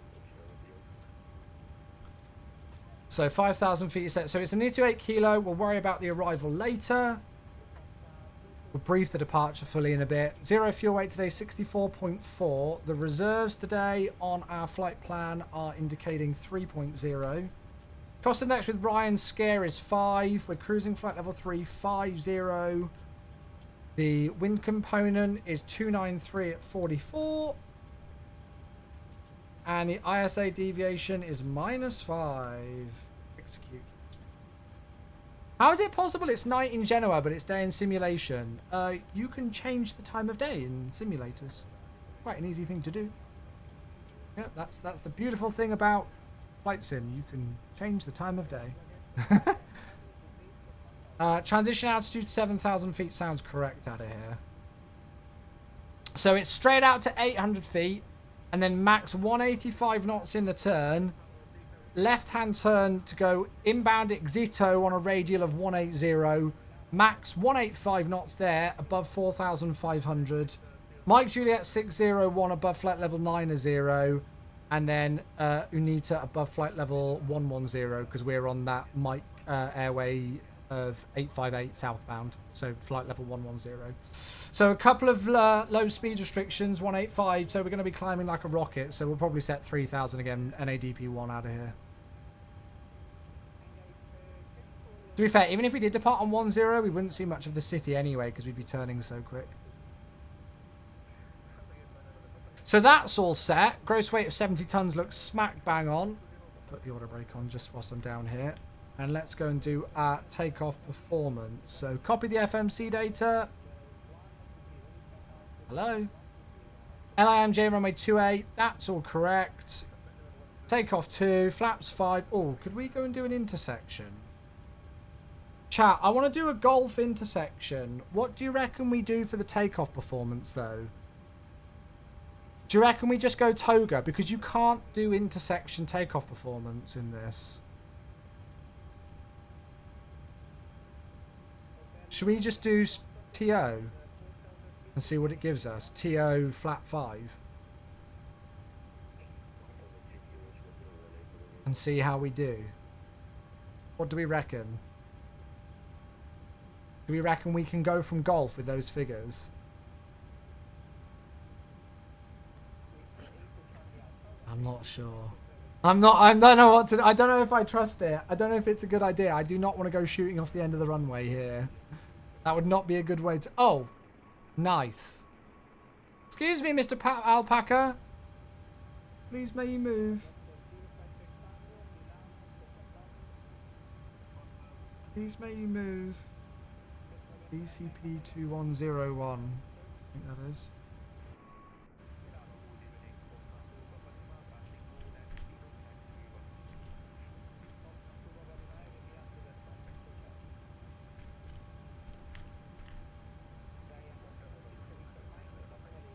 So 5,000 feet is set. So it's a near to 8 kilo. We'll worry about the arrival later. We'll brief the departure fully in a bit. Zero fuel weight today, 64.4. The reserves today on our flight plan are indicating 3.0. Cost index with Ryan Scare is 5. We're cruising flight level 350. The wind component is 293 at 44. And the ISA deviation is -5. Execute. How is it possible it's night in Genoa, but it's day in simulation? You can change the time of day in simulators. Quite an easy thing to do. Yeah, that's the beautiful thing about flight sim. You can change the time of day. Transition altitude 7,000 feet sounds correct out of here. So it's straight out to 800 feet. And then max 185 knots in the turn. Left-hand turn to go inbound Exito on a radial of 180. Max 185 knots there, above 4,500. Mike Juliet 601 above flight level 90. And then Unita above flight level 110 because we're on that Mike airway of 858 southbound. So flight level 110. So a couple of low speed restrictions, 185. So we're going to be climbing like a rocket. So we'll probably set 3,000 again, NADP1 out of here. To be fair, even if we did depart on 10, we wouldn't see much of the city anyway because we'd be turning so quick. So that's all set. Gross weight of 70 tons looks smack bang on. Put the auto brake on just whilst I'm down here. And let's go and do our takeoff performance. So copy the FMC data. Hello. LIMJ runway 28. That's all correct. Takeoff 2. Flaps 5. Oh, could we go and do an intersection? Chat, I want to do a golf intersection. What do you reckon we do for the takeoff performance, though? Do you reckon we just go toga? Because you can't do intersection takeoff performance in this. Should we just do TO and see what it gives us? TO flap 5. And see how we do. What do we reckon? Do we reckon we can go from golf with those figures? I'm not sure. I don't know what to... I don't know if I trust it. I don't know if it's a good idea. I do not want to go shooting off the end of the runway here. That would not be a good way to... Oh. Nice. Excuse me, Mr. Alpaca. Please may you move. Please may you move. BCP 2101. I think that is.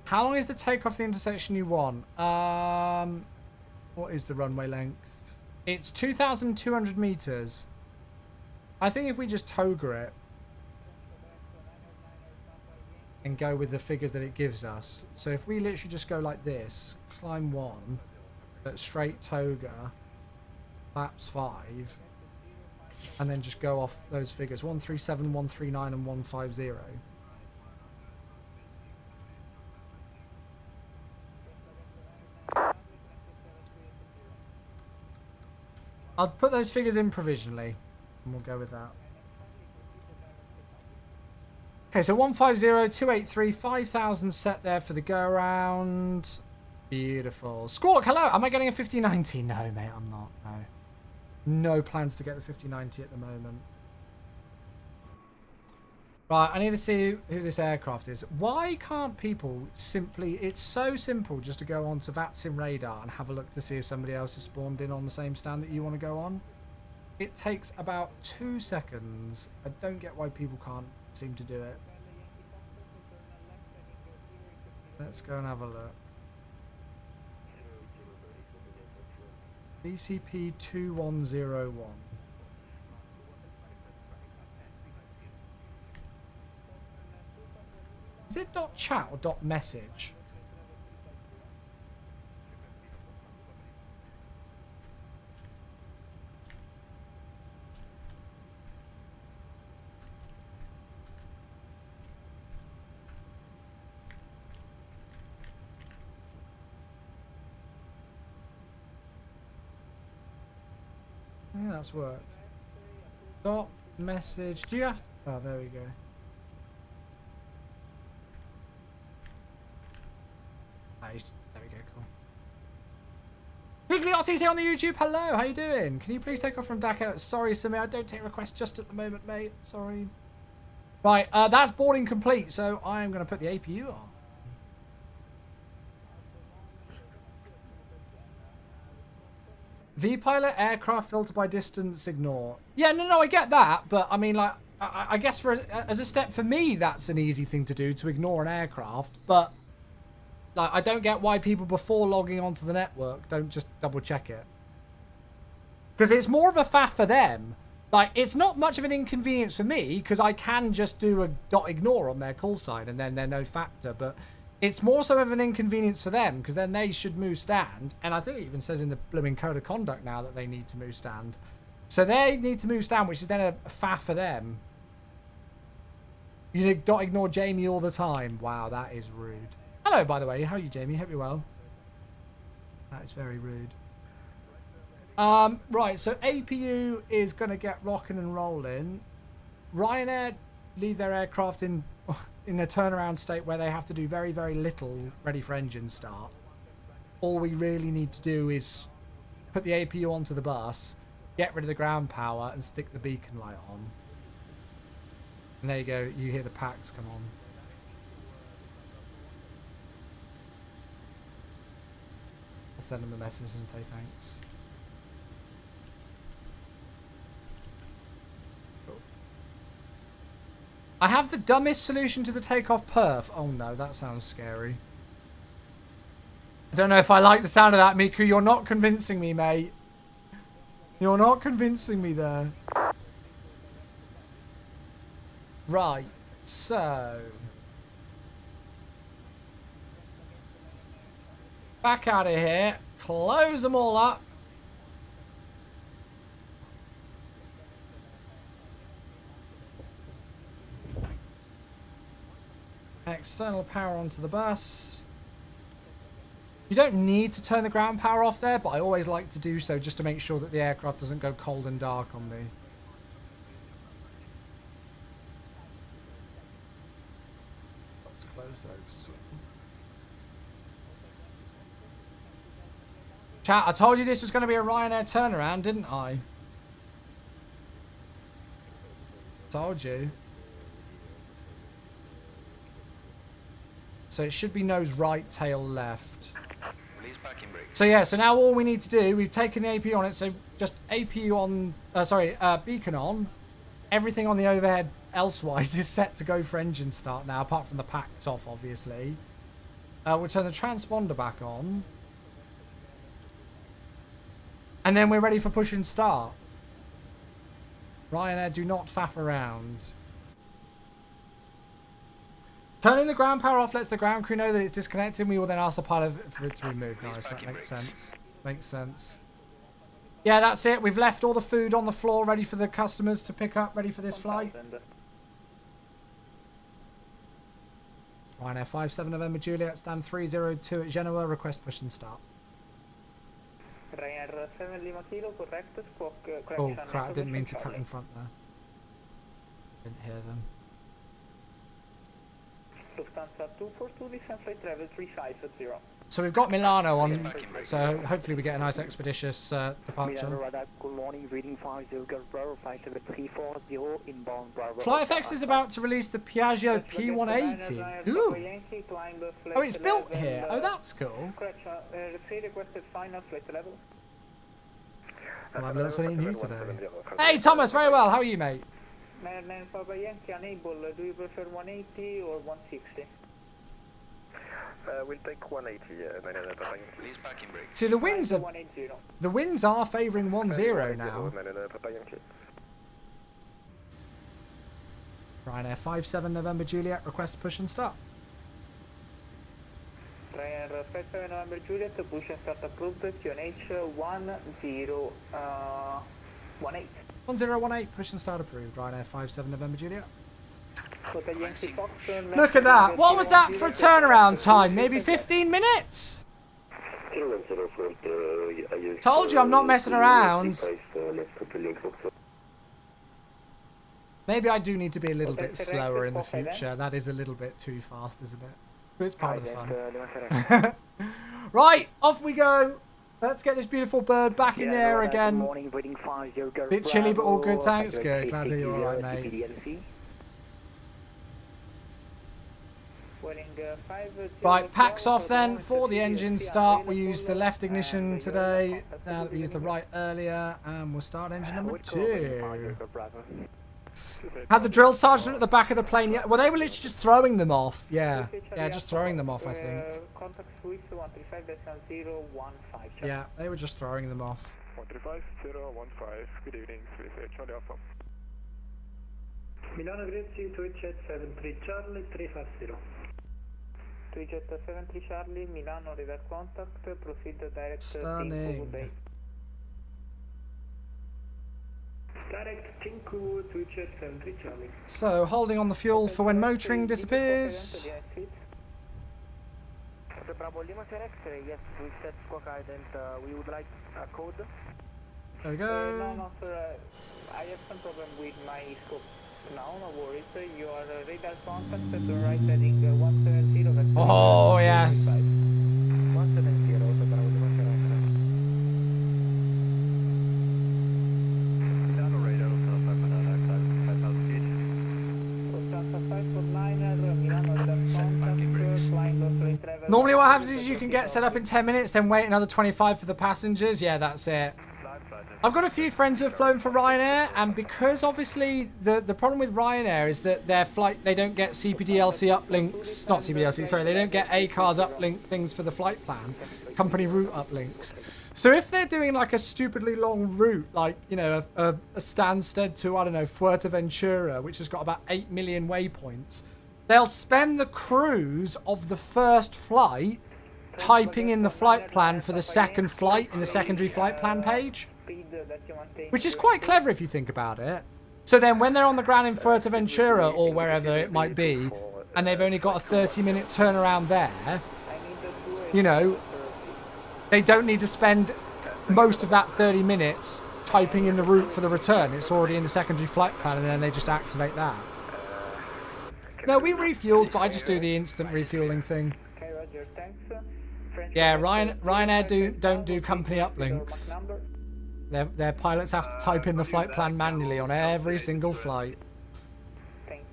How long is the takeoff the intersection you want? What is the runway length? It's 2,200 meters. I think if we just toga it and go with the figures that it gives us. So if we literally just go like this, climb 1, but straight toga, flaps 5, and then just go off those figures, 137, 139, and 150. I'll put those figures in provisionally, and we'll go with that. Okay, so 150, 283, 5,000 set there for the go-around. Beautiful. Squawk, hello. Am I getting a 5090? No, mate, I'm not. No. No plans to get the 5090 at the moment. Right, I need to see who this aircraft is. Why can't people simply... It's so simple just to go onto VATSIM radar and have a look to see if somebody else is spawned in on the same stand that you want to go on. It takes about 2 seconds. I don't get why people can't seem to do it. Let's go and have a look. BCP 2101. Is it .chat or .message? Yeah, that's worked. Dot message. Do you have to... Oh, there we go. There we go, cool. Pigliotti's here on the YouTube. Hello, how you doing? Can you please take off from Dakar? Sorry, Samir, I don't take requests just at the moment, mate. Sorry. Right, that's boarding complete, so I am going to put the APU on. V-pilot aircraft filter by distance ignore. Yeah, no, I get that, but I mean, like, I guess as a step for me, that's an easy thing to do, to ignore an aircraft, but like, I don't get why people before logging onto the network don't just double check it. Because it's more of a faff for them. Like, it's not much of an inconvenience for me, because I can just do a .ignore on their call sign, and then they're no factor, but it's more so of an inconvenience for them, because then they should move stand. And I think it even says in the blooming code of conduct now that they need to move stand. So they need to move stand, which is then a faff for them. You .ignore Jamie all the time. Wow, that is rude. Hello, by the way. How are you, Jamie? Hope you're well. That is very rude. Right, so APU is going to get rocking and rolling. Ryanair leave their aircraft in a turnaround state where they have to do very, very little ready for engine start. All we really need to do is put the APU onto the bus, get rid of the ground power, and stick the beacon light on. And there you go. You hear the packs come on. I'll send them a message and say thanks. I have the dumbest solution to the takeoff perf. Oh no, that sounds scary. I don't know if I like the sound of that, Miku. You're not convincing me, mate. You're not convincing me there. Right, so... back out of here. Close them all up. External power onto the bus. You don't need to turn the ground power off there, but I always like to do so just to make sure that the aircraft doesn't go cold and dark on me. Let's close those as well. Chat, I told you this was going to be a Ryanair turnaround, didn't I? Told you. So it should be nose right, tail left. Release parking brake. So yeah, so now all we need to do, we've taken the APU on it, so just APU on, beacon on. Everything on the overhead elsewise is set to go for engine start now, apart from the packs off, obviously. We'll turn the transponder back on. And then we're ready for push and start. Ryanair, do not faff around. Turning the ground power off lets the ground crew know that it's disconnected. We will then ask the pilot for it to be moved. Nice, that makes sense. Makes sense. Yeah, that's it. We've left all the food on the floor ready for the customers to pick up, ready for this flight. Ryanair 57 November Juliet, stand 302 at Genoa, request push and start. Ryanair 7 Lima Kilo, correct, squawk, Oh crap, didn't mean to cut in front there. Didn't hear them. Lufthansa 242, descent flight travel 3580. So we've got Milano on, so hopefully we get a nice expeditious departure. Good morning, reading 50 Bravo, flight level 340, inbound Bravo. FlyFX is about to release the Piaggio P180. Ooh! Oh, it's built here. Oh, that's cool. Well, I've learned something new today. Hey, Thomas, very well. How are you, mate? Papa Yankee unable, do you prefer 180 or 160? We'll take 180, Please parking brakes. See, the winds are favouring 1-0 now. Ryanair 57 November Juliet, request push and start. Ryanair 57 November Juliet, push and start approved, QNH 1018. 1018, push and start approved. Ryanair 57 November Juliet. Fox, Look at that. What was that for a turnaround time? Maybe 15 minutes? Told you I'm not messing around. Maybe I do need to be a little bit slower in the future. That is a little bit too fast, isn't it? But it's part of the fun. Right, off we go. Let's get this beautiful bird back in the air again. Bit chilly, but all good, thanks. Good, glad to hear you're alright, mate. Right, packs off then. For the engine start, we use the left ignition today. Now that we used the right earlier, and we'll start engine number 2. Had the drill sergeant at the back of the plane yet? Well, they were literally just throwing them off. Yeah, just throwing them off, I think. Yeah, they were just throwing them off. 135015, good evening, Charlie Alpha. Milano Grezzi, Twitchet 73 Charlie 350. Twitchet 73 Charlie, Milano radar contact, proceed direct Stunning. Direct Tinku, Twitchet 73 Charlie. So, holding on the fuel for when motoring disappears. Bravo Lima Select, yes, we set squawk ident, we would like a code. There we go. No, sir, I have some problem with my scope. Now, no worries, you are radar contact at the right heading 170. Oh, yes. 170, Bravo Lima Select. Milano radar, Lufthansa 5,000 feet. Lufthansa 549, Milano radar contact, flying local travel. Normally what happens is you can get set up in 10 minutes, then wait another 25 for the passengers. Yeah, that's it. I've got a few friends who have flown for Ryanair, and because obviously the problem with Ryanair is that their flight, they don't get CPDLC uplinks, not CPDLC, sorry, they don't get ACARS uplink things for the flight plan, company route uplinks. So if they're doing like a stupidly long route, like, you know, a Stansted to, I don't know, Fuerteventura, which has got about 8 million waypoints, they'll spend the cruise of the first flight typing in the flight plan for the second flight in the secondary flight plan page. Which is quite clever if you think about it. So then when they're on the ground in Fuerteventura or wherever it might be, and they've only got a 30-minute turnaround there, you know, they don't need to spend most of that 30 minutes typing in the route for the return. It's already in the secondary flight plan, and then they just activate that. No, we refueled, but I just do the instant refueling thing. Yeah, Ryanair don't do company uplinks. Their pilots have to type in the flight plan manually on every single flight.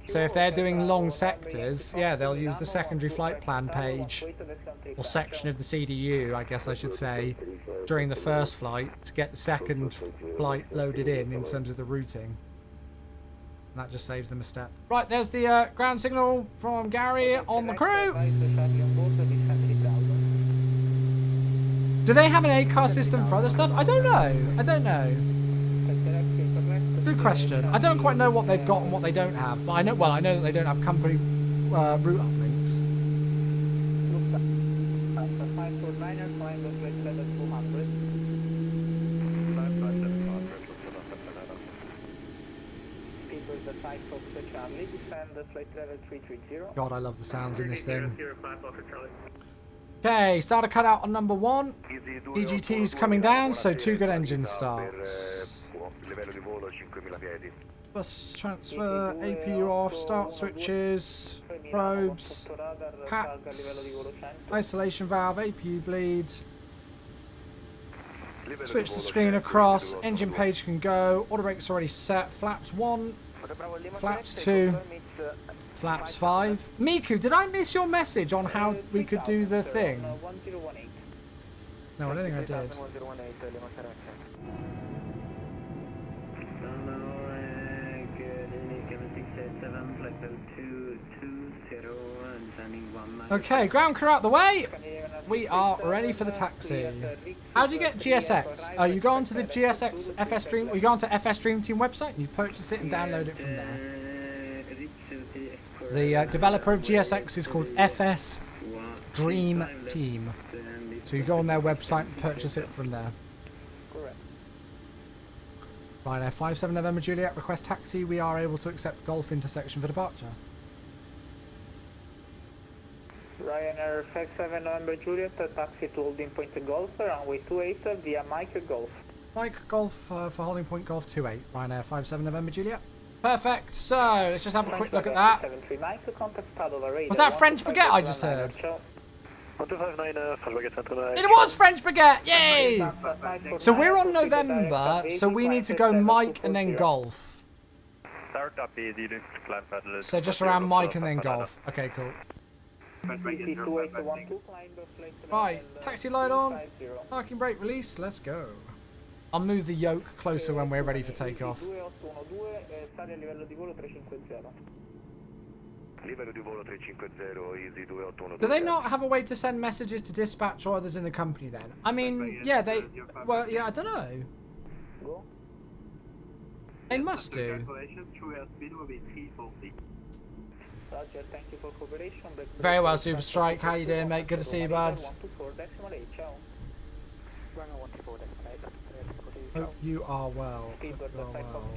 So if they're doing long sectors, yeah, they'll use the secondary flight plan page, or section of the CDU, I guess I should say, during the first flight to get the second flight loaded in terms of the routing. And that just saves them a step. Right, there's the ground signal from Gary on the crew. Do they have an ACAR system for other stuff? I don't know. I don't know. Good question. I don't quite know what they've got and what they don't have, but I know. Well, I know that they don't have company route uplinks. God, I love the sounds in this thing. Okay, starter cutout on number 1. EGT's coming down, so 2 good engine starts. Bus transfer, APU off, start switches, probes, packs, isolation valve, APU bleed. Switch the screen across, engine page can go, auto brakes already set, flaps 1, flaps 2, flaps 5. Miku, did I miss your message on how we could do the thing? No, I don't think I did. Okay, ground crew out the way. We are ready for the taxi. How do you get GSX? You go onto the GSX FS Dream, or you go onto FS Dream Team website and you purchase it and download it from there. The developer of GSX is called FS Dream Team. So you go on their website and purchase it from there. Ryanair 57 November Juliet, request taxi. We are able to accept Golf intersection for departure. Ryanair 57 November Juliet, taxi to holding point Golf, runway 28 via Mike Golf. Mike Golf for holding point Golf 28, Ryanair 57 November Juliet. Perfect, so let's just have a quick look at that. Was that French baguette I just heard? It was French baguette, yay! So we're on November, so we need to go Mike and then Golf. So just around Mike and then Golf. Okay, cool. Right, taxi light on, parking brake release, let's go. I'll move the yoke closer when we're ready for takeoff. Do they not have a way to send messages to dispatch or others in the company then? I mean, yeah, they... Well, yeah, I don't know. They must do. Very well, Super Strike. How you doing, mate? Good to see you, bud. Hope you are well. Hope you are well.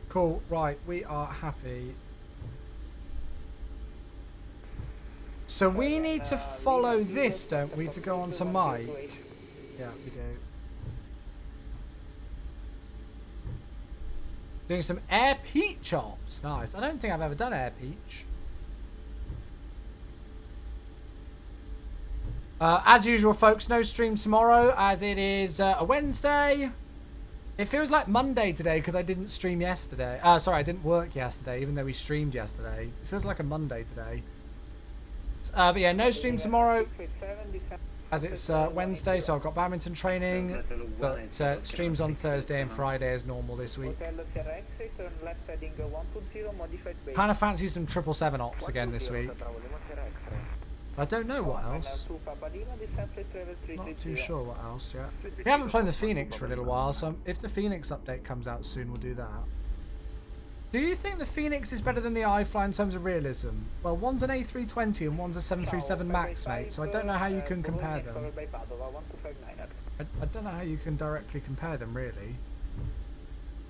Cool, right, we are happy. So we need to follow this, don't we, to go on to Mike? Yeah, we do. Doing some air peach chops. Nice. I don't think I've ever done air peach. As usual, folks, no stream tomorrow as it is a Wednesday. It feels like Monday today because I didn't stream yesterday. Sorry, I didn't work yesterday, even though we streamed yesterday. It feels like a Monday today. But yeah, no stream tomorrow as it's Wednesday, so I've got badminton training. But streams on Thursday and Friday as normal this week. Kind of fancy some 777 ops again this week. I don't know what else. Not too sure what else yet. We haven't flown the Phoenix for a little while, so if the Phoenix update comes out soon, we'll do that. Do you think the Phoenix is better than the iFly in terms of realism? Well, one's an A320 and one's a 737 MAX, mate, so I don't know how you can compare them. I don't know how you can directly compare them, really.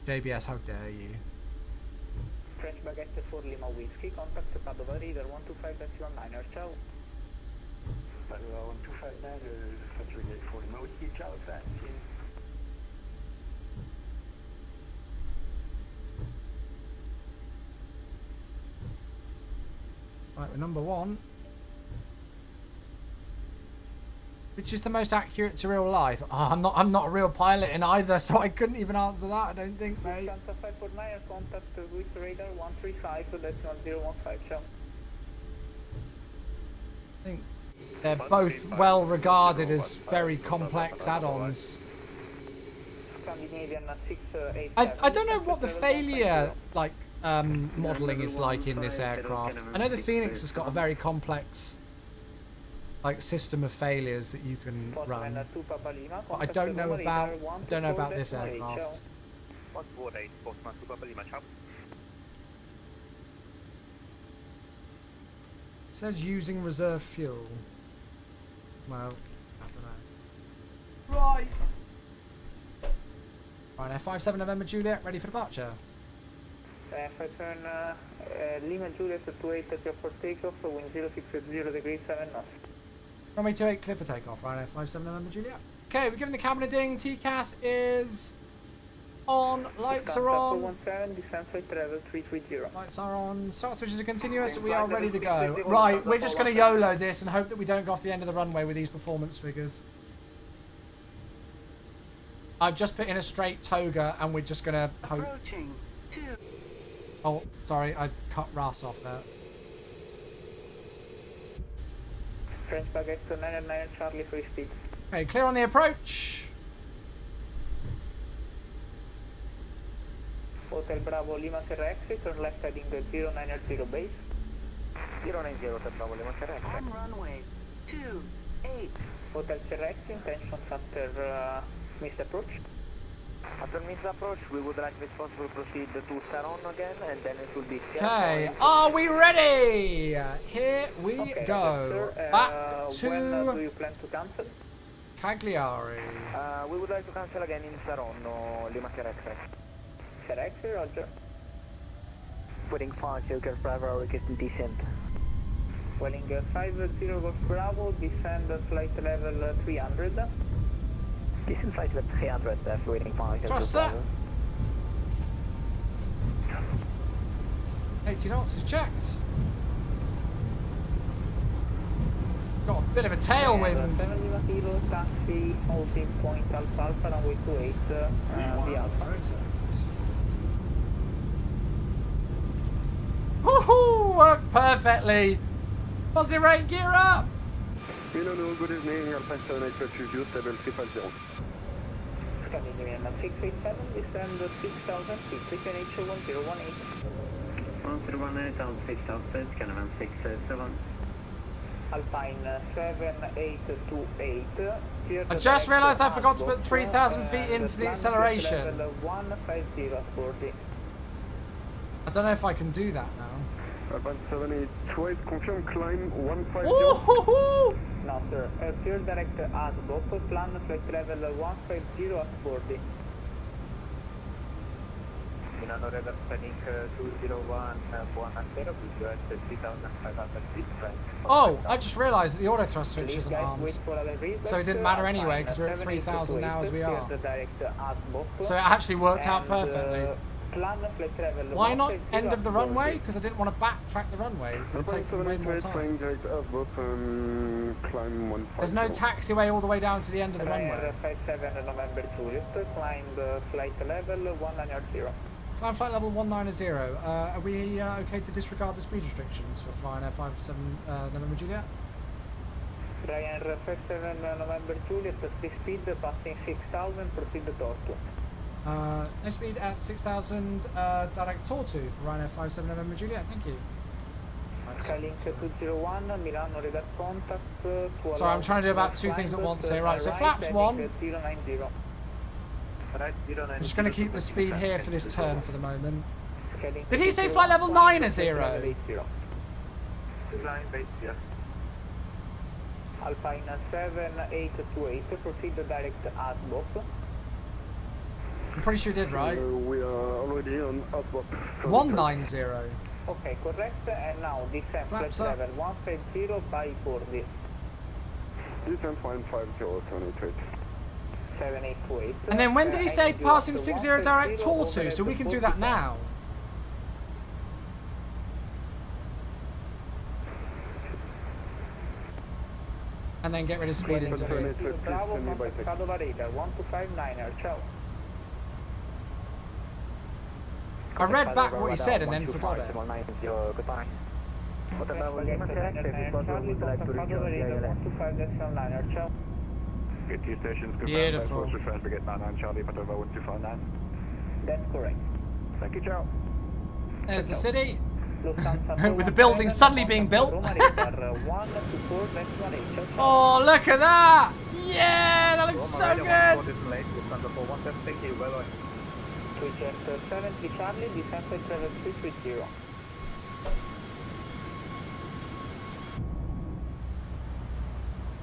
JBS, how dare you? French baguette for Lima Whiskey, contact Padova Reader 125-19, ciao. Padova 125-9, French baguette for Lima Whiskey, ciao, thank you. Right, we're number 1. Which is the most accurate to real life? Oh, I'm not a real pilot in either, so I couldn't even answer that, I don't think, mate. Contact with radar 135, that's 1015, ciao. I think they're both well regarded as very complex add-ons. I don't know what the failure, like, modelling is like in this aircraft. I know the Phoenix has got a very complex like system of failures that you can run, but I don't know about this aircraft. It says using reserve fuel. Well, I don't know. Right. Right, 57 November Juliet, ready for departure. 57 Lima Juliet 28 for takeoff, wind 060 degrees 7 knots. Runway 28 clear for takeoff, right, 57 November Juliet. Okay, we're giving the cabin a ding. TCAS is on, lights are on. 17, descent flight level 330. Lights are on, start switches are continuous, we are ready to go. Right, we're just going to YOLO this and hope that we don't go off the end of the runway with these performance figures. I've just put in a straight toga and we're just going to hope... Approaching 2. Oh, sorry, I cut Russ off there. French baguette 99 Charlie free speed. Okay, clear on the approach. Hotel Bravo Lima Sierra exit, turn left heading 090 base. 090 Hotel Bravo Lima Sierra exit. On runway 28. Hotel Sierra exit, intentions after missed approach. After missed approach, we would like if possible proceed to Saron again, and then it will be... Okay, are we ready? Here we go. Back to... When do you plan to cancel? Cagliari. We would like to cancel again in Saronno, Lima Sierra exit. Sierra exit, roger. Welling 50 Golf Bravo, requesting descent. Welling 50 Golf Bravo, descend flight level 300. Descend flight level 300, waiting 50 Trust that. 80 knots is checked. Got a bit of a tailwind. 7 Kilo, taxi, holding point Alpha Alpha, runway 28, the Alpha. Woohoo! Worked perfectly. Aussie rate, gear up. Milano, good evening, Alpha 78 Review, stable 350. Scandinavian 687, descend 6,000 feet, frequency nature 1018. 1018, down 6,000, Scandinavian 687. Alpine 7828. I just realised I forgot to put 3,000 feet in for the acceleration. 150 I don't know if I can do that now. Alpine 7828, confirm climb 150. Ooh-hoo-hoo! No sir, fuel direct Asbop, plan flight level 150 at 40. Milano radar spanning 201, 1 0, we at 3,500 feet. Oh, I just realised that the auto thrust switch isn't armed. So it didn't matter anyway because we're at 3,000 now as we are. So it actually worked out perfectly. Why not end of the runway? Because I didn't want to backtrack the runway. It would take way more time. There's no taxiway all the way down to the end of the runway. 57 November Juliet, climb flight level 190. Climb flight level 190. Are we okay to disregard the speed restrictions for Ryanair 57 November Juliet? Ryanair 57 November Juliet, speed passing 6,000, proceed to Tortu. No speed at 6,000, direct Tortu for Ryanair 57 November Juliet, thank you. Skylink 201, Milano radar contact. Sorry, I'm trying to do about two things at once here. Right, so flaps 1. I'm just going to keep the speed here for this turn for the moment. Did he say flight level 90? Alpine 7828, proceed direct Asbop. I'm pretty sure he did, right? We are already on Asbop. 190. Okay, correct. And now descent flight level 150 by 40. Descent 150, 788. 788. And then when did he say passing 60 direct Tortu? So we can do that now. And then get rid of speed into here. Bravo, Padova radar 1259er, ciao. I read back what he said and then forgot it. GT stations, Beautiful. Forget 99 Charlie, Padova 1259. That's correct. Thank you, ciao. There's the city. With the building suddenly being built. Oh, look at that! Yeah, that looks so good!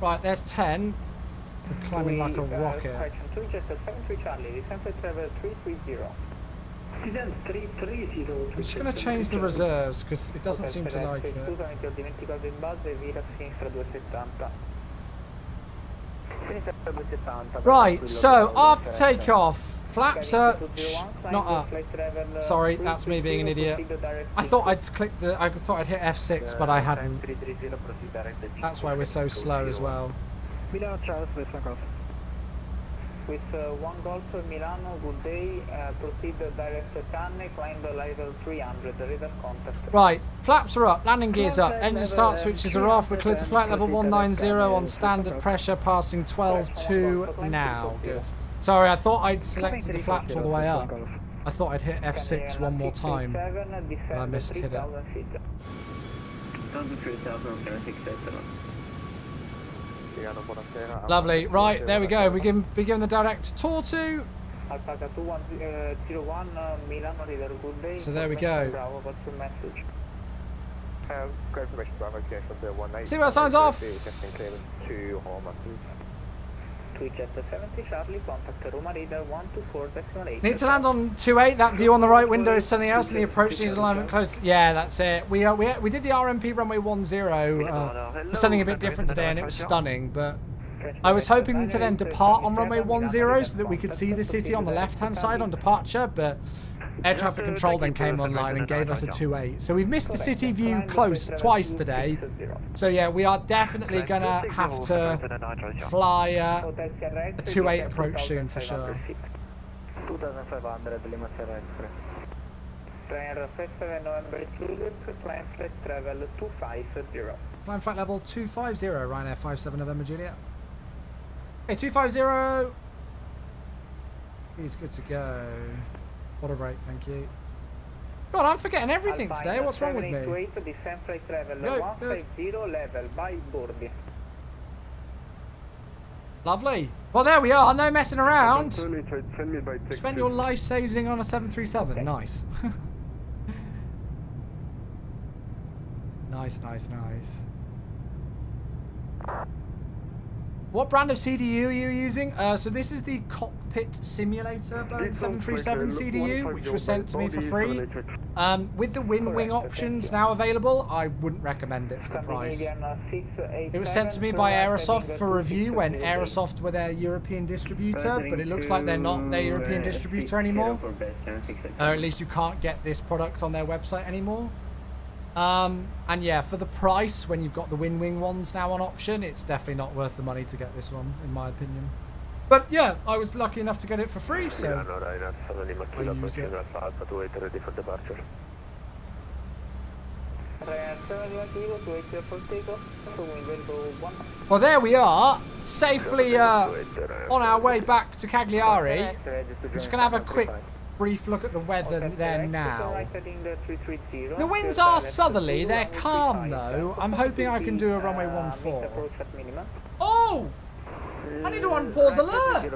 Right, there's 10. We're climbing like a rocket. I'm just going to change the reserves because it doesn't seem to like it. Right, so after takeoff, flaps are not up. Sorry, that's me being an idiot. I thought I'd clicked the. I thought I'd hit F6, but I hadn't. That's why we're so slow as well. With 1 Golf Milano, good day. Proceed direct to Cannes, climb level 300, radar contact. Right, flaps are up, landing gears up, engine start switches are off. We're clear to flight level 190 on standard pressure, passing 12.2 now. Good. Sorry, I thought I'd selected the flaps all the way up. I thought I'd hit F6 one more time, but I missed hit it. Lovely. Right, there we go. We can begin the direct tour to. So there we go. Seatbelt signs off. Need to land on 28. That view on the right window is something else, and the approach needs alignment close. Yeah, that's it. We did the RMP runway 10. Something a bit different today, and it was stunning. But I was hoping to then depart on runway 10 so that we could see the city on the left-hand side on departure, but air traffic control then came online and gave us a 28. So we've missed the city view close twice today. So yeah, we are definitely gonna have to fly a 28 approach soon for sure. 2500 Lima Sierra Ryanair 57 November included, climb flight travel 250. Climb flight level 250, Ryanair 57 November Juliet. Okay, 250. He's good to go. Water break, thank you. God, I'm forgetting everything today. What's wrong with me? Go, good. Level by boarding. Lovely. Well, there we are. No messing around. Spend your life saving on a 737. Okay. Nice. Nice, nice, nice. What brand of CDU are you using? So this is the Cockpit Simulator Boeing 737 CDU, which was sent to me for free. With the wing options now available, I wouldn't recommend it for the price. It was sent to me by Aerosoft for review when Aerosoft were their European distributor, but it looks like they're not their European distributor anymore. Or at least you can't get this product on their website anymore. And yeah, for the price, when you've got the wing ones now on option, it's definitely not worth the money to get this one, in my opinion. But yeah, I was lucky enough to get it for free, so I use it. Well, there we are, safely on our way back to Cagliari. We're just going to have a quick brief look at the weather there now. The winds are southerly, they're calm though. I'm hoping I can do a runway 14. Oh! I need to unpause alerts!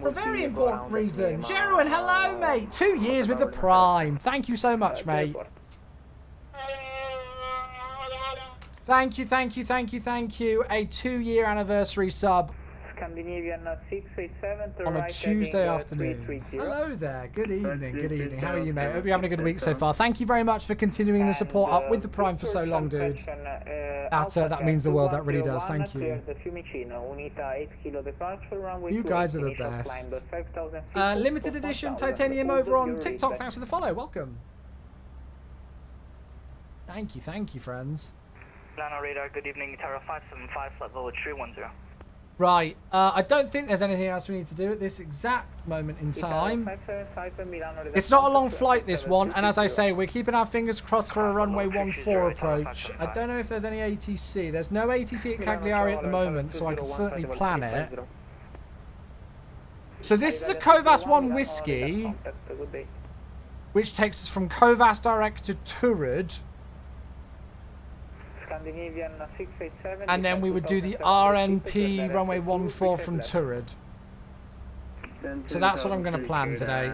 For a very important reason. Jerwin, hello mate! 2 years with the Prime. Thank you so much, mate. Thank you, thank you, thank you, thank you. A 2-year anniversary sub. On a Tuesday afternoon. Hello there. Good evening. Good evening. How are you, mate? Hope you're having a good week so far. Thank you very much for continuing the support up with the Prime for so long, dude. That means the world. That really does. Thank you. You guys are the best. Limited edition titanium over on TikTok. Thanks for the follow. Welcome. Thank you, friends. Milano radar. Good evening. Tower 575 level 310. Right, I don't think there's anything else we need to do at this exact moment in time. It's not a long flight, this one, and as I say, we're keeping our fingers crossed for a runway 14 approach. I don't know if there's any ATC. There's no ATC at Cagliari at the moment, so I can certainly plan it. So this is a Covas 1 Whiskey. which takes us from Kovas direct to Turud. Scandinavian 687. And then we would do the RNP runway 14 from Turud. So that's what I'm going to plan today.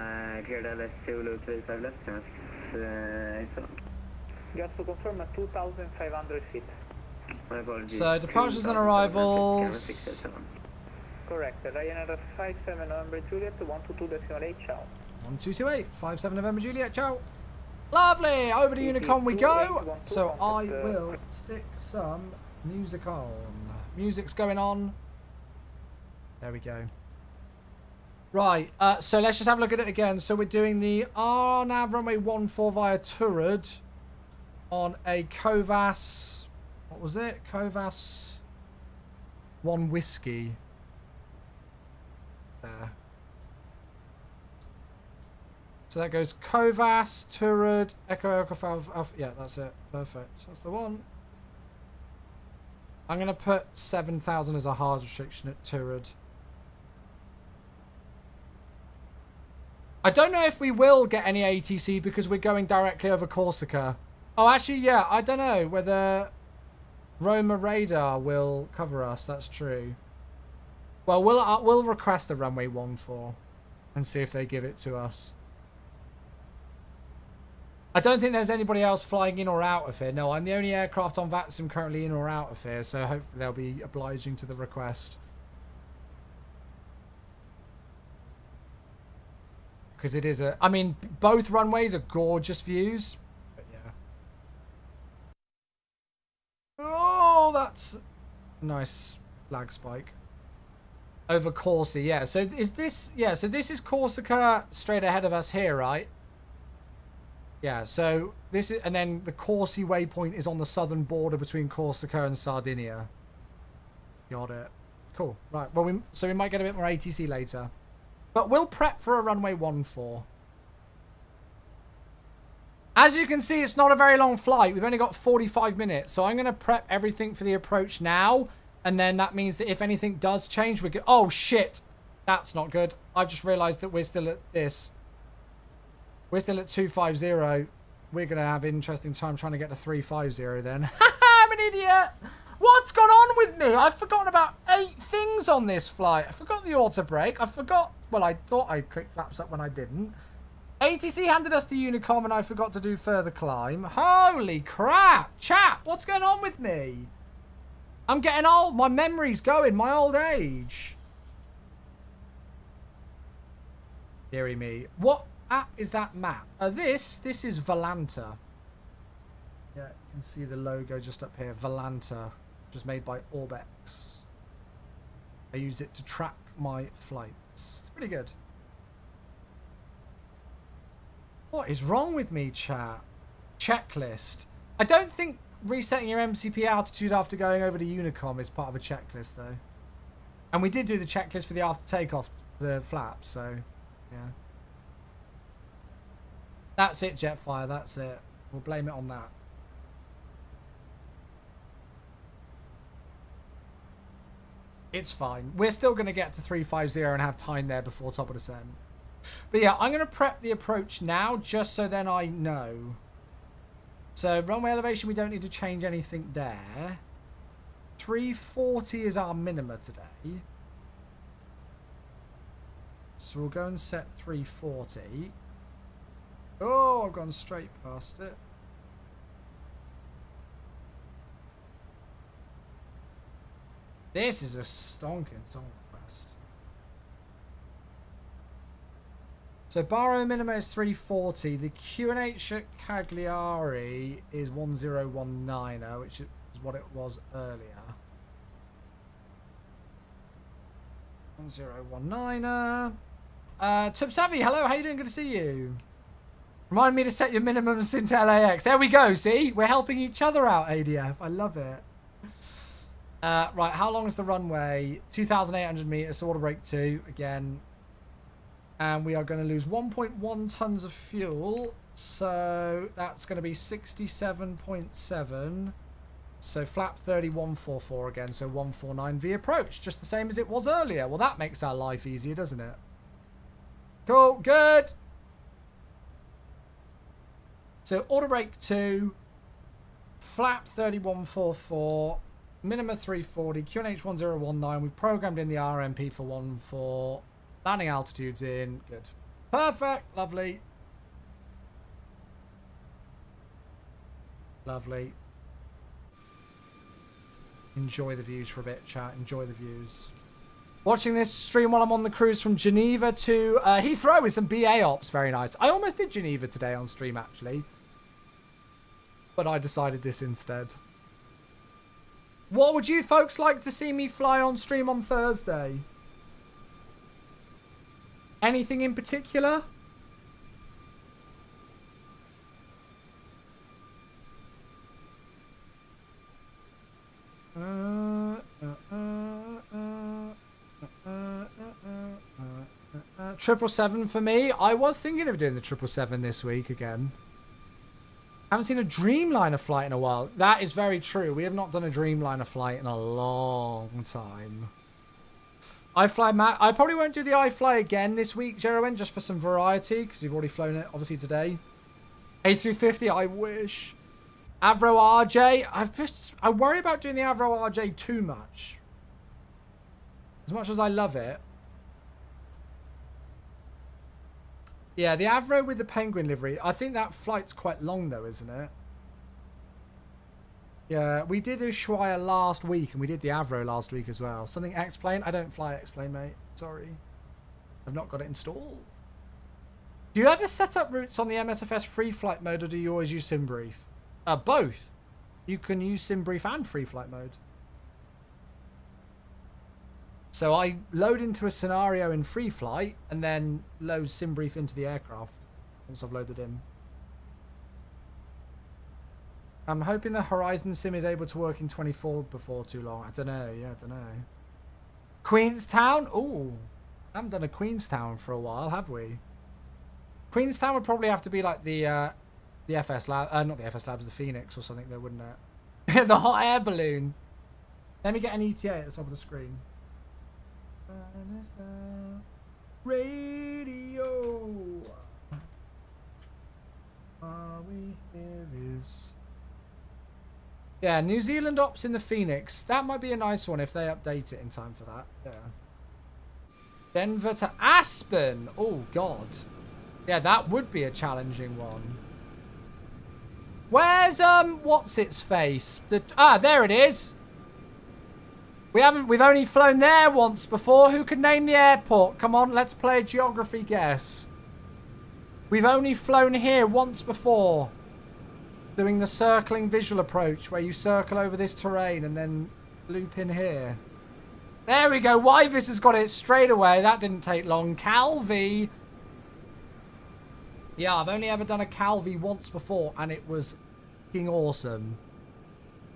Just to confirm, 2,500 feet. So departures and arrivals. Correct. Ryanair 57 November Juliet 122.8 ciao. 1228, 57 November Juliet, ciao. Lovely, over to Unicom we go. So I will stick some music on. Music's going on. There we go. Right, so let's just have a look at it again. So we're doing the RNAV runway 14 via Turud on a Kovas, what was it? Kovas 1 Whiskey. There. So that goes Kovas, Turud, Echo Alpha, yeah, that's it. Perfect. That's the one. I'm going to put 7,000 as a hard restriction at Turud. I don't know if we will get any ATC because we're going directly over Corsica. Oh, actually, yeah, I don't know whether Roma radar will cover us. That's true. Well, we'll request the runway 14 and see if they give it to us. I don't think there's anybody else flying in or out of here. No, I'm the only aircraft on VATSIM currently in or out of here, so hopefully they'll be obliging to the request. Because it is a... I mean, both runways are gorgeous views. But yeah. Oh, that's a nice lag spike. Over Corsi, yeah. So is this... Yeah, so this is Corsica straight ahead of us here, right? Yeah, so this is... And then the Corsi waypoint is on the southern border between Corsica and Sardinia. Got it. Cool. Right, well, so we might get a bit more ATC later. But we'll prep for a runway 14. As you can see, it's not a very long flight. We've only got 45 minutes. So I'm going to prep everything for the approach now. And then that means that if anything does change, we get... Oh, shit. That's not good. I just realised that we're still at this. We're still at 250. We're going to have interesting time trying to get to 350 then. I'm an idiot. What's gone on with me? I've forgotten about 8 things on this flight. I forgot the auto brake. I forgot... Well, I thought I clicked flaps up when I didn't. ATC handed us to Unicom and I forgot to do further climb. Holy crap. Chap, what's going on with me? I'm getting old. My memory's going. My old age. Deary me. What app is that map? This is Volanta. Yeah, you can see the logo just up here. Volanta. Which was made by Orbex. I use it to track my flights. It's pretty good. What is wrong with me, chat? Checklist. I don't think resetting your MCP altitude after going over to Unicom is part of a checklist, though. And we did do the checklist for the after takeoff, the flaps, so yeah. That's it, Jetfire. That's it. We'll blame it on that. It's fine. We're still going to get to 350 and have time there before top of descent. But yeah, I'm going to prep the approach now just so then I know. So runway elevation, we don't need to change anything there. 340 is our minima today. So we'll go and set 340. Oh, I've gone straight past it. This is a stonking song request. So Barrow minima is 340. The QNH at Cagliari is 1019, which is what it was earlier. 1019. Tub Savvy, hello, how you doing? Good to see you. Remind me to set your minimums into LAX. There we go, see? We're helping each other out, ADF. I love it. Right, how long is the runway? 2,800 meters, so auto brake 2 again. And we are going to lose 1.1 tons of fuel. So that's going to be 67.7. So flap 3144 again, so 149V approach. Just the same as it was earlier. Well, that makes our life easier, doesn't it? Cool, good. So auto brake 2, flap 3144, minima 340, QNH 1019. We've programmed in the RMP for 14. Landing altitude's in. Good. Perfect. Lovely. Lovely. Enjoy the views for a bit, chat. Enjoy the views. Watching this stream while I'm on the cruise from Geneva to Heathrow with some BA ops. Very nice. I almost did Geneva today on stream, actually. But I decided this instead. What would you folks like to see me fly on stream on Thursday? Anything in particular? Triple 7 for me. I was thinking of doing the 777 this week again. Haven't seen a Dreamliner flight in a while. That is very true. We have not done a Dreamliner flight in a long time. I probably won't do the iFly again this week, Jerwin, just for some variety, because we've already flown it, obviously, today. A350, I wish. Avro RJ, I worry about doing the Avro RJ too much. As much as I love it. Yeah, the Avro with the Penguin livery. I think that flight's quite long, though, isn't it? Yeah, we did Ushuaia last week, and we did the Avro last week as well. Something X-Plane? I don't fly X-Plane, mate. Sorry. I've not got it installed. Do you ever set up routes on the MSFS free flight mode, or do you always use SimBrief? Both. You can use SimBrief and free flight mode. So I load into a scenario in free flight and then load SimBrief into the aircraft once I've loaded in. I'm hoping the Horizon Sim is able to work in 24 before too long. I don't know. Yeah, I don't know. Queenstown? Ooh. I haven't done a Queenstown for a while, have we? Queenstown would probably have to be like the FS Lab, not the FS Labs, the Phoenix or something though, wouldn't it? The hot air balloon. Let me get an ETA at the top of the screen. Radio. Are we here is... Yeah, New Zealand ops in the Phoenix. That might be a nice one if they update it in time for that. Yeah. Denver to Aspen. Oh, God. Yeah, that would be a challenging one. Where's, what's its face? There it is. We've only flown there once before. Who could name the airport? Come on, let's play a geography guess. We've only flown here once before. Doing the circling visual approach where you circle over this terrain and then loop in here. There we go. Wyvis has got it straight away. That didn't take long. Calvi. Yeah, I've only ever done a Calvi once before and it was fucking awesome.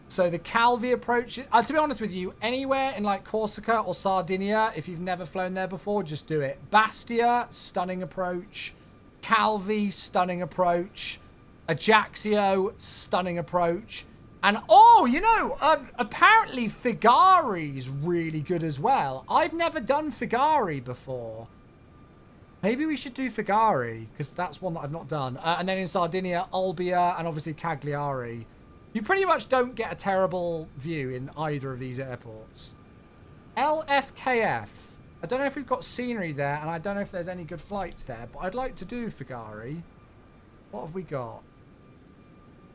So the Calvi approach, to be honest with you, anywhere in like Corsica or Sardinia, if you've never flown there before, just do it. Bastia, stunning approach. Calvi, stunning approach. Ajaccio, stunning approach. And, oh, you know, apparently Figari's really good as well. I've never done Figari before. Maybe we should do Figari, because that's one that I've not done. And then in Sardinia, Olbia, and obviously Cagliari. You pretty much don't get a terrible view in either of these airports. LFKF. I don't know if we've got scenery there, and I don't know if there's any good flights there, but I'd like to do Figari. What have we got?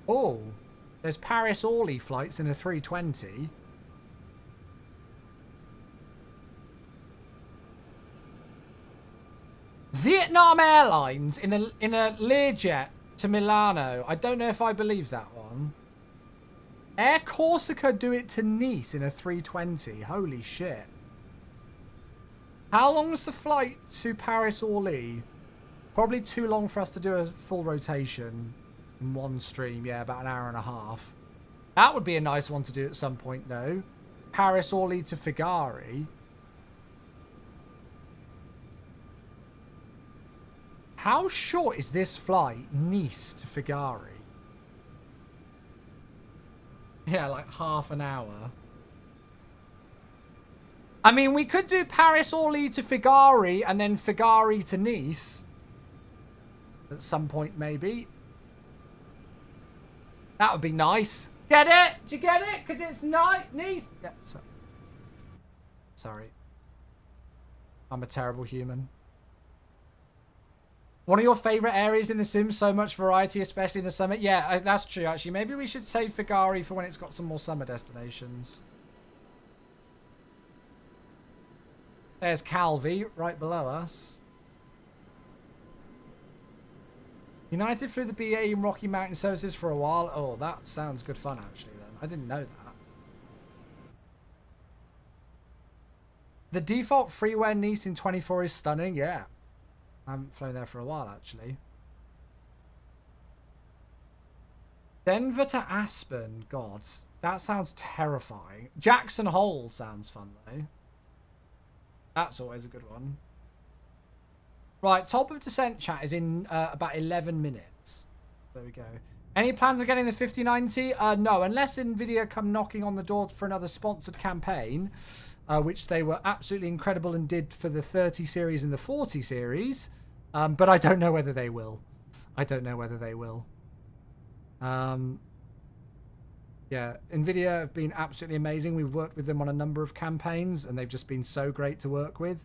Oh, there's Paris-Orly flights in a 320. Vietnam Airlines in a Learjet to Milano. I don't know if I believe that one. Air Corsica do it to Nice in a 320. Holy shit. How long's the flight to Paris-Orly? Probably too long for us to do a full rotation in one stream. Yeah, about an hour and a half. That would be a nice one to do at some point, though. Paris-Orly to Figari. How short is this flight, Nice to Figari? Yeah, like half an hour. I mean, we could do Paris-Orly to Figari and then Figari to Nice. At some point, maybe. That would be nice. Get it? Do you get it? Because it's nice. Yeah, sorry. I'm a terrible human. One of your favourite areas in The Sims? So much variety, especially in the summer. Yeah, that's true, actually. Maybe we should save Cagliari for when it's got some more summer destinations. There's Calvi, right below us. United flew the BAE and Rocky Mountain services for a while. Oh, that sounds good fun, actually, then. I didn't know that. The default freeware Nice in 24 is stunning, yeah. I haven't flown there for a while, actually. Denver to Aspen. God, that sounds terrifying. Jackson Hole sounds fun, though. That's always a good one. Right, top of descent chat is in about 11 minutes. There we go. Any plans of getting the 5090? No, unless NVIDIA come knocking on the door for another sponsored campaign, which they were absolutely incredible and did for the 30 series and the 40 series. But I don't know whether they will. Yeah, NVIDIA have been absolutely amazing. We've worked with them on a number of campaigns, and they've just been so great to work with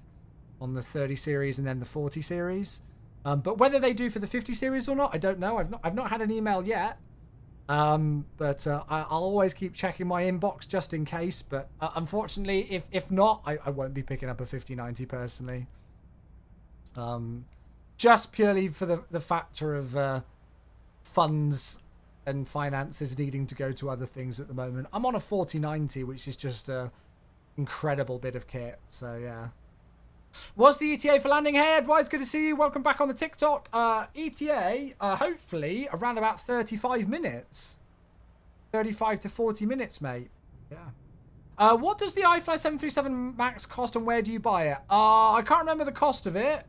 on the 30 series and then the 40 series. But whether they do for the 50 series or not, I don't know. I've not had an email yet. But I'll always keep checking my inbox just in case. But unfortunately, if not, I won't be picking up a 5090 personally. Just purely for the factor of funds and finances needing to go to other things at the moment. I'm on a 4090, which is just a incredible bit of kit. So yeah. What's the ETA for landing? Hey Edwise, good to see you. Welcome back on the TikTok. ETA, hopefully around about 35 minutes. 35 to 40 minutes, mate. Yeah. What does the iFly 737 MAX cost and where do you buy it? I can't remember the cost of it.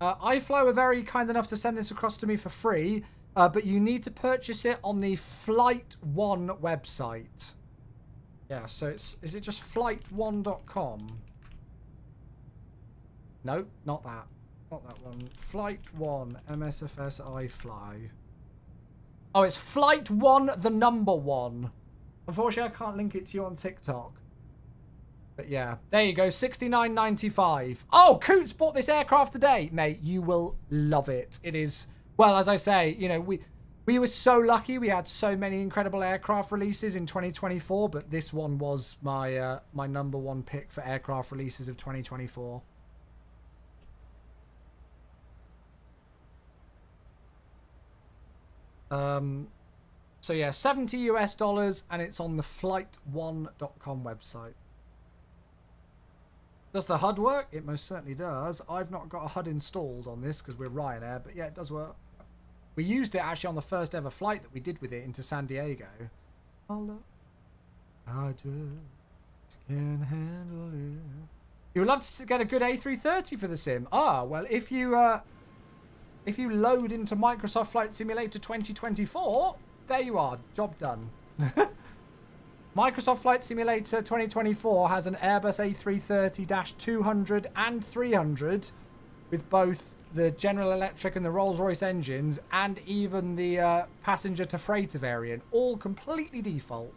iFly were very kind enough to send this across to me for free. But you need to purchase it on the Flight One website. Yeah, so is it just flight1.com? No, not that. Not that one. Flight One, MSFS iFly. Oh, it's Flight One, the number one. Unfortunately, I can't link it to you on TikTok. But yeah, there you go, $69.95. Oh, Coots bought this aircraft today. Mate, you will love it. It is... Well, as I say, you know, we were so lucky. We had so many incredible aircraft releases in 2024, but this one was my my number one pick for aircraft releases of 2024. So yeah, $70 US, and it's on the flight1.com website. Does the HUD work? It most certainly does. I've not got a HUD installed on this because we're Ryanair, but yeah, it does work. We used it actually on the first ever flight that we did with it into San Diego. Oh, I just can't handle it. You would love to get a good A330 for the sim. Ah, well, if you load into Microsoft Flight Simulator 2024, there you are. Job done. Microsoft Flight Simulator 2024 has an Airbus A330-200 and 300 with both the General Electric and the Rolls-Royce engines, and even the passenger to freighter variant, all completely default.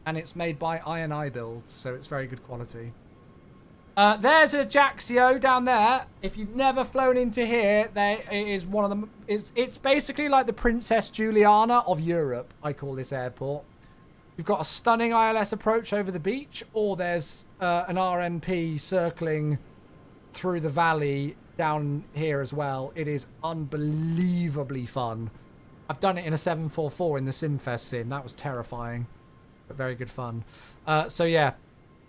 And it's made by I&I Builds, so it's very good quality. There's a Jaxio down there. If you've never flown into here, it is one of them. It's basically like the Princess Juliana of Europe, I call this airport. You've got a stunning ILS approach over the beach, or there's an RMP circling through the valley down here as well. It is unbelievably fun. I've done it in a 744 in the SimFest sim. That was terrifying, but very good fun. So yeah,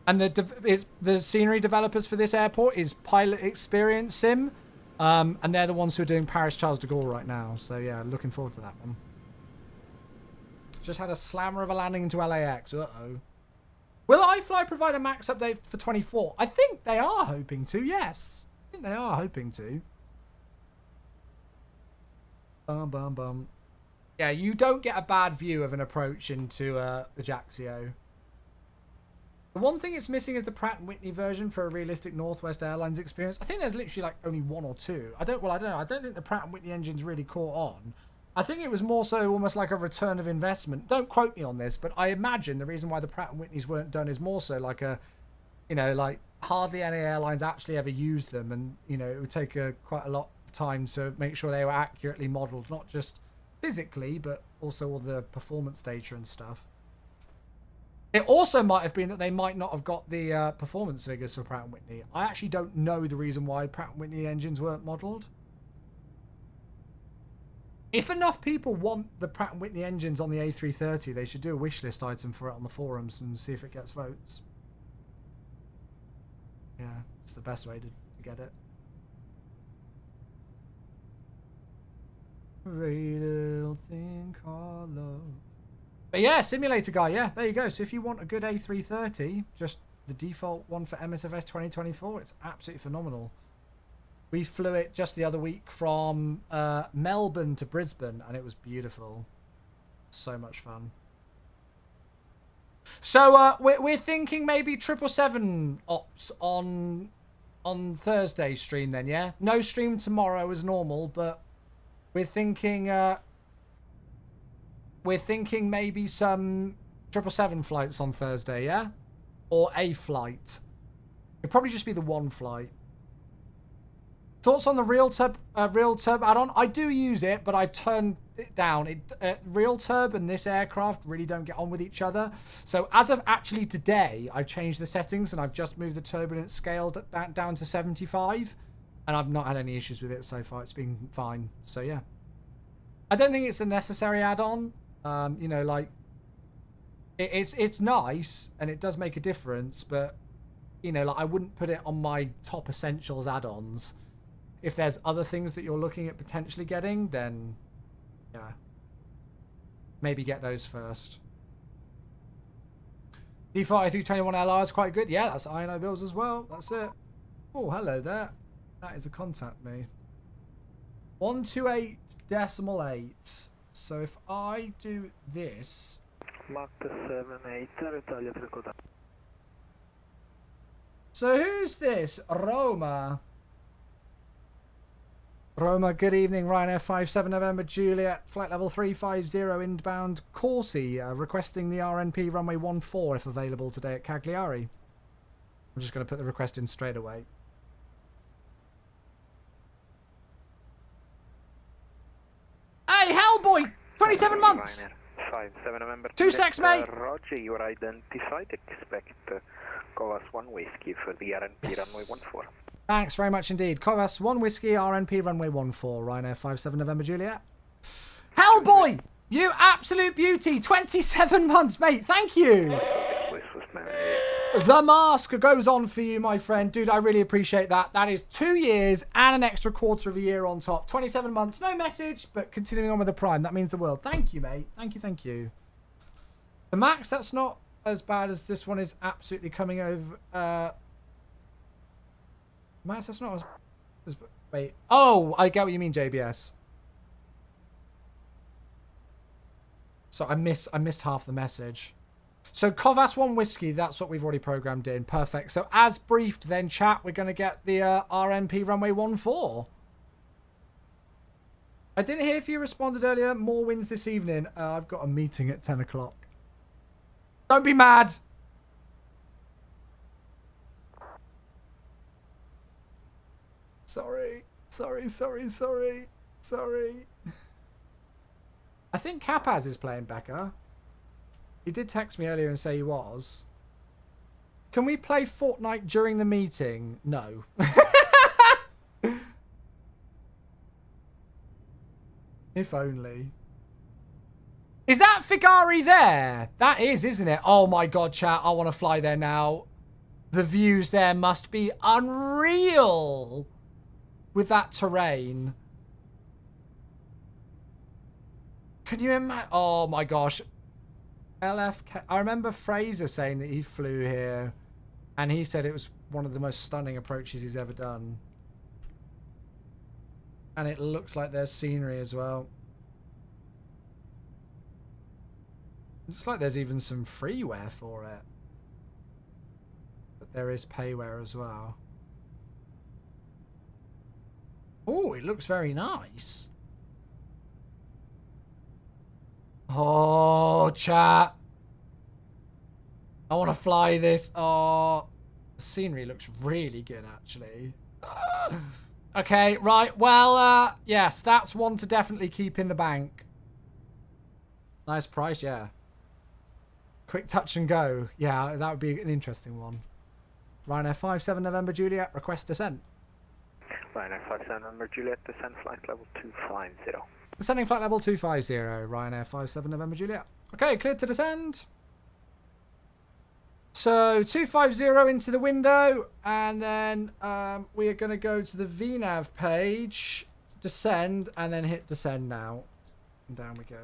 and the scenery developers for this airport is Pilot Experience Sim, and they're the ones who are doing Paris Charles de Gaulle right now. So yeah, looking forward to that one. Just had a slammer of a landing into LAX. Uh-oh. Will iFly provide a max update for 24? I think they are hoping to, yes. I think they are hoping to. Bum, bum, bum. Yeah, you don't get a bad view of an approach into the Jaxio. The one thing it's missing is the Pratt & Whitney version for a realistic Northwest Airlines experience. I think there's literally like only one or two. I don't know. I don't think the Pratt & Whitney engine's really caught on. I think it was more so almost like a return of investment. Don't quote me on this, but I imagine the reason why the Pratt & Whitneys weren't done is more so like a, you know, like hardly any airlines actually ever used them. And, you know, it would take quite a lot of time to make sure they were accurately modeled, not just physically, but also all the performance data and stuff. It also might have been that they might not have got the performance figures for Pratt & Whitney. I actually don't know the reason why Pratt & Whitney engines weren't modeled. If enough people want the Pratt & Whitney engines on the A330, they should do a wish list item for it on the forums and see if it gets votes. Yeah, it's the best way to get it. Pretty little thing called love. But yeah, Simulator Guy, yeah, there you go. So if you want a good A330, just the default one for MSFS 2024, it's absolutely phenomenal. We flew it just the other week from Melbourne to Brisbane, and it was beautiful. So much fun. So we're thinking maybe 777 ops on Thursday's stream then, yeah? No stream tomorrow as normal, but we're thinking maybe some 777 flights on Thursday, yeah? Or a flight. It'd probably just be the one flight. Thoughts on the RealTurb add-on? I do use it, but I've turned it down. RealTurb and this aircraft really don't get on with each other. So as of actually today, I've changed the settings and I've just moved the turbulence scale down to 75. And I've not had any issues with it so far. It's been fine. So yeah. I don't think it's a necessary add-on. You know, like, it's nice and it does make a difference, but, you know, like, I wouldn't put it on my top essentials add-ons. If there's other things that you're looking at potentially getting, then, yeah, maybe get those first. Default A321 LR is quite good. Yeah, that's INO bills as well. That's it. Oh, hello there. That is a contact me. 128.8. So if I do this... Mach 78, Italia Tricoda. So who's this? Roma. Roma, good evening. Ryanair 57 November Juliet, flight level 350 inbound Corsi, requesting the RNP runway 14 if available today at Cagliari. I'm just going to put the request in straight away. Hey, Hellboy! 27 months! Ryanair 57 November 2 secs, mate! Roger, you are identified. Expect Covas 1 Whiskey for the RNP runway 14. Thanks very much indeed. Covas 1 Whiskey, RNP runway 14, Ryanair 57 November Juliet. Hellboy! You absolute beauty! 27 months, mate! Thank you! The mask goes on for you, my friend. Dude, I really appreciate that. That is 2 years and an extra quarter of a year on top. 27 months, no message, but continuing on with the prime. That means the world. Thank you, mate. Thank you, thank you. The max, that's not as bad as this one is absolutely coming over... Max, that's not as... Wait. Oh, I get what you mean, JBS. So I missed half the message. So Covas 1 Whiskey, that's what we've already programmed in. Perfect. So as briefed then, chat, we're going to get the RNP runway 14. I didn't hear if you responded earlier. More wins this evening. I've got a meeting at 10 o'clock. Don't be mad. Sorry. I think Capaz is playing Becca. He did text me earlier and say he was. Can we play Fortnite during the meeting? No. If only. Is that Figari there? That is, isn't it? Oh my god, chat. I want to fly there now. The views there must be unreal with that terrain. Can you imagine? Oh my gosh. LFK. I remember Fraser saying that he flew here and he said it was one of the most stunning approaches he's ever done. And it looks like there's scenery as well. Looks like there's even some freeware for it. But there is payware as well. Oh, it looks very nice. Oh, chat. I want to fly this. Oh, the scenery looks really good, actually. Okay, right. Well, yes, that's one to definitely keep in the bank. Nice price, yeah. Quick touch and go. Yeah, that would be an interesting one. Ryanair 57 November Juliet, request descent. Ryanair 57 November Juliet, descent flight level 250. Descending flight level 250, Ryanair 57 November Juliet. Okay, cleared to descend. So 250 into the window, and then we are going to go to the VNAV page, descend, and then hit descend now. And down we go.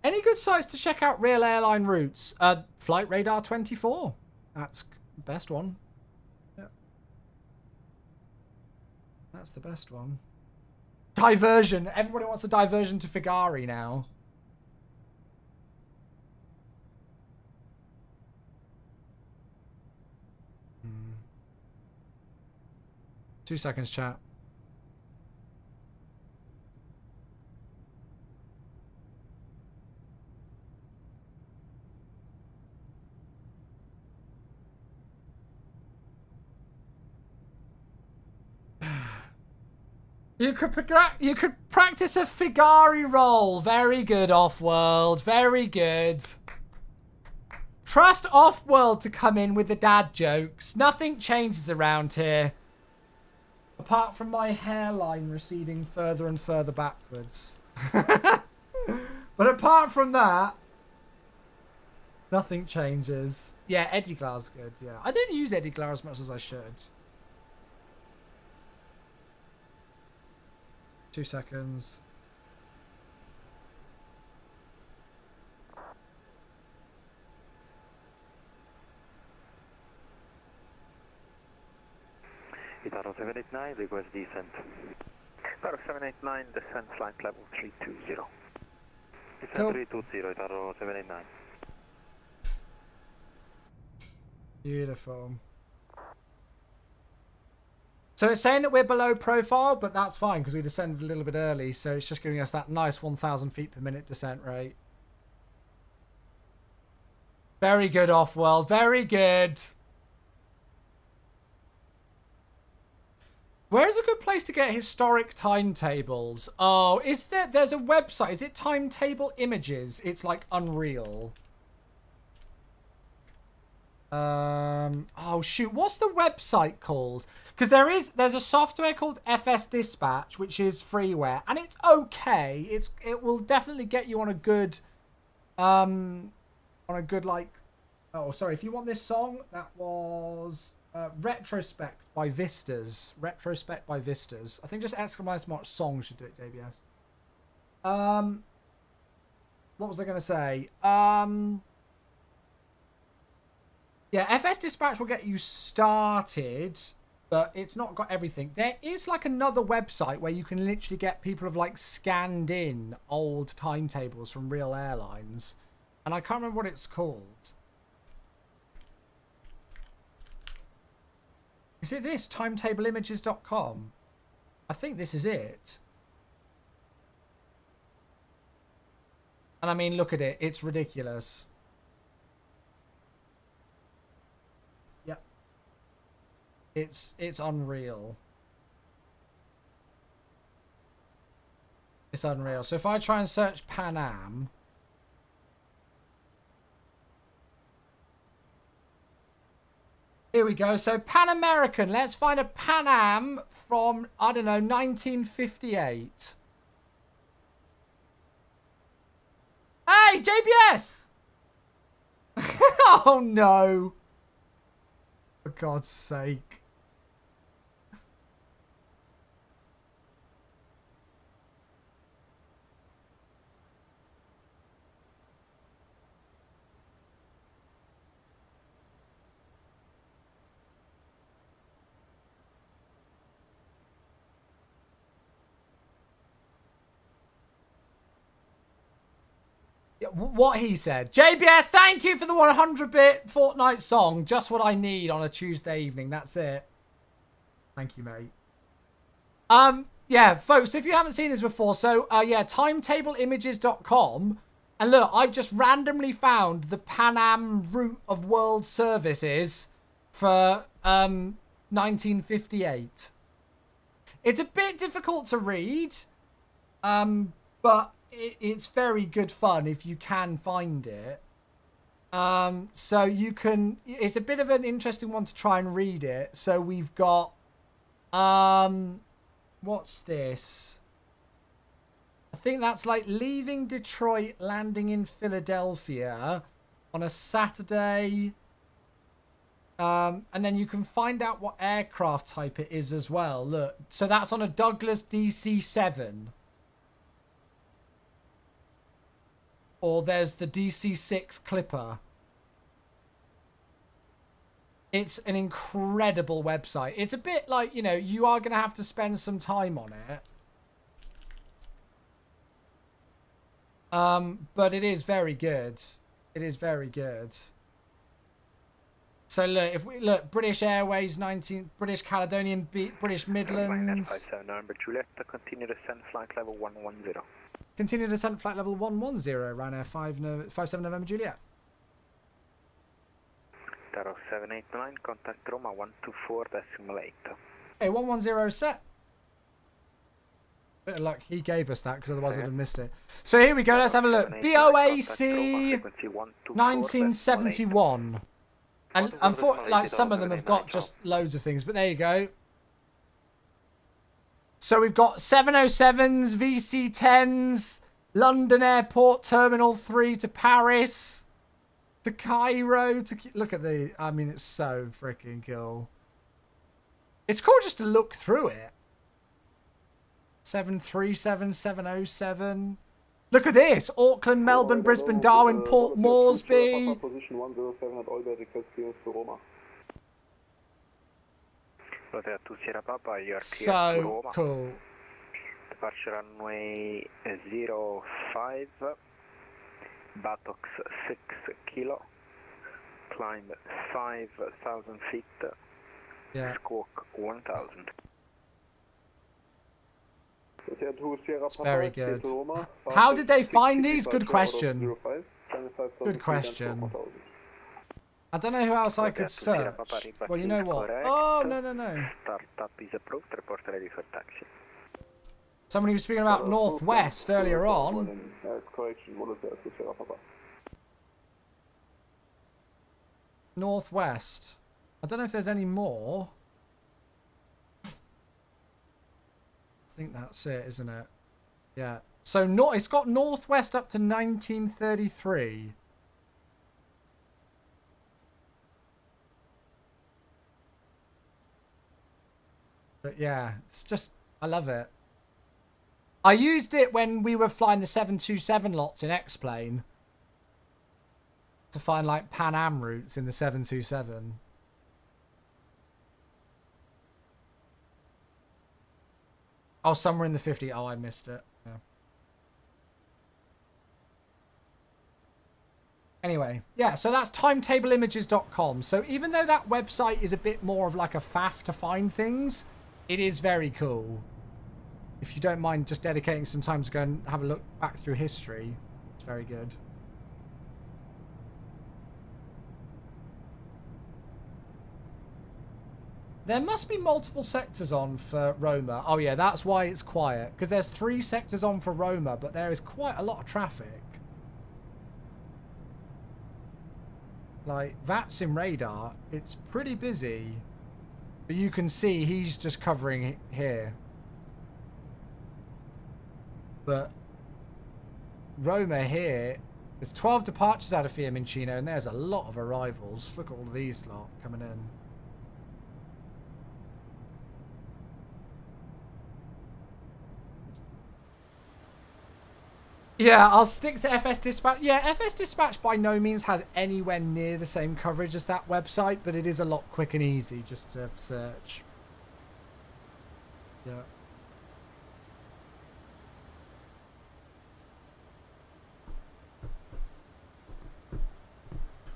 Any good sites to check out real airline routes? Flight Radar 24. That's the best one. Yep. That's the best one. Diversion. Everybody wants a diversion to Cagliari now. Hmm. 2 seconds, chat. You could practice a Cagliari roll. Very good, Off-World. Very good. Trust Off-World to come in with the dad jokes. Nothing changes around here. Apart from my hairline receding further and further backwards. But apart from that, nothing changes. Yeah, Eddie Glar's good, yeah. I don't use Eddie Glar as much as I should. 2 seconds. Itaro 789, request descent. Itaro 789, descent flight level 320. Descent Cool. 320, Itaro 789. Beautiful. So it's saying that we're below profile, but that's fine because we descended a little bit early. So it's just giving us that nice 1,000 feet per minute descent rate. Very good, Off-World. Very good. Where's a good place to get historic timetables? Oh, is there's a website. Is it Timetable Images? It's like Unreal. Oh shoot, what's the website called? Because there's a software called FS Dispatch, which is freeware, and it's okay. It will definitely get you on a good like, oh sorry, if you want this song, that was Retrospect by Vistas. Retrospect by Vistas. I think just exclamation mark song should do it, JBS. What was I gonna say? Yeah, FS Dispatch will get you started, but it's not got everything. There is like another website where you can literally get people have like scanned in old timetables from real airlines. And I can't remember what it's called. Is it this? Timetableimages.com? I think this is it. And I mean, look at it. It's ridiculous. It's unreal. It's unreal. So if I try and search Pan Am, here we go. So Pan American. Let's find a Pan Am from, I don't know, 1958. Hey, JBS! Oh no. For God's sake. What he said. JBS, thank you for the 100-bit Fortnite song. Just what I need on a Tuesday evening. That's it. Thank you, mate. yeah, folks, if you haven't seen this before, so yeah, timetableimages.com. And look, I've just randomly found the Pan Am route of world services for 1958. It's a bit difficult to read, but it's very good fun if you can find it. So you can, it's a bit of an interesting one to try and read it. So we've got, what's this? I think that's like leaving Detroit, landing in Philadelphia on a Saturday. And then you can find out what aircraft type it is as well. Look, so that's on a Douglas DC-7. Or there's the DC-6 Clipper. It's an incredible website. It's a bit like, you know, you are going to have to spend some time on it. But it is very good. It is very good. So look, if we look, British Airways, British Caledonian, British Midlands. 57 November Juliet, continue descent flight level 110. Continue descent flight level 110, Ryanair 57 November Juliet. 0789, contact Roma 124.8. Hey, 110 set. Bit of luck he gave us that, because otherwise I'd have missed it. So here we go, let's have a look. BOAC 1971. And unfortunately, like, some of them have got just loads of things, but there you go. So we've got 707s, VC10s, London Airport, Terminal 3 to Paris, to Cairo, to... Look at the... I mean, it's so freaking cool. It's cool just to look through it. 737, 707. Look at this. Auckland, Melbourne, Brisbane, Darwin, Port Moresby. Position 107 at Albert, request clearance to Roma. So cool. Departure runway 05, buttocks 6 kilo, climb 5,000 feet, Yeah. squawk 1,000. It's very good. How did they find these? Good question. Good question. I don't know who else I could search. Well, you know what? Oh, no. Startup is approved, report ready for taxi. Somebody was speaking about Northwest earlier on. Northwest. I don't know if there's any more. I think that's it, isn't it? Yeah. So it's got Northwest up to 1933. But yeah, it's just, I love it. I used it when we were flying the 727 lots in X-Plane to find like Pan Am routes in the 727. Oh, somewhere in the 50. Oh, I missed it. Yeah. Anyway, yeah, so that's timetableimages.com. So even though that website is a bit more of like a faff to find things, it is very cool. If you don't mind just dedicating some time to go and have a look back through history, it's very good. There must be multiple sectors on for Roma. Oh yeah, that's why it's quiet. Because there's 3 sectors on for Roma, but there is quite a lot of traffic. Like, that's in radar. It's pretty busy. But you can see he's just covering here. But Roma here, there's 12 departures out of Fiumicino, and there's a lot of arrivals. Look at all these lot coming in. Yeah, I'll stick to FS Dispatch. Yeah, FS Dispatch by no means has anywhere near the same coverage as that website, but it is a lot quick and easy just to search. Yeah.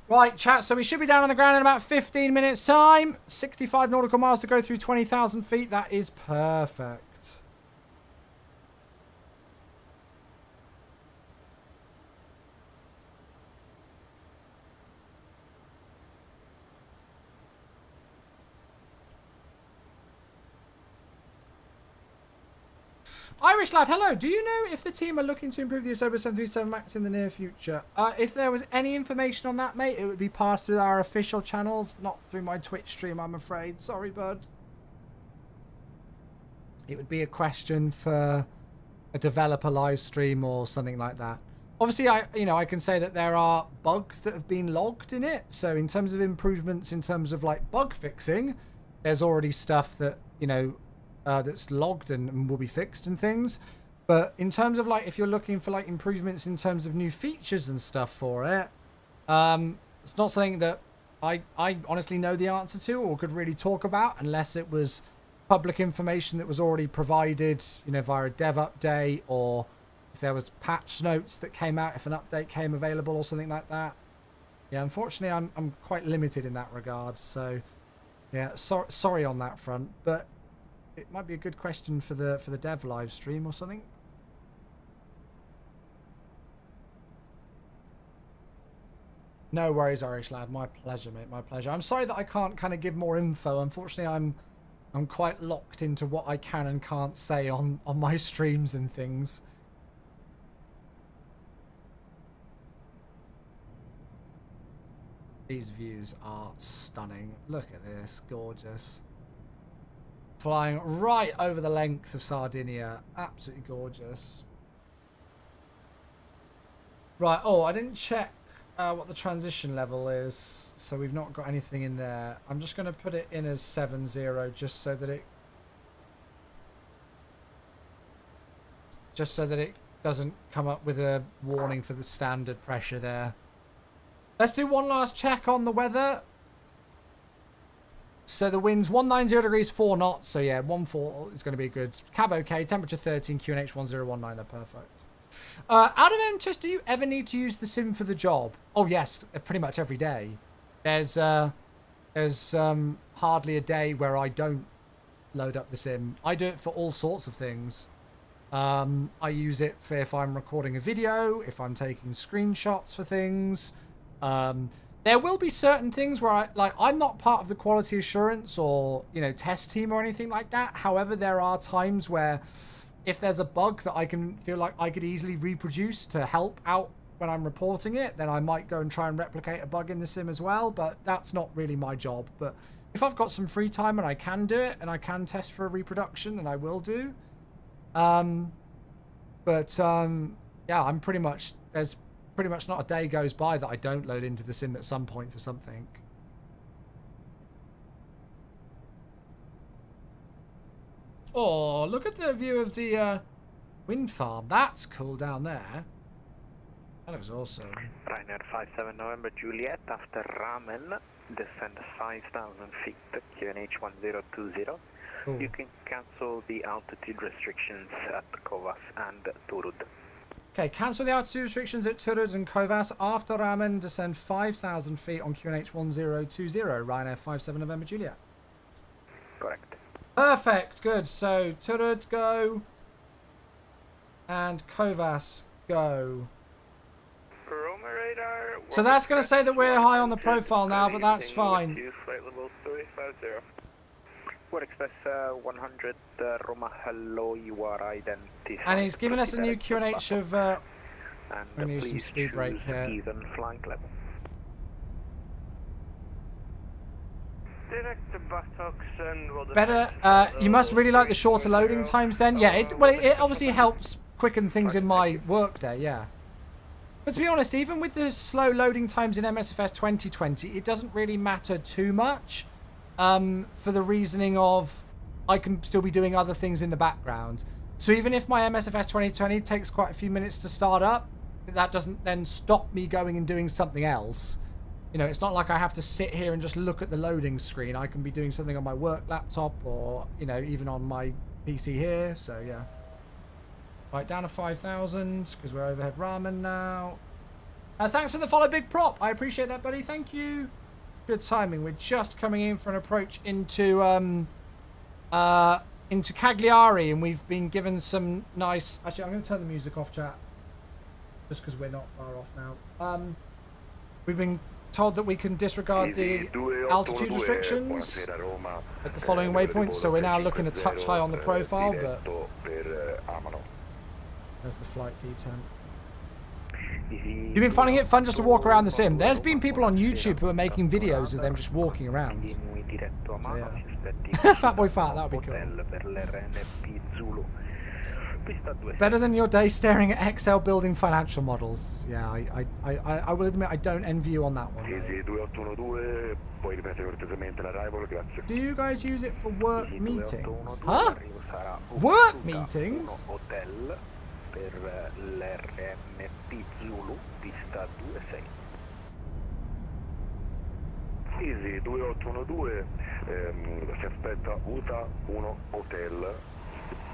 Right, chat, so we should be down on the ground in about 15 minutes' time. 65 nautical miles to go through 20,000 feet. That is perfect. Irish lad, hello. Do you know if the team are looking to improve the Asobo 737 MAX in the near future? If there was any information on that, mate, it would be passed through our official channels, not through my Twitch stream, I'm afraid. Sorry, bud. It would be a question for a developer live stream or something like that. Obviously, I can say that there are bugs that have been logged in it. So in terms of improvements, in terms of like bug fixing, there's already stuff that, that's logged and will be fixed and things. But in terms of like, if you're looking for like improvements in terms of new features and stuff for it, it's not something that I honestly know the answer to or could really talk about unless it was public information that was already provided, via a dev update, or if there was patch notes that came out, if an update came available or something like that. Yeah, unfortunately, I'm quite limited in that regard. So, yeah, sorry on that front, but it might be a good question for the dev live stream or something. No worries, Irish lad. My pleasure, mate. My pleasure. I'm sorry that I can't kind of give more info. Unfortunately, I'm quite locked into what I can and can't say on my streams and things. These views are stunning. Look at this. Gorgeous. Flying right over the length of Sardinia. Absolutely gorgeous. Right. Oh, I didn't check what the transition level is, so we've not got anything in there. I'm just going to put it in as 7-0 just so that it doesn't come up with a warning for the standard pressure there. Let's do one last check on the weather. So the wind's 190 degrees, 4 knots. So yeah, 1-4 is going to be good. Cab okay. Temperature 13. QNH 1019 are perfect. Out of interest, do you ever need to use the sim for the job? Oh yes, pretty much every day. There's hardly a day where I don't load up the sim. I do it for all sorts of things. I use it for if I'm recording a video, if I'm taking screenshots for things. There will be certain things where I'm not part of the quality assurance or, test team or anything like that. However, there are times where if there's a bug that I can feel like I could easily reproduce to help out when I'm reporting it, then I might go and try and replicate a bug in the sim as well. But that's not really my job. But if I've got some free time and I can do it and I can test for a reproduction, then I will do. Yeah, I'm pretty much, there's pretty much not a day goes by that I don't load into the sim at some point for something. Oh, look at the view of the wind farm. That's cool down there. That looks awesome. Ryanair 57 November Juliet, after Ramen, descend 5,000 feet, QNH 1020. Cool. You can cancel the altitude restrictions at Kovas and Turud. Okay, cancel the altitude restrictions at Turud and Kovas. After Ramen, descend 5,000 feet on QNH 1020. Ryanair 57 November Juliet. Correct. Perfect, good. So Turud go and Kovas go. So that's going to say that we're high on the profile now, but that's fine. What Express 100 Roma, hello, you are identified. And he's given us a new QNH of I'm going to use some speed brake here. Even flight level. Direct to buttocks and Better, you must really like the shorter loading times then. Yeah, it obviously helps quicken things in my workday, yeah. But to be honest, even with the slow loading times in MSFS 2020, it doesn't really matter too much for the reasoning of I can still be doing other things in the background. So even if my MSFS 2020 takes quite a few minutes to start up, that doesn't then stop me going and doing something else. It's not like I have to sit here and just look at the loading screen. I can be doing something on my work laptop or, even on my PC here. So, yeah. Right, down to 5,000 because we're overhead ramen now. Thanks for the follow, Big Prop. I appreciate that, buddy. Thank you. Good timing. We're just coming in for an approach into Cagliari, and we've been given some nice... Actually, I'm going to turn the music off, chat. Just because we're not far off now. We've been told that we can disregard the altitude restrictions at the following waypoints, so we're now looking a touch high on the profile, but there's the flight detent. You've been finding it fun just to walk around the sim? There's been people on YouTube who are making videos of them just walking around. So, yeah. Fatboy Fat, that would be cool. Better than your day staring at Excel building financial models. Yeah, I will admit I don't envy you on that one. Do you guys use it for work meetings? Huh? Work meetings? Easy 2812, si aspetta UTA 1 Hotel,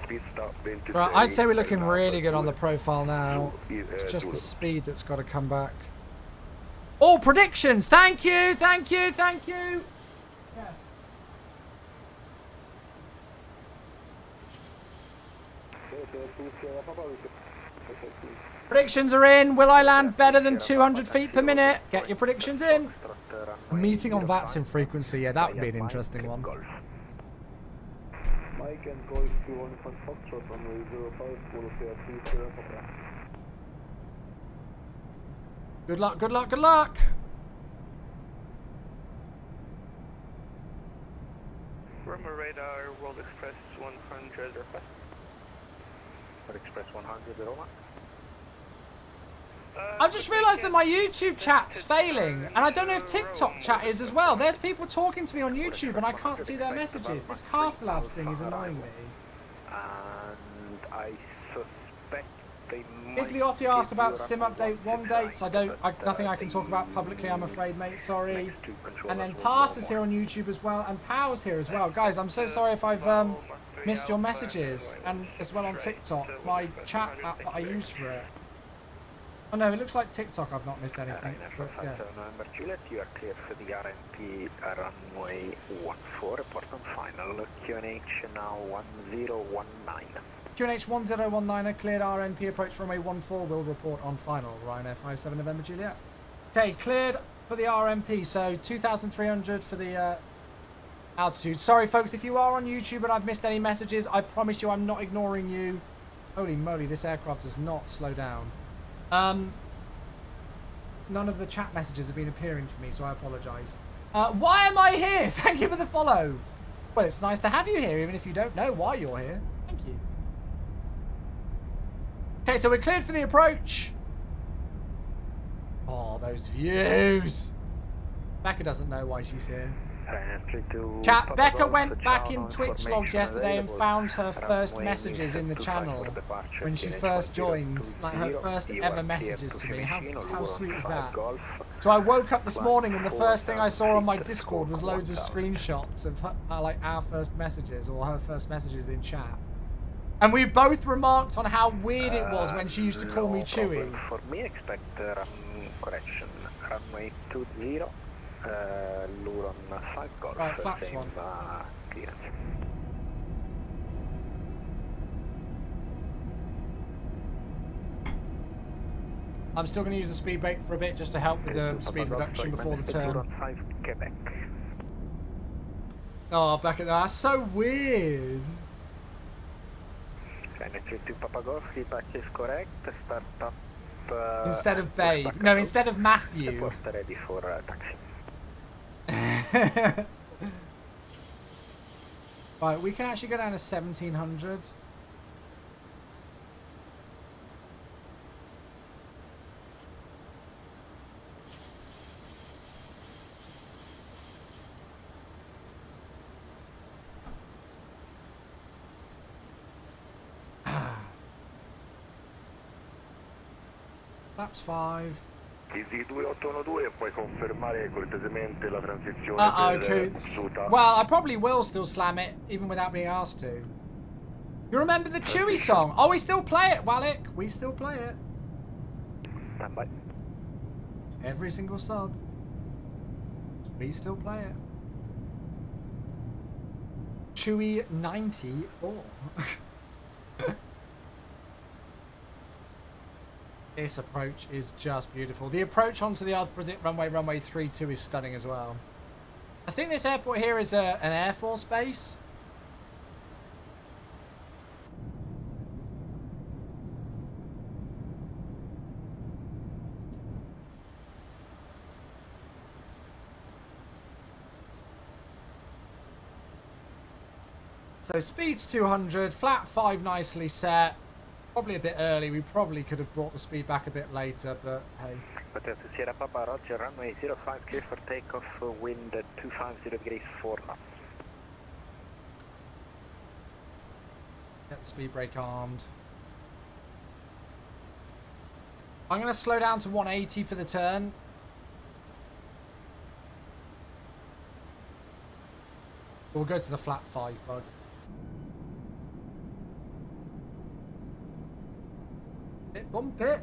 pista 26. Right, I'd say we're looking really good on the profile now. It's just the speed that's got to come back. All predictions! Thank you, thank you, thank you! Yes. Predictions are in. Will I land better than 200 feet per minute? Get your predictions in. Meeting on VATS in frequency. Yeah, that would be an interesting one. Mike and Golf 215 Foxtrot on the 05, Good luck, good luck, good luck! From a radar, World Express 100 request. World Express 100, Roma. I've just realised that my YouTube chat's failing, and I don't know if TikTok chat is as well. There's people talking to me on YouTube, and I can't see their messages. This Castelabs thing is annoying me. And I suspect they Igliotti asked about sim update 1 dates. Nothing I can talk about publicly, I'm afraid, mate. Sorry. And then Pass is here on YouTube as well, and Pow's here as well. Guys, I'm so sorry if I've missed your messages, and as well on TikTok, my chat app that I use for it. Oh no, it looks like TikTok I've not missed anything. But, yeah. November Juliet, you are cleared for the RMP runway 14, report on final, QNH now 1019. QNH 1019 cleared RNP approach runway 14 will report on final. Ryanair 57 November Juliet. Okay, cleared for the RMP, so 2,300 for the altitude. Sorry folks, if you are on YouTube and I've missed any messages, I promise you I'm not ignoring you. Holy moly, this aircraft does not slow down. None of the chat messages have been appearing for me, so I apologise. Why am I here? Thank you for the follow. Well, it's nice to have you here, even if you don't know why you're here. Thank you. Okay, so we're cleared for the approach. Oh, those views. Becca doesn't know why she's here. Chat, Becca went back in Twitch logs yesterday and found her first messages in the channel when she first joined, like her first ever messages to me. How sweet is that? So I woke up this morning and the first thing I saw on my Discord was loads of screenshots of her, like our first messages or her first messages in chat. And we both remarked on how weird it was when she used to call me Chewy. For me, expect correction, runway 20. Luron 5 Golf, right, flaps same, one. Clearance. I'm still going to use the speed brake for a bit just to help with the speed reduction before the turn. Luron 5 Quebec. Oh, Becca, that's so weird. NH2 Papa Golf, feedback is correct. Start up. Instead of Babe. No, instead of Matthew. Ready for taxi. Right, we can actually go down to 1700. Laps 5. Easy 2812, puoi confermare cortesemente la transizione Coots. Well, I probably will still slam it, even without being asked to. You remember the Chewy song? Oh, we still play it, Wallach. We still play it. Stand by. Every single sub. We still play it. Chewy 94. This approach is just beautiful. The approach onto the opposite runway, runway 32, is stunning as well. I think this airport here is an Air Force base. So speed's 200, flat 5 nicely set. Probably a bit early. We probably could have brought the speed back a bit later, but hey. Hotel to Sierra Papa, Roger, runway 05, clear for takeoff, wind at 250 degrees 4 knots. Get the speed brake armed. I'm going to slow down to 180 for the turn. We'll go to the flat 5, bud. Bit bump it.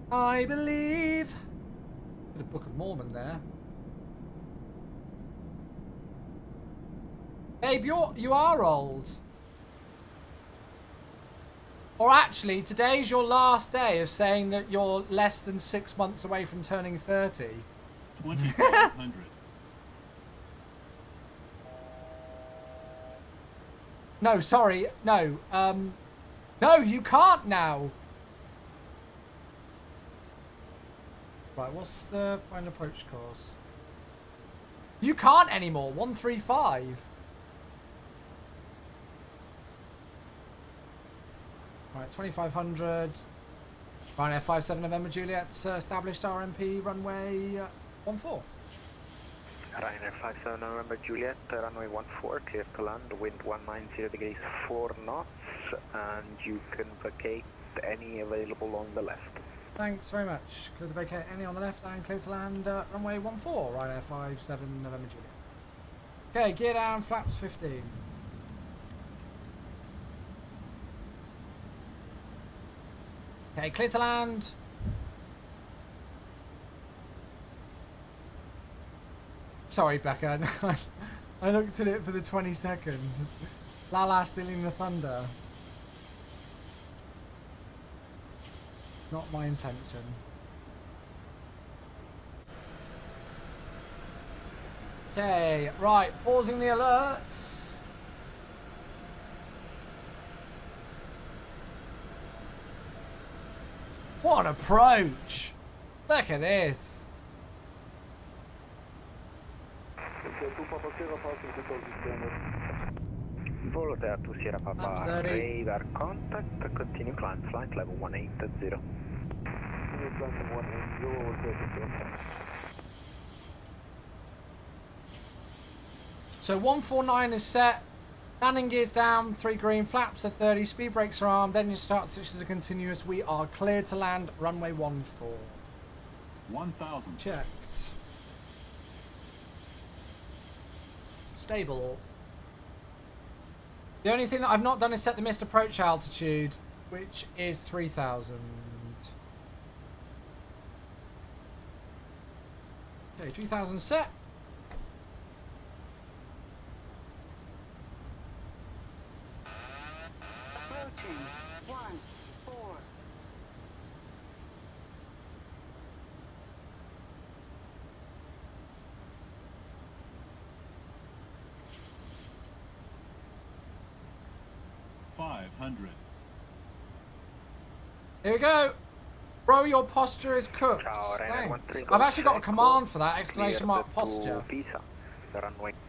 I believe. Bit of Book of Mormon there. Babe, you are old. Or actually, today's your last day of saying that you're less than 6 months away from turning 30. 2,500. No, sorry. No. No, you can't now. Right, what's the final approach course? You can't anymore. 135. Right, 2,500. Ryanair 57 November Juliet established RMP runway 14. Ryanair 57 November Juliet, runway 14, clear to land, wind 190 degrees 4 knots, and you can vacate any available on the left. Thanks very much. Clear to vacate any on the left and clear to land runway 14, Ryanair 57 November Juliet. Okay, gear down, flaps 15. Okay, clear to land. Sorry, Becca. I looked at it for the 20 seconds. Lala stealing the thunder. Not my intention. Okay, right. Pausing the alerts. What an approach! Look at this. Volo there to Sierra Papa, radar contact, continue climb, flight level 180. So 149 is set, landing gears down, 3 green, flaps are 30, speed brakes are armed, engine start switches are continuous. We are clear to land runway 14. 1,000. Checked. Stable. The only thing that I've not done is set the missed approach altitude, which is 3,000. Okay, 3,000 set. Approaching 14. 500. Here we go. Bro, your posture is cooked. Thanks. I've actually got a command for that, exclamation mark posture.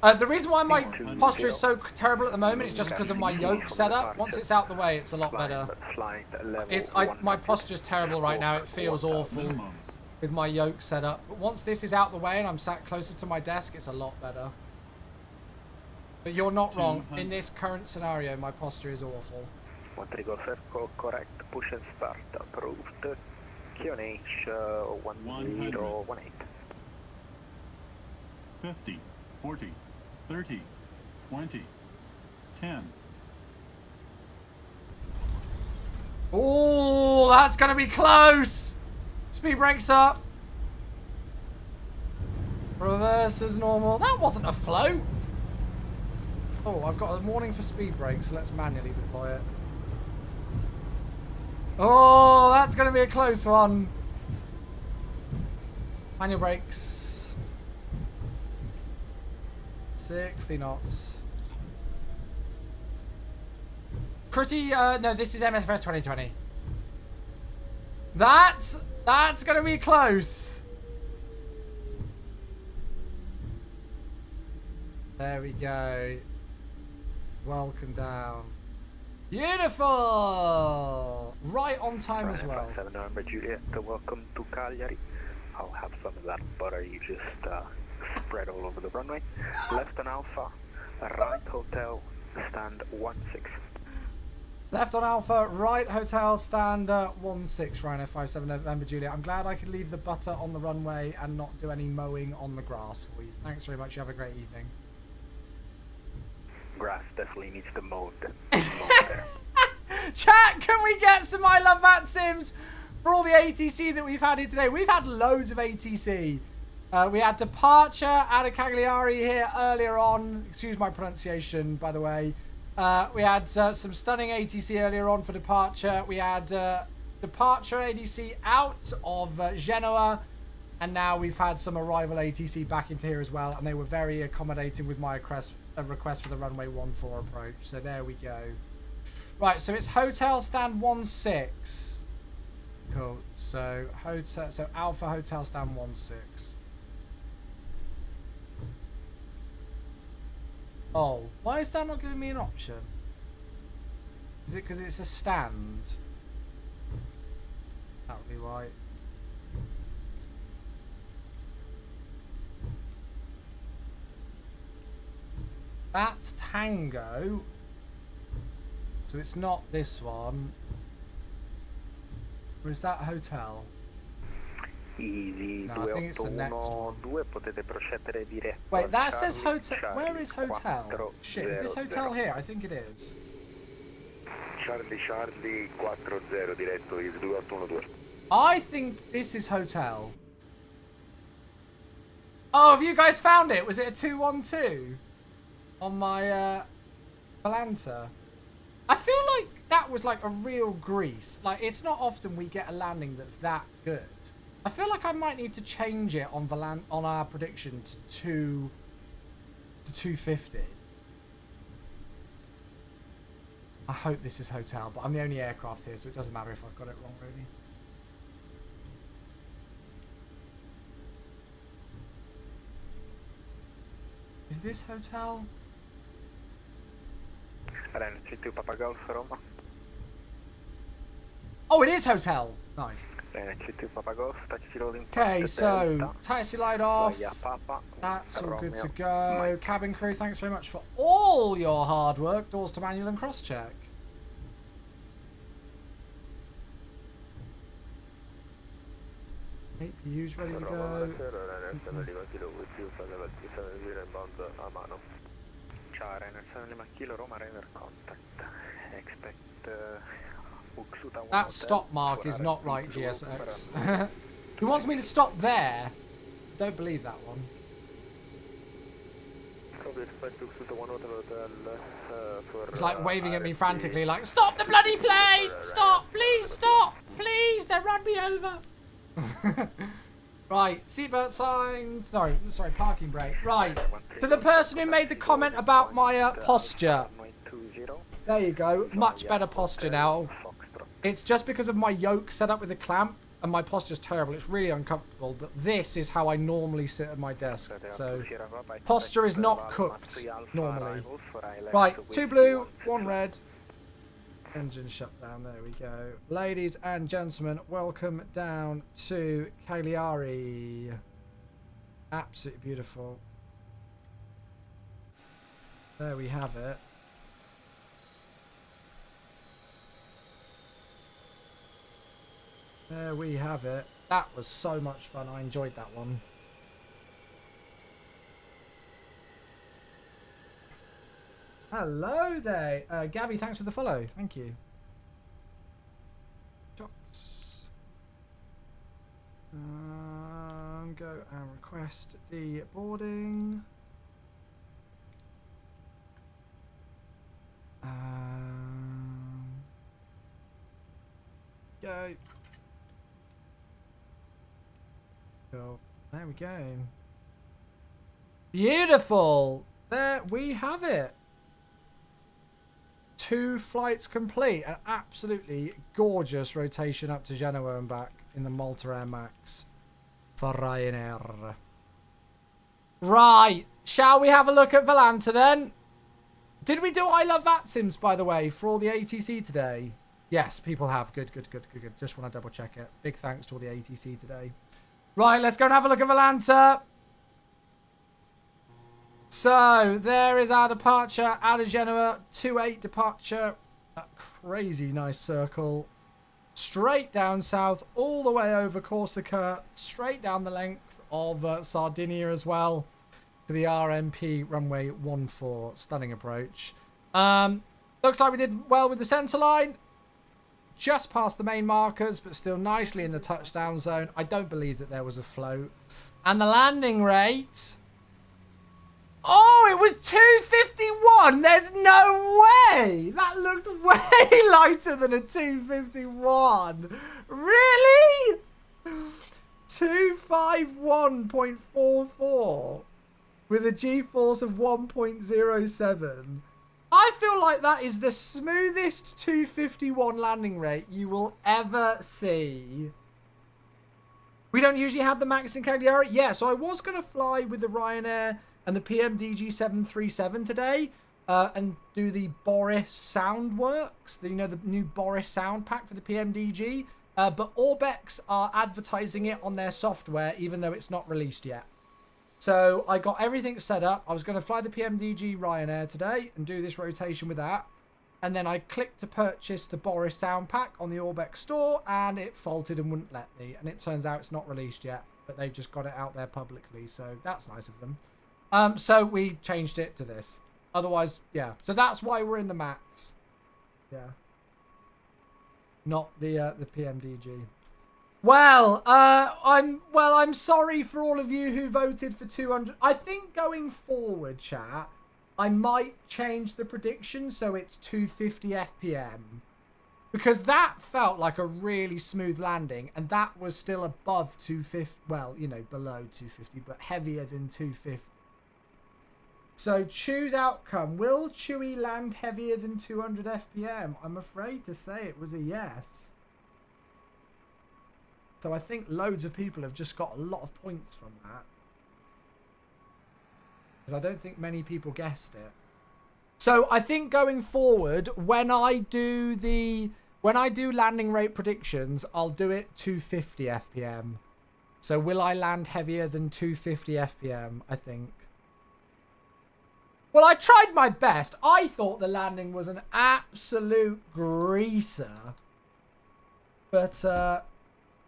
The reason why my posture is so terrible at the moment is just because of my yoke setup. Once it's out the way, it's a lot better. My posture's terrible right now. It feels awful with my yoke setup. But once this is out the way and I'm sat closer to my desk, it's a lot better. But you're not wrong. In this current scenario, my posture is awful. Correct. Push and start. Approved. QNH 1018. 50, 40, 30, 20, 10. Oh, that's going to be close. Speed brakes up. Reverse as normal. That wasn't a float. Oh, I've got a warning for speed brakes, so let's manually deploy it. Oh, that's going to be a close one. Manual brakes. 60 knots. Pretty, no, this is MSFS 2020. That's going to be close. There we go. Welcome down. Beautiful! Right on time as well. 7 November Juliet, welcome to Cagliari. I'll have some of that butter you just spread all over the runway. Left on Alpha, right hotel, stand 16. Left on Alpha, right hotel, stand 16, Ryanair 57 November Juliet. I'm glad I could leave the butter on the runway and not do any mowing on the grass for you. Thanks very much. You have a great evening. Grass definitely needs to mow there. Chat, can we get some I Love That Sims for all the ATC that we've had here today? We've had loads of ATC. We had departure out of Cagliari here earlier on. Excuse my pronunciation, by the way. We had some stunning ATC earlier on for departure. We had departure ATC out of Genoa. And now we've had some arrival ATC back into here as well. And they were very accommodating with my request for the runway 14 approach. So there we go. Right, so it's hotel stand 16. Cool. So Alpha hotel stand 16. Oh, why is that not giving me an option? Is it because it's a stand? That would be why. That's Tango. So it's not this one. Or is that hotel? Easy, no, I think it's the next one. Potete procedere diretto. Wait, that says hotel. Where is hotel? Shit, is this hotel here? I think it is. Charlie 40 diretto is 2812. I think this is hotel. Oh, have you guys found it? Was it a 212? On my Valanta? I feel like that was like a real grease. Like, it's not often we get a landing that's that good. I feel like I might need to change it on our prediction to 250. I hope this is hotel, but I'm the only aircraft here, so it doesn't matter if I've got it wrong, really. Is this hotel? RN32 Papa Golf Roma. Oh, it is hotel. Nice. RN32 Papa Golf, taxi rolling. Okay, so taxi light off. That's all good to go. Cabin crew, thanks very much for all your hard work. Doors to manual and cross check. APU's ready to go. Ciao, Ryanair 7 Lima Kilo, Roma radar contact. Expect that stop mark is not right, GSX. He wants me to stop there. Don't believe that one. He's like waving at me frantically like, stop the bloody plane! Stop! Please stop! Please! Don't run me over! Right, seatbelt signs. Sorry, parking brake. Right, to the person who made the comment about my posture. There you go, much better posture now. It's just because of my yoke set up with a clamp, and my posture's terrible. It's really uncomfortable, but this is how I normally sit at my desk. So, posture is not cooked normally. Right, 2 blue, 1 red. Engine shut down, there we go. Ladies and gentlemen, welcome down to Cagliari. Absolutely beautiful. There we have it. There we have it. That was so much fun. I enjoyed that one. Hello there. Gabby, thanks for the follow. Thank you. Jocks. Go and request deboarding. go. Cool. There we go. Beautiful. There we have it. 2 flights complete. An absolutely gorgeous rotation up to Genoa and back in the Malta Air Max for Ryanair. Right. Shall we have a look at Volanta then? Did we do I Love VATSIMS, by the way, for all the ATC today? Yes, people have. Good. Just want to double check it. Big thanks to all the ATC today. Right, let's go and have a look at Volanta. So, there is our departure out of Genoa. 2-8 departure. A crazy nice circle. Straight down south, all the way over Corsica. Straight down the length of Sardinia as well. To the RMP runway 14. Stunning approach. Looks like we did well with the centre line. Just past the main markers, but still nicely in the touchdown zone. I don't believe that there was a float. And the landing rate... Oh, it was 251. There's no way. That looked way lighter than a 251. Really? 251.44 with a G-force of 1.07. I feel like that is the smoothest 251 landing rate you will ever see. We don't usually have the Max in Cagliari. Yeah, so I was going to fly with the Ryanair and the PMDG 737 today and do the Boris Soundworks, you know, the new Boris sound pack for the PMDG. But Orbex are advertising it on their software, even though it's not released yet. So I got everything set up. I was going to fly the PMDG Ryanair today and do this rotation with that. And then I clicked to purchase the Boris sound pack on the Orbex store, and it faulted and wouldn't let me. And it turns out it's not released yet, but they've just got it out there publicly. So that's nice of them. So we changed it to this. Otherwise, yeah. So that's why we're in the Max. Yeah. Not the PMDG. Well, I'm sorry for all of you who voted for 200. I think going forward, chat, I might change the prediction so it's 250 FPM. Because that felt like a really smooth landing, and that was still above 250. Well, you know, below 250, but heavier than 250. So choose outcome. Will Chewy land heavier than 200 FPM? I'm afraid to say it was a yes. So I think loads of people have just got a lot of points from that. Because I don't think many people guessed it. So I think going forward, when I do landing rate predictions, I'll do it 250 FPM. So will I land heavier than 250 FPM, I think. Well, I tried my best. I thought the landing was an absolute greaser. But,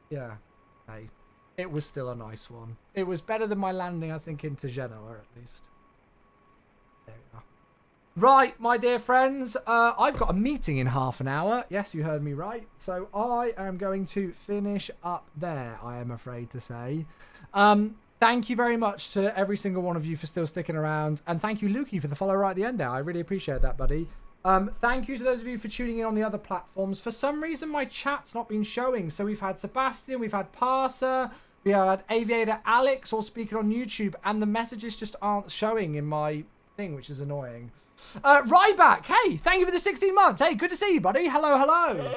yeah. Hey, it was still a nice one. It was better than my landing, I think, into Genoa, at least. There we are. Right, my dear friends. I've got a meeting in half an hour. Yes, you heard me right. So I am going to finish up there, I am afraid to say. Thank you very much to every single one of you for still sticking around. And thank you, Lukey, for the follow right at the end there. I really appreciate that, buddy. Thank you to those of you for tuning in on the other platforms. For some reason, my chat's not been showing. So we've had Sebastian, we've had Parser, we had Aviator Alex all speaking on YouTube. And the messages just aren't showing in my thing, which is annoying. Ryback, hey, thank you for the 16 months. Hey, good to see you, buddy. Hello, hello.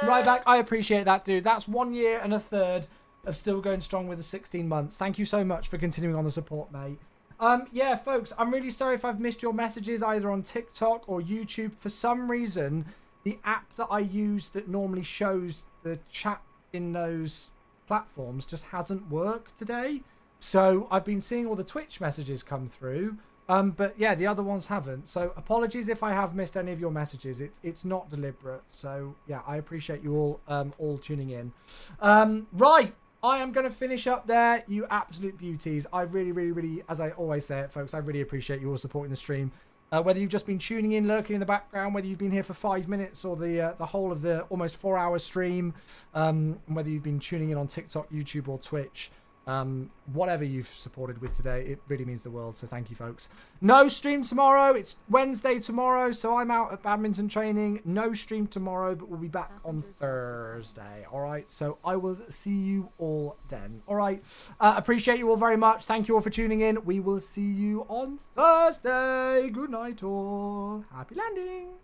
Ryback, I appreciate that, dude. That's 1 year and a third of still going strong with the 16 months. Thank you so much for continuing on the support, mate. Yeah, folks, I'm really sorry if I've missed your messages either on TikTok or YouTube. For some reason, the app that I use that normally shows the chat in those platforms just hasn't worked today. So I've been seeing all the Twitch messages come through. But yeah, the other ones haven't. So apologies if I have missed any of your messages. It's not deliberate. So yeah, I appreciate you all tuning in. Right. I am going to finish up there, you absolute beauties. I really, as I always say it, folks, I really appreciate you all supporting the stream. Whether you've just been tuning in, lurking in the background, whether you've been here for 5 minutes or the whole of the almost 4-hour stream, whether you've been tuning in on TikTok, YouTube or Twitch. Whatever you've supported with today, it really means the world. So thank you, folks. No stream tomorrow. It's Wednesday tomorrow, so I'm out at badminton training. No stream tomorrow, but we'll be back on Thursday. All right. So I will see you all then. All right. Appreciate you all very much. Thank you all for tuning in. We will see you on Thursday. Good night, all. Happy landings.